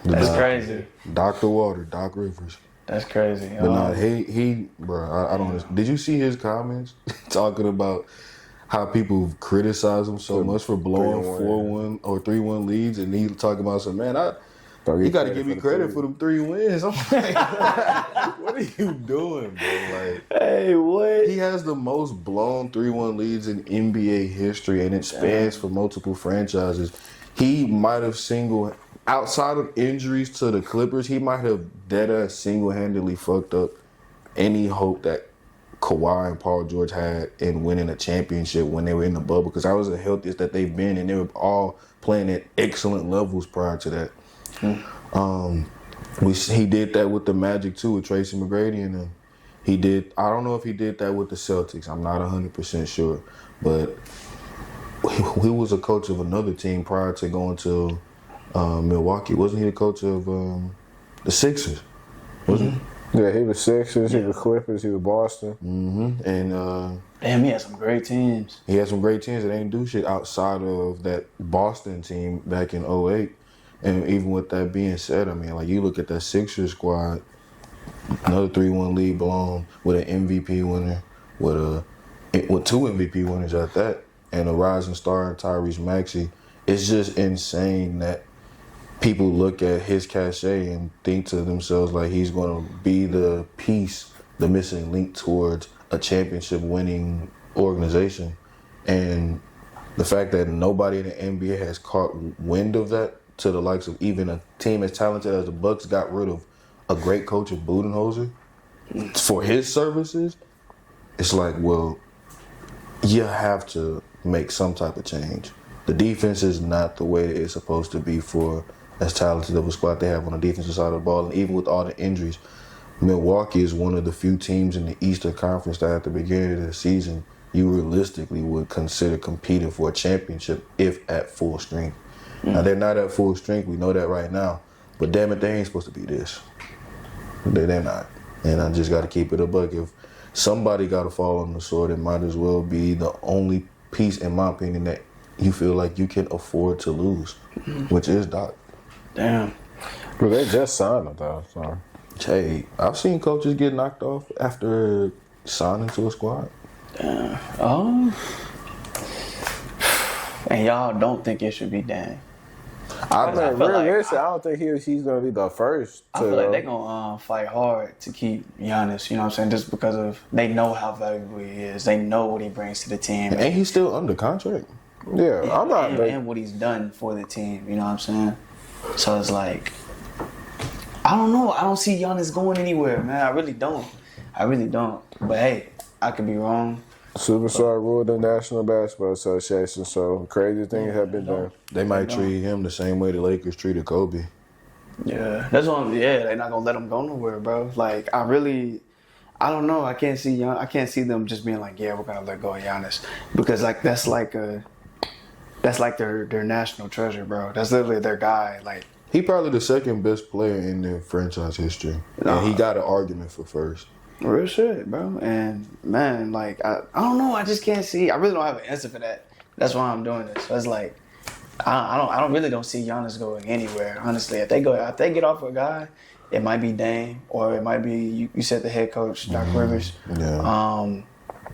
That's doc- crazy. Dr. Water, Doc Rivers. That's crazy. But nah, he, bro, I don't. Did you see his comments talking about how people criticize him so much for blowing 3-1. 4-1 or 3-1 leads, and he talking about some you got to give me credit for them 3 wins. I'm like, what are you doing, bro? Like, Hey, what? he has the most blown 3-1 leads in NBA history, and it spans for multiple franchises. He might have outside of injuries to the Clippers, he might have dead-ass single-handedly fucked up any hope that Kawhi and Paul George had in winning a championship when they were in the bubble, because that was the healthiest that they've been, and they were all playing at excellent levels prior to that. He did that with the Magic too, with Tracy McGrady and them. I don't know if he did that with the Celtics. I'm not 100% sure, but he was a coach of another team prior to going to Milwaukee. Wasn't he the coach of the Sixers? Wasn't he? Yeah, he was Sixers, he was Clippers, he was Boston. Mm-hmm. And Damn, he had some great teams. he had some great teams that ain't do shit outside of that Boston team back in 2008. And even with that being said, I mean, like, you look at that Sixers squad, another 3-1 lead blown with an MVP winner, with 2 MVP winners at that, and a rising star in Tyrese Maxey. It's just insane that people look at his cachet and think to themselves like he's going to be the piece, the missing link towards a championship winning organization. And the fact that nobody in the NBA has caught wind of that, to the likes of even a team as talented as the Bucks got rid of a great coach of Budenholzer for his services, it's like, well, you have to make some type of change. The defense is not the way that it's supposed to be for as talented of a squad they have on the defensive side of the ball. And even with all the injuries, Milwaukee is one of the few teams in the Eastern Conference that at the beginning of the season you realistically would consider competing for a championship if at full strength. Now, they're not at full strength. We know that right now. But damn it, they ain't supposed to be this. They're not. And I just got to keep it a buck. If somebody got to fall on the sword, it might as well be the only piece, in my opinion, that you feel like you can afford to lose, which is Doc. Damn. Well, they just signed him, though. So. Hey, I've seen coaches get knocked off after signing to a squad. Damn. And y'all don't think it should be Dan. I mean, feel like- realistically, I don't think he's going to be the first to. I feel like they're going to fight hard to keep Giannis, you know what I'm saying? Just because of they know how valuable he is. They know what he brings to the team. And he's still under contract. Yeah, I'm not. And what he's done for the team, you know what I'm saying? So it's like, I don't know. I don't see Giannis going anywhere, man. I really don't. But hey, I could be wrong. Superstar ruled the National Basketball Association, so crazy things have been done. They might treat him the same way the Lakers treated Kobe. Yeah, that's what they're not gonna let him go nowhere, bro. Like, I don't know. I can't see them just being like, yeah, we're gonna let go of Giannis, because like that's like their national treasure, bro. That's literally their guy. Like, He probably the second best player in their franchise history, and he got an argument for first. real shit, bro. And man, like I don't know. I just can't see. I really don't have an answer for that. That's why I'm doing this. So it's like I really don't see Giannis going anywhere. Honestly, if they get off a guy, it might be Dame, or it might be you said the head coach, Doc Rivers. Yeah.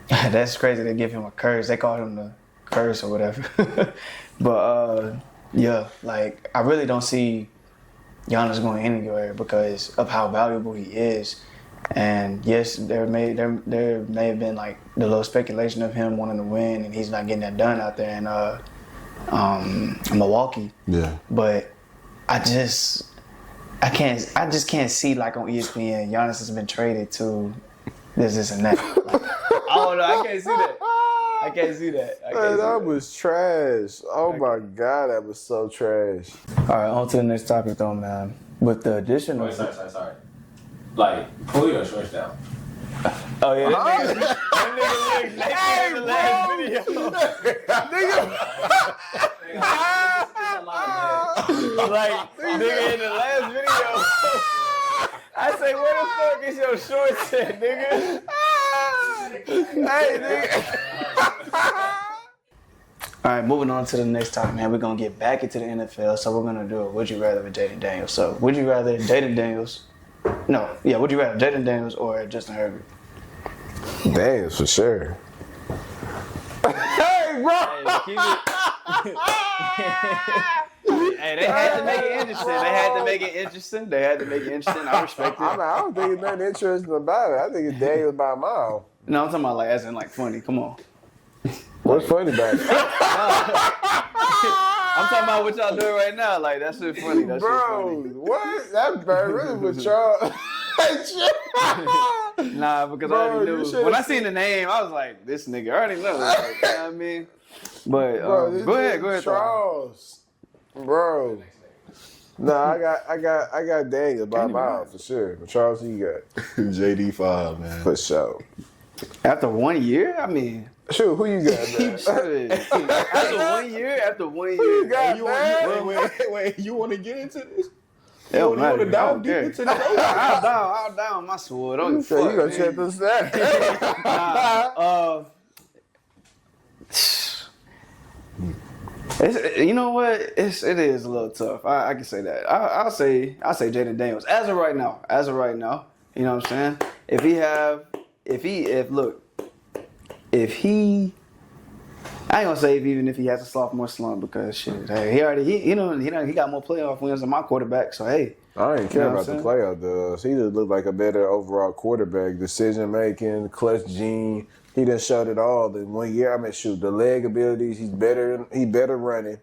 That's crazy. They give him a curse. They call him the curse or whatever. But yeah, like I really don't see Giannis going anywhere because of how valuable he is. And yes, there may have been like the little speculation of him wanting to win, and he's not getting that done out there in Milwaukee. Yeah. But I just can't see like on ESPN, Giannis has been traded to this and that. Like, I don't know. I can't see that. Man, that was trash. Oh my God, that was so trash. All right, on to the next topic though, man. With the addition Wait, of sorry. Like, pull your shorts down. oh yeah, that nigga looked naked in the last video. Like, nigga in the last video. I say, where the fuck is your shorts at, nigga? Hey, nigga. All right, moving on to the next topic, man. We're going to get back into the NFL, so we're going to do a Would You Rather with Jayden Daniels. So, would you rather Jayden Daniels... would you rather Jayden Daniels or Justin Herbert? Daniels for sure. bro. Hey, keep it. Hey, they had to make it interesting. I respect it. I don't think it's nothing interesting about it. I think it's Daniels by a mile. No, I'm talking about like as in like funny. Come on. What's funny about it? I'm talking about what y'all doing right now. Like that shit funny. That Bro, shit funny. what? That's bad. Really with Charles. Nah, because Bro, I already you knew. should've When I seen the name, I was like, this nigga I already know. Like, you know what I mean? But Bro, go ahead. Charles. Bro. No, I got Daniels by a mile for sure. But Charles, who you got? JD5, man. For sure. After 1 year, I mean, Shoot, who you got, man? shit. After 1 Who you year, got, You man? wait, you want to get into this? it don't You want matter. to dive I don't deep care. into this? I'll down my sword. Don't You give a say you fuck, gonna man. check this out? You know what? It is a little tough. I can say that. I'll say Jayden Daniels as of right now. You know what I'm saying? If I ain't gonna say even if he has a sophomore slump because shit, hey, he got more playoff wins than my quarterback. So hey, I ain't care You know what about the I'm playoff does. He just looked like a better overall quarterback. Decision making, clutch gene. He done showed it all in 1 year. I mean, shoot, the leg abilities. He better running.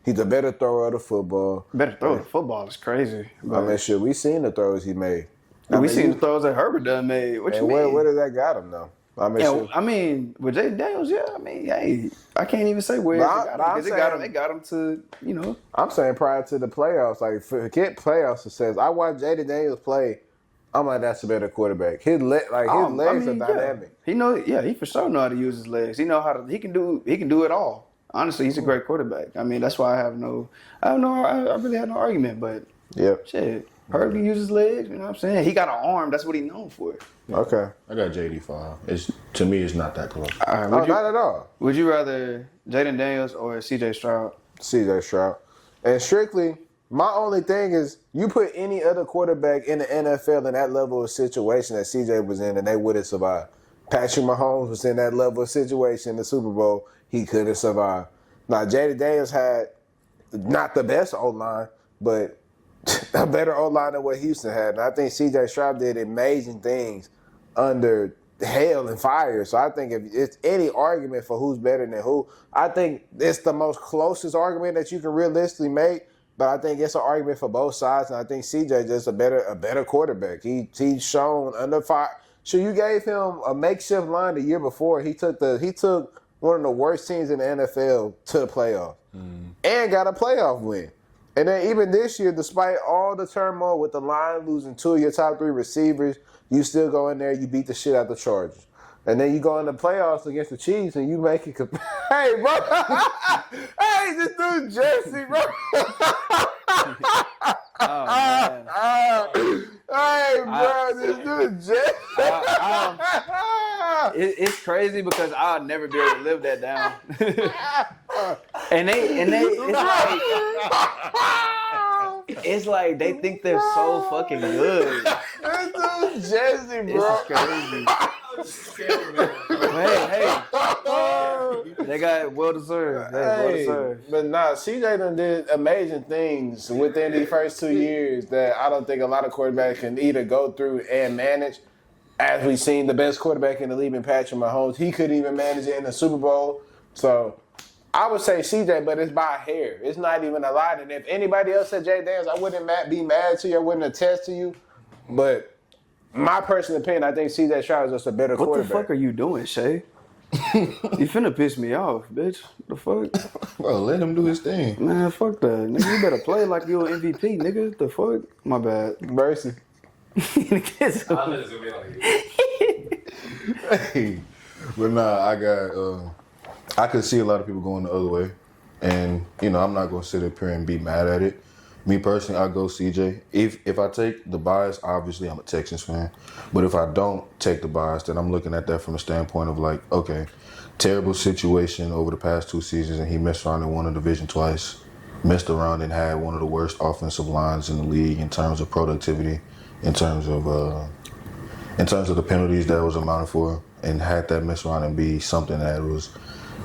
He's a better thrower of the football. better throw the football is crazy. I mean, shit, we seen the throws he made. We seen the throws that Herbert done made. What you And mean? where did that got him though? I mean, Yeah, shit. I mean, with Jayden Daniels, yeah, I mean, hey, I can't even say where But it got him. I'm Because it got him to, you know. I'm saying prior to the playoffs, like forget playoff success. I watched Jayden Daniels play. I'm like, that's a better quarterback. His legs are dynamic. He for sure know how to use his legs. He can do it all. Honestly, he's a great quarterback. I mean, that's why I really had no argument. But Yep. shit, Herb can use his legs. You know what I'm saying? He got an arm. That's what he's known for. Okay. I got JD5. To me, it's not that close. All right, No, not at all. would you rather Jayden Daniels or C.J. Stroud? CJ Stroud. And strictly, my only thing is you put any other quarterback in the NFL in that level of situation that CJ was in and they wouldn't survive. Patrick Mahomes was in that level of situation in the Super Bowl. He couldn't survive. Now, Jayden Daniels had not the best O-line, but a better O-line than what Houston had. And I think CJ Stroud did amazing things under hell and fire. So I think if it's any argument for who's better than who, I think it's the most closest argument that you can realistically make. But I think it's an argument for both sides, and I think CJ just a better quarterback. He's shown under fire. So you gave him a makeshift line the year before. He took one of the worst teams in the NFL to the playoffs and got a playoff win. And then even this year, despite all the turmoil with the line losing 2 of your top 3 receivers, you still go in there, you beat the shit out the Chargers. And then you go in the playoffs against the Chiefs and you make it. Hey, bro. Hey, this dude Jesse, bro. Oh, man. Hey, bro, this dude Jesse. It's crazy because I'll never be able to live that down. and it's like they think they're so fucking good. This dude Jesse, bro. It's crazy. Hey, they got well deserved. But CJ done did amazing things within these first 2 years that I don't think a lot of quarterbacks can either go through and manage. As we've seen, the best quarterback in the league in Patrick Mahomes, he couldn't even manage it in the Super Bowl. So I would say CJ, but it's by a hair. It's not even a lot. And if anybody else said Jay Daniels, I wouldn't be mad to you. I wouldn't attest to you. But my personal opinion, I think CJ Stroud is just a better quarterback. What the fuck are you doing, Shay? You finna piss me off, bitch. The fuck? Bro, let him do his thing. Man, fuck that. Nigga, you better play like you're an MVP, nigga. The fuck? My bad. Versea. Kiss him. I'll let it zoom in on you. Hey, but nah, I could see a lot of people going the other way. And, I'm not going to sit up here and be mad at it. Me personally, I go CJ. If I take the bias, obviously I'm a Texans fan. But if I don't take the bias, then I'm looking at that from a standpoint of like, okay, terrible situation over the past 2 seasons, and he missed around and won a division twice. Missed around and had one of the worst offensive lines in the league in terms of productivity, in terms of the penalties that was amounted for, and had that miss around and be something that was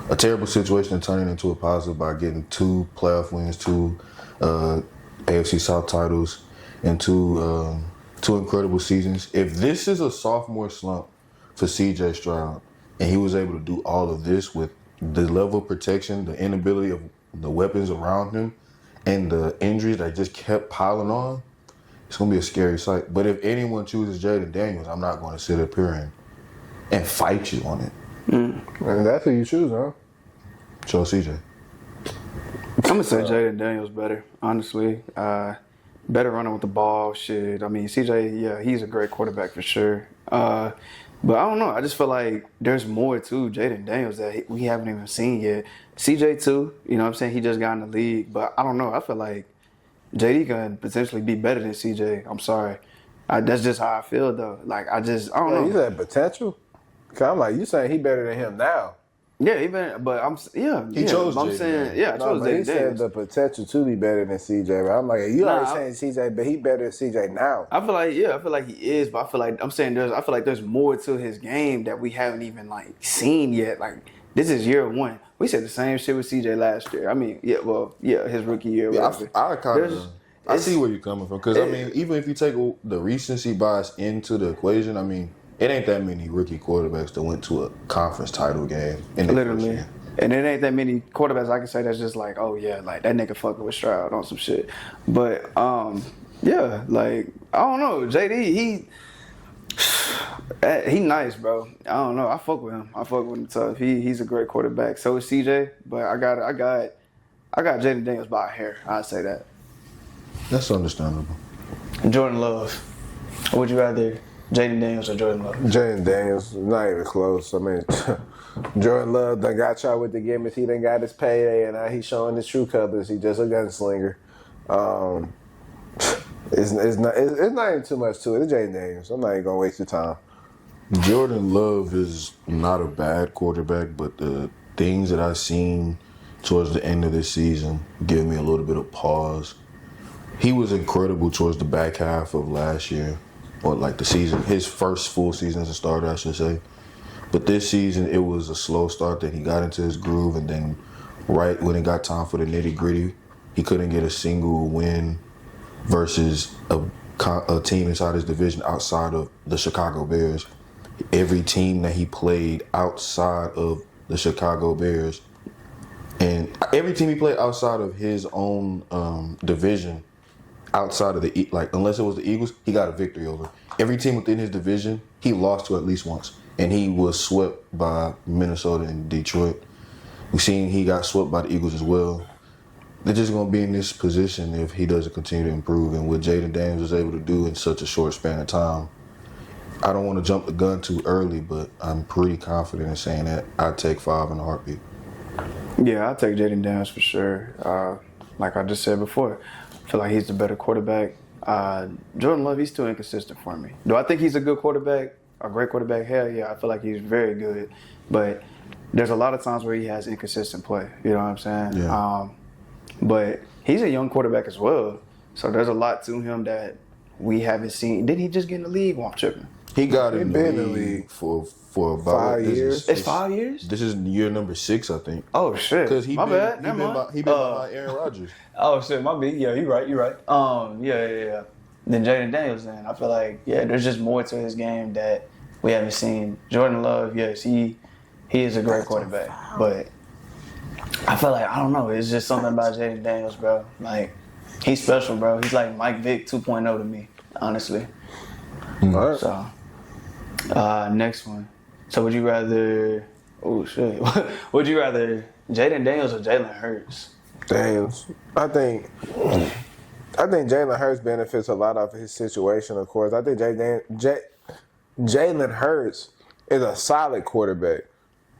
a terrible situation and turning into a positive by getting 2 playoff wins, 2 AFC South titles, and 2 incredible seasons. If this is a sophomore slump for CJ Stroud, and he was able to do all of this with the level of protection, the inability of the weapons around him, and the injuries that just kept piling on, it's going to be a scary sight. But if anyone chooses Jayden Daniels, I'm not going to sit up here and fight you on it. And that's who you choose, huh? So CJ. I'm gonna say Jayden Daniels better, honestly. Better running with the ball. Shit. I mean, CJ, yeah, he's a great quarterback for sure. But I don't know. I just feel like there's more to Jayden Daniels that we haven't even seen yet. CJ too. You know what I'm saying? He just got in the league, but I don't know. I feel like JD can potentially be better than CJ. I'm sorry. That's just how I feel though. Like I don't know. You said potential? Cause I'm like, you saying he better than him now? Yeah, even, but He chose I'm Jayden saying, yeah, I chose He Jayden said Daniels. the potential to be better than CJ. But I'm like, you already saying CJ, but he better than CJ now. I feel like he is, but I feel like I feel like there's more to his game that we haven't even like seen yet. Like this is year 1. We said the same shit with CJ last year. I mean, his rookie year. Yeah, whatever. I see where you're coming from. Because, I mean, even if you take the recency bias into the equation, I mean, it ain't that many rookie quarterbacks that went to a conference title game in the first year. And it ain't that many quarterbacks I can say that's just like, oh yeah, like that nigga fucking with Stroud on some shit. But yeah, like I don't know, JD, he nice, bro. I don't know, I fuck with him. I fuck with him tough. He's a great quarterback. So is CJ, but I got Jayden Daniels by a hair. I'd say that. That's understandable. Jordan Love. Or would you rather Jayden Daniels or Jordan Love? Jayden Daniels, not even close. I mean, Jordan Love done got y'all with the gimmicks. He done got his payday, and now he's showing his true colors. He just a gunslinger. It's not even too much to it. It's Jayden Daniels. I'm not even gonna waste your time. Jordan Love is not a bad quarterback, but the things that I've seen towards the end of this season give me a little bit of pause. He was incredible towards the back half of last year, or like the season, his first full season as a starter, I should say. But this season, it was a slow start that he got into his groove, and then right when it got time for the nitty-gritty, he couldn't get a single win versus a team inside his division outside of the Chicago Bears. Every team that he played outside of the Chicago Bears, and every team he played outside of his own division, outside of unless it was the Eagles, he got a victory over. Every team within his division, he lost to at least once. And he was swept by Minnesota and Detroit. We've seen he got swept by the Eagles as well. They're just going to be in this position if he doesn't continue to improve. And what Jayden Daniels was able to do in such a short span of time, I don't want to jump the gun too early, but I'm pretty confident in saying that I'd take 5 in a heartbeat. Yeah, I'll take Jayden Daniels for sure. Like I just said before, I feel like he's the better quarterback. Jordan Love, he's too inconsistent for me. Do I think he's a good quarterback? A great quarterback? Hell yeah, I feel like he's very good. But there's a lot of times where he has inconsistent play. You know what I'm saying? Yeah. But he's a young quarterback as well. So there's a lot to him that we haven't seen. Did he just get in the league? Well, I'm tripping. He got in the league for about 5 years. It's 5 years? This is year number 6, I think. Oh, shit. Because he been behind Aaron Rodgers. Oh, shit, my bad. Yeah, you're right. Yeah. Then Jayden Daniels, then I feel like, yeah, there's just more to his game that we haven't seen. Jordan Love, yes, he is a great quarterback. But I feel like, I don't know, it's just something about Jayden Daniels, bro. Like, he's special, bro. He's like Mike Vick 2.0 to me, honestly. All right. So, next one. So would you rather, oh shit, would you rather Jayden Daniels or Jalen Hurts? Daniels. I think Jalen Hurts benefits a lot of his situation, of course. I think Jalen Hurts is a solid quarterback.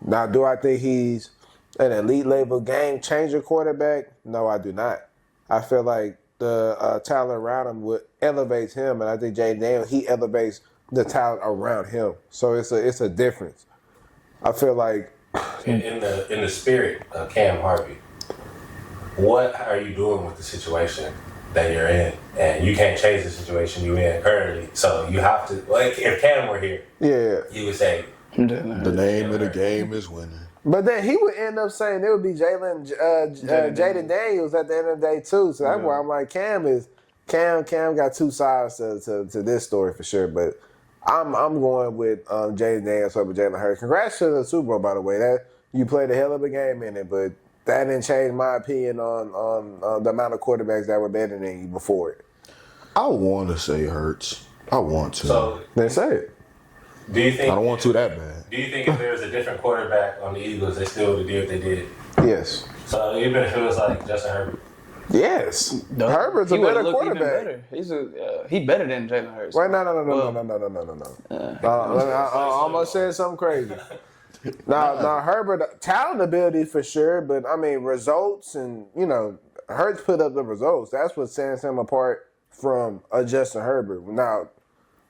Now, do I think he's an elite level game changer quarterback? No, I do not. I feel like the talent around him elevates him, and I think Jayden Daniels, he elevates the talent around him. So it's a difference. I feel like in the spirit of Cam Harvey, what are you doing with the situation that you're in? And you can't change the situation you're in currently. So you have to, like, if Cam were here, yeah, you would say, The name of the game is winning. But then he would end up saying it would be Jayden Daniels at the end of the day too. So that's why I'm like, Cam got two sides to this story for sure. But I'm going with Jayden Daniels over Jalen Hurts. Congrats to the Super Bowl, by the way. That you played a hell of a game in it, but that didn't change my opinion on the amount of quarterbacks that were better than you before it. I want to say Hurts. I want to. So Then say it. do you think? I don't want to that bad. Do you think if there was a different quarterback on the Eagles, they still would do what they did? Yes. So even if it was like Justin Herbert. Yes. Herbert's a better quarterback. Better. He better than Jalen Hurts. Wait, no. I'm gonna say something crazy. Now Herbert, talent ability for sure, but I mean results and Hurts put up the results. That's what sets him apart from a Justin Herbert. Now,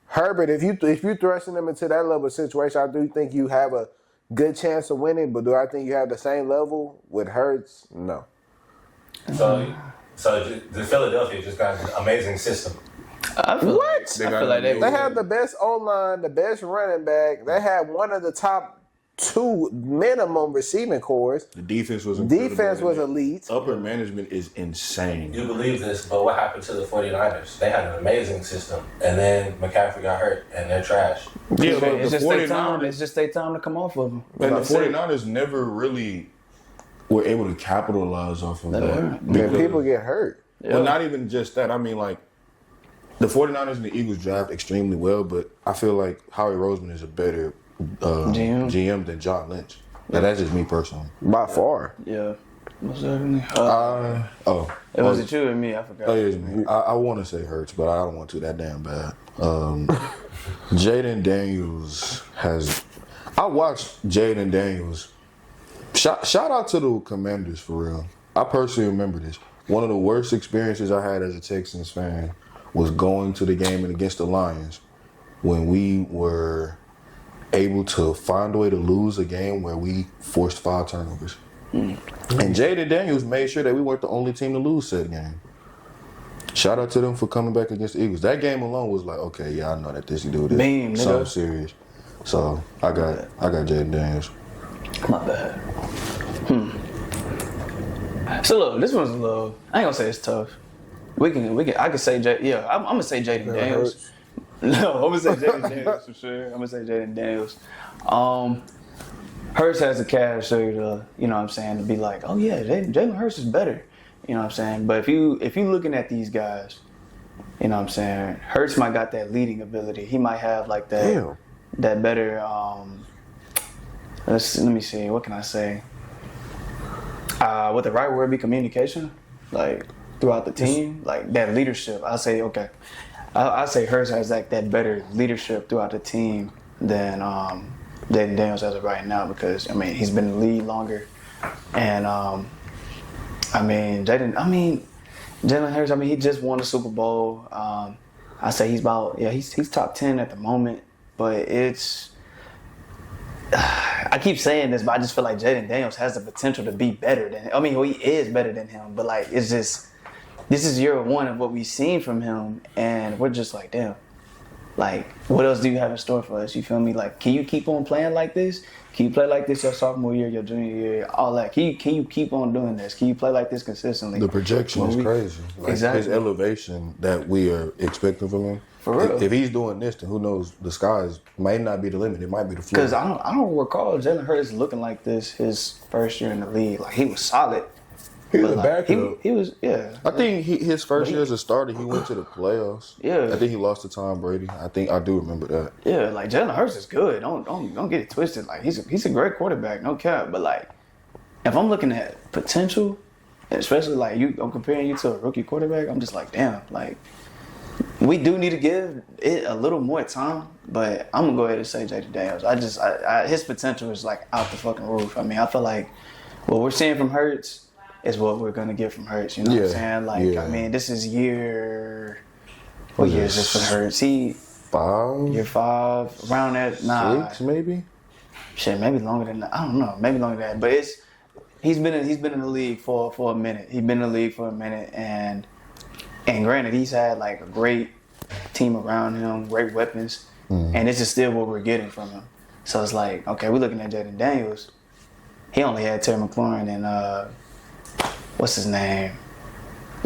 Herbert, if you thrusting him into that level of situation, I do think you have a good chance of winning. But do I think you have the same level with Hurts? No. So the Philadelphia just got an amazing system. I feel like they have the best O-line, the best running back. They have one of the top 2 minimum receiving cores. The defense was elite. Upper management is insane. You believe this, but what happened to the 49ers? They had an amazing system, and then McCaffrey got hurt, and they're trash. Yeah, but it's the just their 49ers, time. It's just their time to come off of them. and the 49ers never really were able to capitalize off of that. Because people get hurt. Well, not even just that. I mean, like, the 49ers and the Eagles draft extremely well, but I feel like Howie Roseman is a better GM than John Lynch. Now, that's just me personally. By far. Yeah. Most definitely. It was it you or me? I forgot. Oh, yeah, me. I want to say Hurts, but I don't want to that damn bad. Jayden Daniels I watched Jayden Daniels. Shout out to the Commanders for real. I personally remember this. One of the worst experiences I had as a Texans fan was going to the game against the Lions when we were able to find a way to lose a game where we forced 5 turnovers. And Jayden Daniels made sure that we weren't the only team to lose that game. Shout out to them for coming back against the Eagles. That game alone was like, okay, yeah, I know that this dude is something serious. So I got Jayden Daniels. My bad. So look, this one's a little. I ain't gonna say it's tough. We can. I can say I'm gonna say Jayden Daniels. No, I'm gonna say Jayden Daniels for sure. I'm gonna say Jayden Daniels. Hurts has the character to, you know what I'm saying, to be like, oh yeah, Jalen Hurts is better. You know what I'm saying? But if you looking at these guys, you know what I'm saying, Hurts might got that leading ability. He might have like that better let me see, what can I say? Would the right word be communication? Like throughout the team? Like that leadership. I say say Hurts has like that better leadership throughout the team than Jayden Daniels as of right now, because I mean he's been in the league longer, and Jalen Hurts, he just won the Super Bowl. I say he's top 10 at the moment, but it's I keep saying this, but I just feel like Jayden Daniels has the potential to be better than him. He is better than him, but like it's just this is year 1 of what we've seen from him, and we're just like, damn. Like, what else do you have in store for us? You feel me? Like, can you keep on playing like this? Can you play like this your sophomore year, your junior year, all that? Can you keep on doing this? Can you play like this consistently? The projection is crazy. Like, exactly. His elevation that we are expecting from him. For real. If he's doing this, then who knows? The skies might not be the limit. It might be the floor. Because I don't recall Jalen Hurts looking like this his first year in the league. Like, he was solid. He was a backup. He was, yeah. I think his first year as a starter, he went to the playoffs. Yeah. I think he lost to Tom Brady. I do remember that. Yeah, like Jalen Hurts is good. Don't get it twisted. Like he's a great quarterback, no cap. But like, if I'm looking at potential, especially like I'm comparing you to a rookie quarterback, I'm just like, damn. Like, we do need to give it a little more time. But I'm gonna go ahead and say Jayden Daniels. His potential is like out the fucking roof. I feel like what we're seeing from Hurts is what we're gonna get from Hurts. You know what I'm saying? Like, this is what year is this for Hurts? Year 5, around that. 6 maybe. Shit, maybe longer than that. I don't know. Maybe longer than that. But he's been in the league for a minute. He's been in the league for a minute, and granted, he's had like a great team around him, great weapons, and this is still what we're getting from him. So it's like, okay, we're looking at Jayden Daniels. He only had Terry McLaurin and what's his name?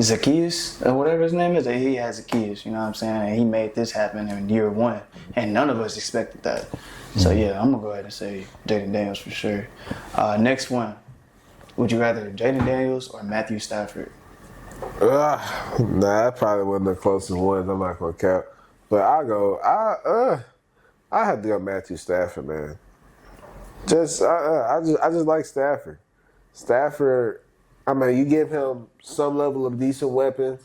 Zacchaeus or whatever his name is. He has Zacchaeus, you know what I'm saying? And he made this happen in year 1, and none of us expected that. So yeah, I'm gonna go ahead and say Jayden Daniels for sure. Next one, would you rather Jayden Daniels or Matthew Stafford? Nah, that probably wasn't the closest ones. I'm not gonna count, but I have to go Matthew Stafford, man. I just like Stafford. Stafford, I mean, you give him some level of decent weapons.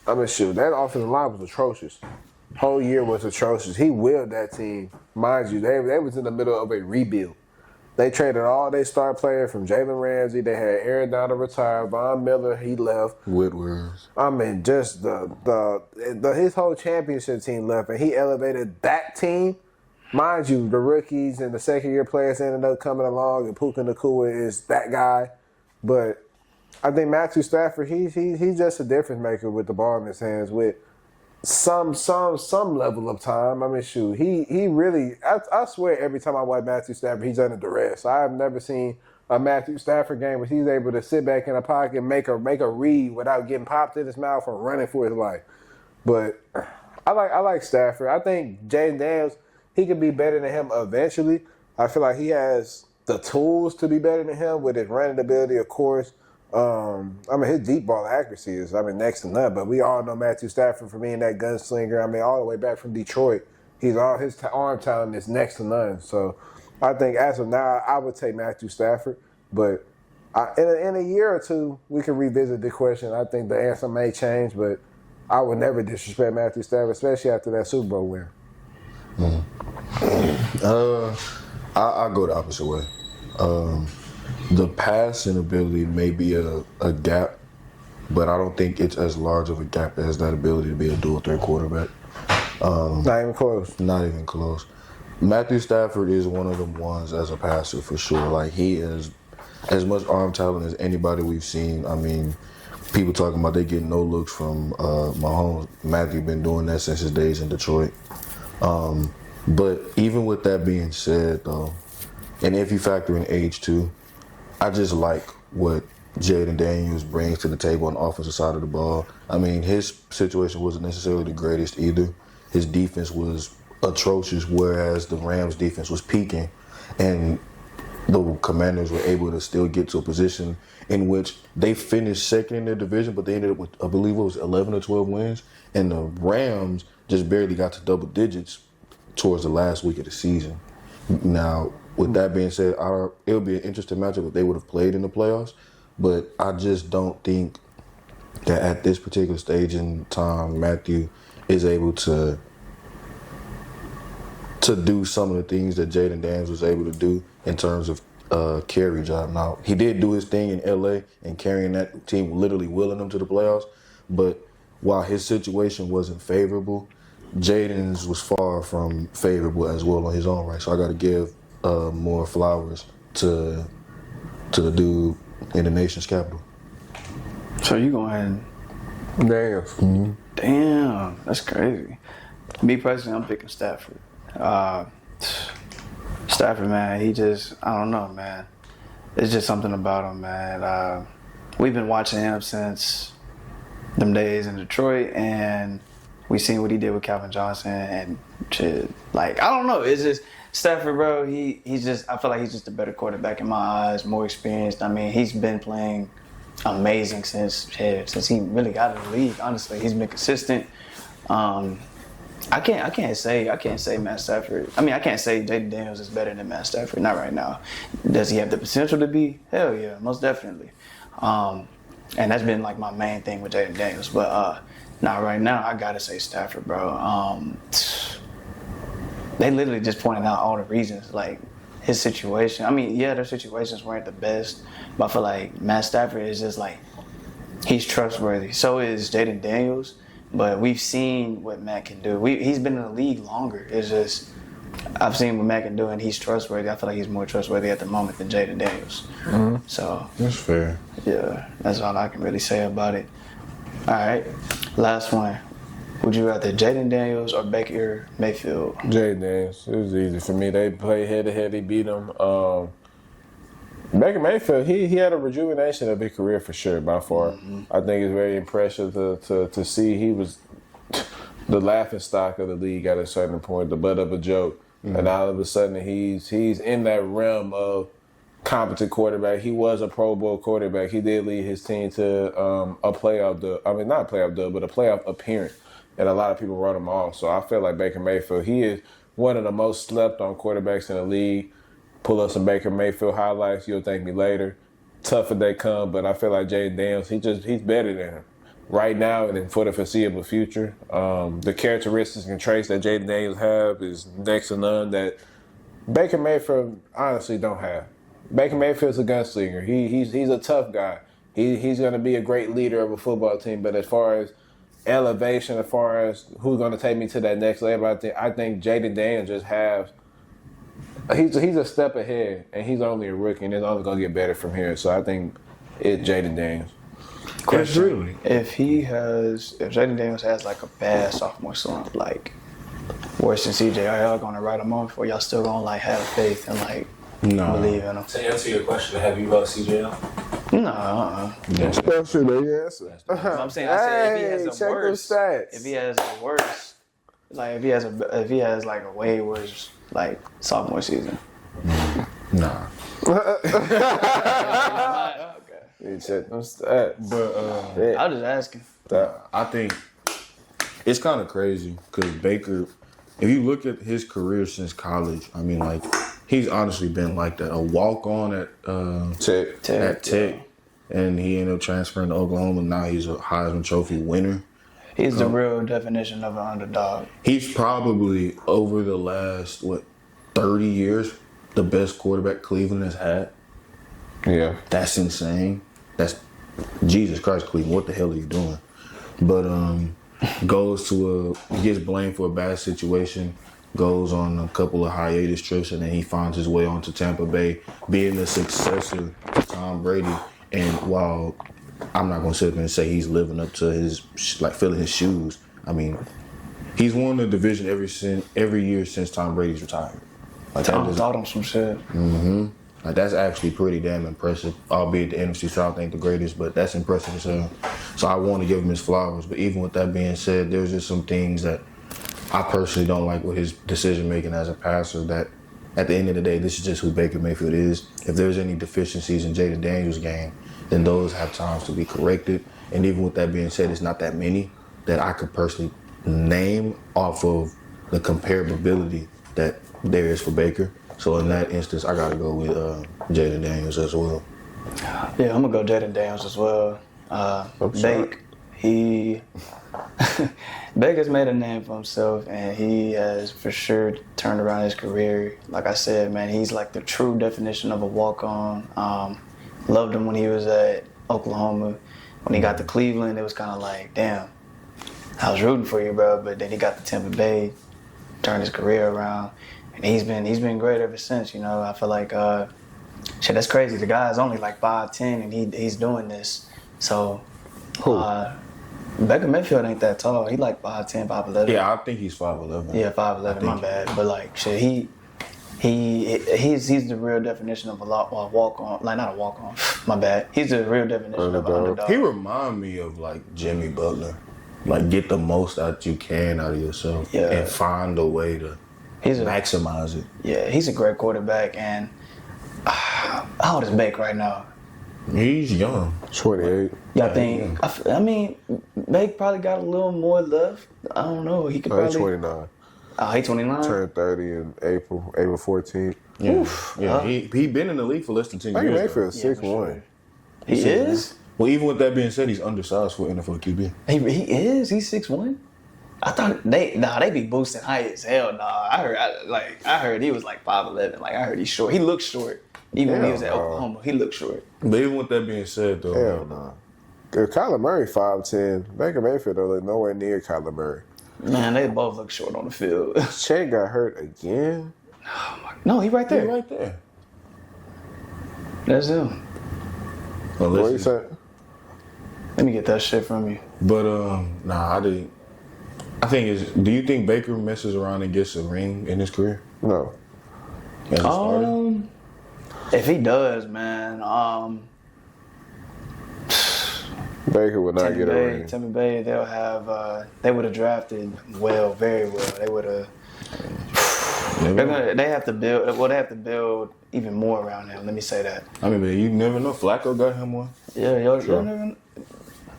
I mean, shoot, that offensive line was atrocious. Whole year was atrocious. He willed that team. Mind you, they was in the middle of a rebuild. They traded all their star players from Jalen Ramsey. They had Aaron Donald retire. Von Miller, he left. Whitworth. I mean, just his whole championship team left, and he elevated that team. Mind you, the rookies and the second-year players ended up coming along, and Puka Nacua is that guy. But I think Matthew Stafford, he's just a difference maker with the ball in his hands with some level of time. I mean, shoot, he really, I swear every time I watch Matthew Stafford, he's under duress. I have never seen a Matthew Stafford game where he's able to sit back in a pocket and make a read without getting popped in his mouth or running for his life. But I like Stafford. I think Jayden Daniels, he could be better than him eventually. I feel like he has the tools to be better than him with his running ability, of course. I mean, his deep ball accuracy is, next to none. But we all know Matthew Stafford for being that gunslinger. I mean, all the way back from Detroit, his arm talent is next to none. So I think as of now, I would take Matthew Stafford. But in a year or two, we can revisit the question. I think the answer may change, but I would never disrespect Matthew Stafford, especially after that Super Bowl win. I go the opposite way. The passing ability may be a gap, but I don't think it's as large of a gap as that ability to be a dual threat quarterback. Not even close. Not even close. Matthew Stafford is one of them ones as a passer for sure. Like, he is as much arm talent as anybody we've seen. I mean, people talking about they getting no looks from Mahomes. Matthew been doing that since his days in Detroit. But even with that being said, though, and if you factor in age too, I just like what Jayden Daniels brings to the table on the offensive side of the ball. I mean, his situation wasn't necessarily the greatest either. His defense was atrocious, whereas the Rams' defense was peaking, and the Commanders were able to still get to a position in which they finished second in their division, but they ended up with, I believe it was 11 or 12 wins, and the Rams just barely got to double digits towards the last week of the season. Now, with that being said, it would be an interesting matchup if they would have played in the playoffs, but I just don't think that at this particular stage in time, Matthew is able to do some of the things that Jayden Daniels was able to do in terms of carry job. Now, he did do his thing in LA and carrying that team, literally willing them to the playoffs, but while his situation wasn't favorable, Jayden's was far from favorable as well on his own right. So I got to give more flowers to the dude in the nation's capital. So you going? Daniels. Mm-hmm. Damn, that's crazy. Me personally, I'm picking Stafford. Stafford, man, I don't know, man. It's just something about him, man. We've been watching him since them days in Detroit, and we seen what he did with Calvin Johnson and shit. Like, I don't know. It's just Stafford, bro. He's just. I feel like he's just a better quarterback in my eyes, more experienced. I mean, he's been playing amazing since he really got in the league. Honestly, he's been consistent. I can't say Matt Stafford. I mean, I can't say Jayden Daniels is better than Matt Stafford. Not right now. Does he have the potential to be? Hell yeah, most definitely. And that's been like my main thing with Jayden Daniels. But now right now, I gotta say Stafford, bro. They literally just pointed out all the reasons, like his situation. I mean, yeah, their situations weren't the best, but I feel like Matt Stafford is just like, he's trustworthy. So is Jayden Daniels. But we've seen what Matt can do. He's been in the league longer. It's just, I've seen what Matt can do, and he's trustworthy. I feel like he's more trustworthy at the moment than Jayden Daniels. Mm-hmm. So that's fair. Yeah, that's all I can really say about it. All right, last one. Would you rather Jayden Daniels or Baker Mayfield? Jayden Daniels. It was easy for me. They played head to head. They beat them. Baker Mayfield, he had a rejuvenation of his career for sure, by far. I think it's very impressive to see. He was the laughing stock of the league at a certain point, the butt of a joke. And all of a sudden he's in that realm of competent quarterback. He was a Pro Bowl quarterback. He did lead his team to a playoff dub. I mean, not a playoff dub, but a playoff appearance. And a lot of people wrote him off. So I feel like Baker Mayfield, he is one of the most slept on quarterbacks in the league. Pull up some Baker Mayfield highlights. You'll thank me later. Tougher they come, but I feel like Jayden Daniels, he's better than him right now and for the foreseeable future. The characteristics and traits that Jayden Daniels have is next to none that Baker Mayfield honestly don't have. Baker Mayfield's a gunslinger. He's a tough guy. He's going to be a great leader of a football team, but as far as elevation, as far as who's going to take me to that next level, I think Jayden Daniels just has. He's a step ahead, and he's only a rookie, and it's only going to get better from here. So I think it's Jayden Daniels. Question: really? If Jayden Daniels has like a bad sophomore slump, like worse than CJ, are y'all gonna write him off, or y'all still gonna like have faith and like believe in him? To answer your question, have you wrote CJ off? No. That's the answer. I'm saying, if he has a check worse, them stats. if he has a worse, like if he has like a way worse like sophomore season. Nah. Okay. You check them stats. But I was just asking. I think it's kind of crazy because Baker, if you look at his career since college, I mean, like, he's honestly been like that. A walk-on at Tech, and he ended up transferring to Oklahoma. Now he's a Heisman Trophy winner. He's the real definition of an underdog. He's probably, over the last, 30 years, the best quarterback Cleveland has had. Yeah. That's insane. That's Jesus Christ, Cleveland. What the hell are you doing? But gets blamed for a bad situation, goes on a couple of hiatus trips, and then he finds his way onto Tampa Bay, being the successor to Tom Brady. And while I'm not gonna sit there and say he's living up to his filling his shoes, I mean, he's won the division every year since Tom Brady's retired. Tom taught him some shit. Mm-hmm. Like, that's actually pretty damn impressive, albeit the NFC South ain't the greatest, but that's impressive as hell. So I want to give him his flowers. But even with that being said, there's just some things that I personally don't like with his decision-making as a passer, that at the end of the day, this is just who Baker Mayfield is. If there's any deficiencies in Jayden Daniels' game, then those have times to be corrected. And even with that being said, it's not that many that I could personally name off of the comparability that there is for Baker. So in that instance, I got to go with Jayden Daniels as well. Yeah, I'm going to go Jayden Daniels as well. Baker's made a name for himself, and he has for sure turned around his career. Like I said, man, he's like the true definition of a walk-on. Loved him when he was at Oklahoma. When he got to Cleveland, it was kind of like, damn, I was rooting for you, bro. But then he got to Tampa Bay, turned his career around. And he's been great ever since, you know. I feel like, that's crazy. The guy's only like 5'10", and he's doing this. So, Baker Mayfield ain't that tall. He like 5'10", 5'11". Yeah, I think he's 5'11". Yeah, 5'11", my bad. But like, shit, he's the real definition of a walk-on. Like, not a walk-on, my bad. He's the real definition of an underdog. He remind me of like Jimmy Butler. Like, get the most out you can out of yourself and find a way to maximize it. Yeah, he's a great quarterback. And how old is Baker right now? He's young. 28. Y'all think? I mean, Baker probably got a little more left. I don't know. He could probably. He's 29. He's 29. Turned 30 in April 14th. Yeah, Oof. He been in the league for less than 10 Baker years. Mayfield's 6'1". Sure. He is? Well, even with that being said, he's undersized for NFL QB. He is? He's 6'1"? I thought they be boosting height as hell. Nah, I heard he was like 5'11". Like, I heard he's short. He looks short. Even when he was at Oklahoma, he looked short. But even with that being said, though, Hell no. If Kyler Murray 5'10", Baker Mayfield though, nowhere near Kyler Murray. Man, they both look short on the field. Che got hurt again. No, he right there. he's right there. That's him. Well, What you say? Let me get that shit from you. But I didn't. think is. Do you think Baker messes around and gets a ring in his career? No. As a starter? If he does, man, Baker would not get a ring. Tampa Bay, they'll have. They would have drafted well, very well. They would have. They have to build. Well, they have to build even more around him. Let me say that. I mean, man, you never know. Flacco got him one. Yeah, y'all never know.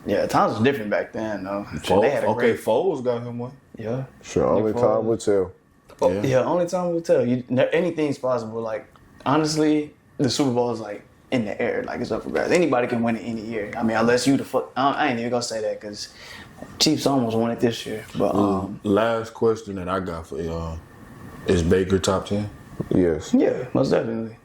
Yeah, times was different back then, though. They had a great. Foles got him one. Yeah. Sure, only time will tell. Yeah, only time will tell. Anything's possible. Like, honestly, the Super Bowl is like in the air. Like, it's up for grabs. Anybody can win it any year. I mean, unless you the fuck. I ain't even gonna say that because Chiefs almost won it this year. But last question that I got for y'all is Baker top 10? Yes. Yeah, most definitely.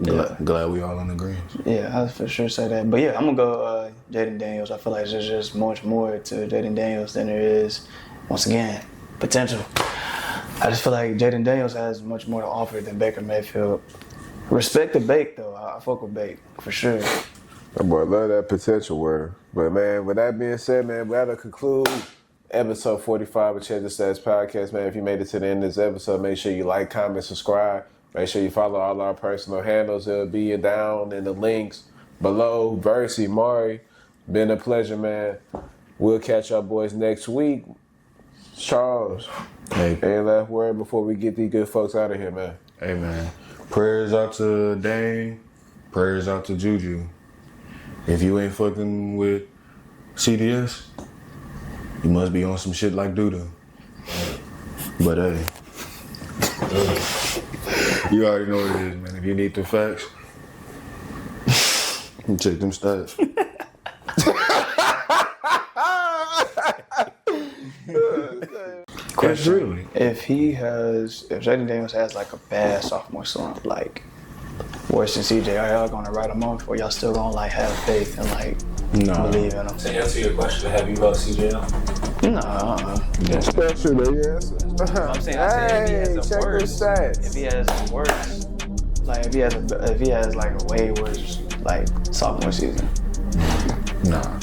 Glad we all in agreement. Yeah, I for sure say that. But yeah, I'm gonna go Jayden Daniels. I feel like there's just much more to Jayden Daniels than there is, once again, potential. I just feel like Jayden Daniels has much more to offer than Baker Mayfield. Respect to Bake though. I fuck with Bake for sure. That boy love that potential word. But man, with that being said, man, we gotta conclude episode 45 of Check the Stats Podcast. Man, if you made it to the end of this episode, make sure you like, comment, subscribe. Make sure you follow all our personal handles. It'll be down in the links below. Versea, Omari, been a pleasure, man. We'll catch y'all boys next week. Charles, Hey, any last word before we get these good folks out of here, man? hey, man. Prayers out to Dane. Prayers out to Juju. If you ain't fucking with CDS, you must be on some shit like Duda. But hey, you already know what it is, man. If you need the facts, you check them stats. Question: If Jayden Daniels has like a bad sophomore slump, like worse than CJ, are y'all gonna write him off, or y'all still gonna like have faith and like believe in him? To answer your question, have you wrote CJ off? No. Special, yes. I'm saying if he has worse, like if he has like a way worse like sophomore season. Nah.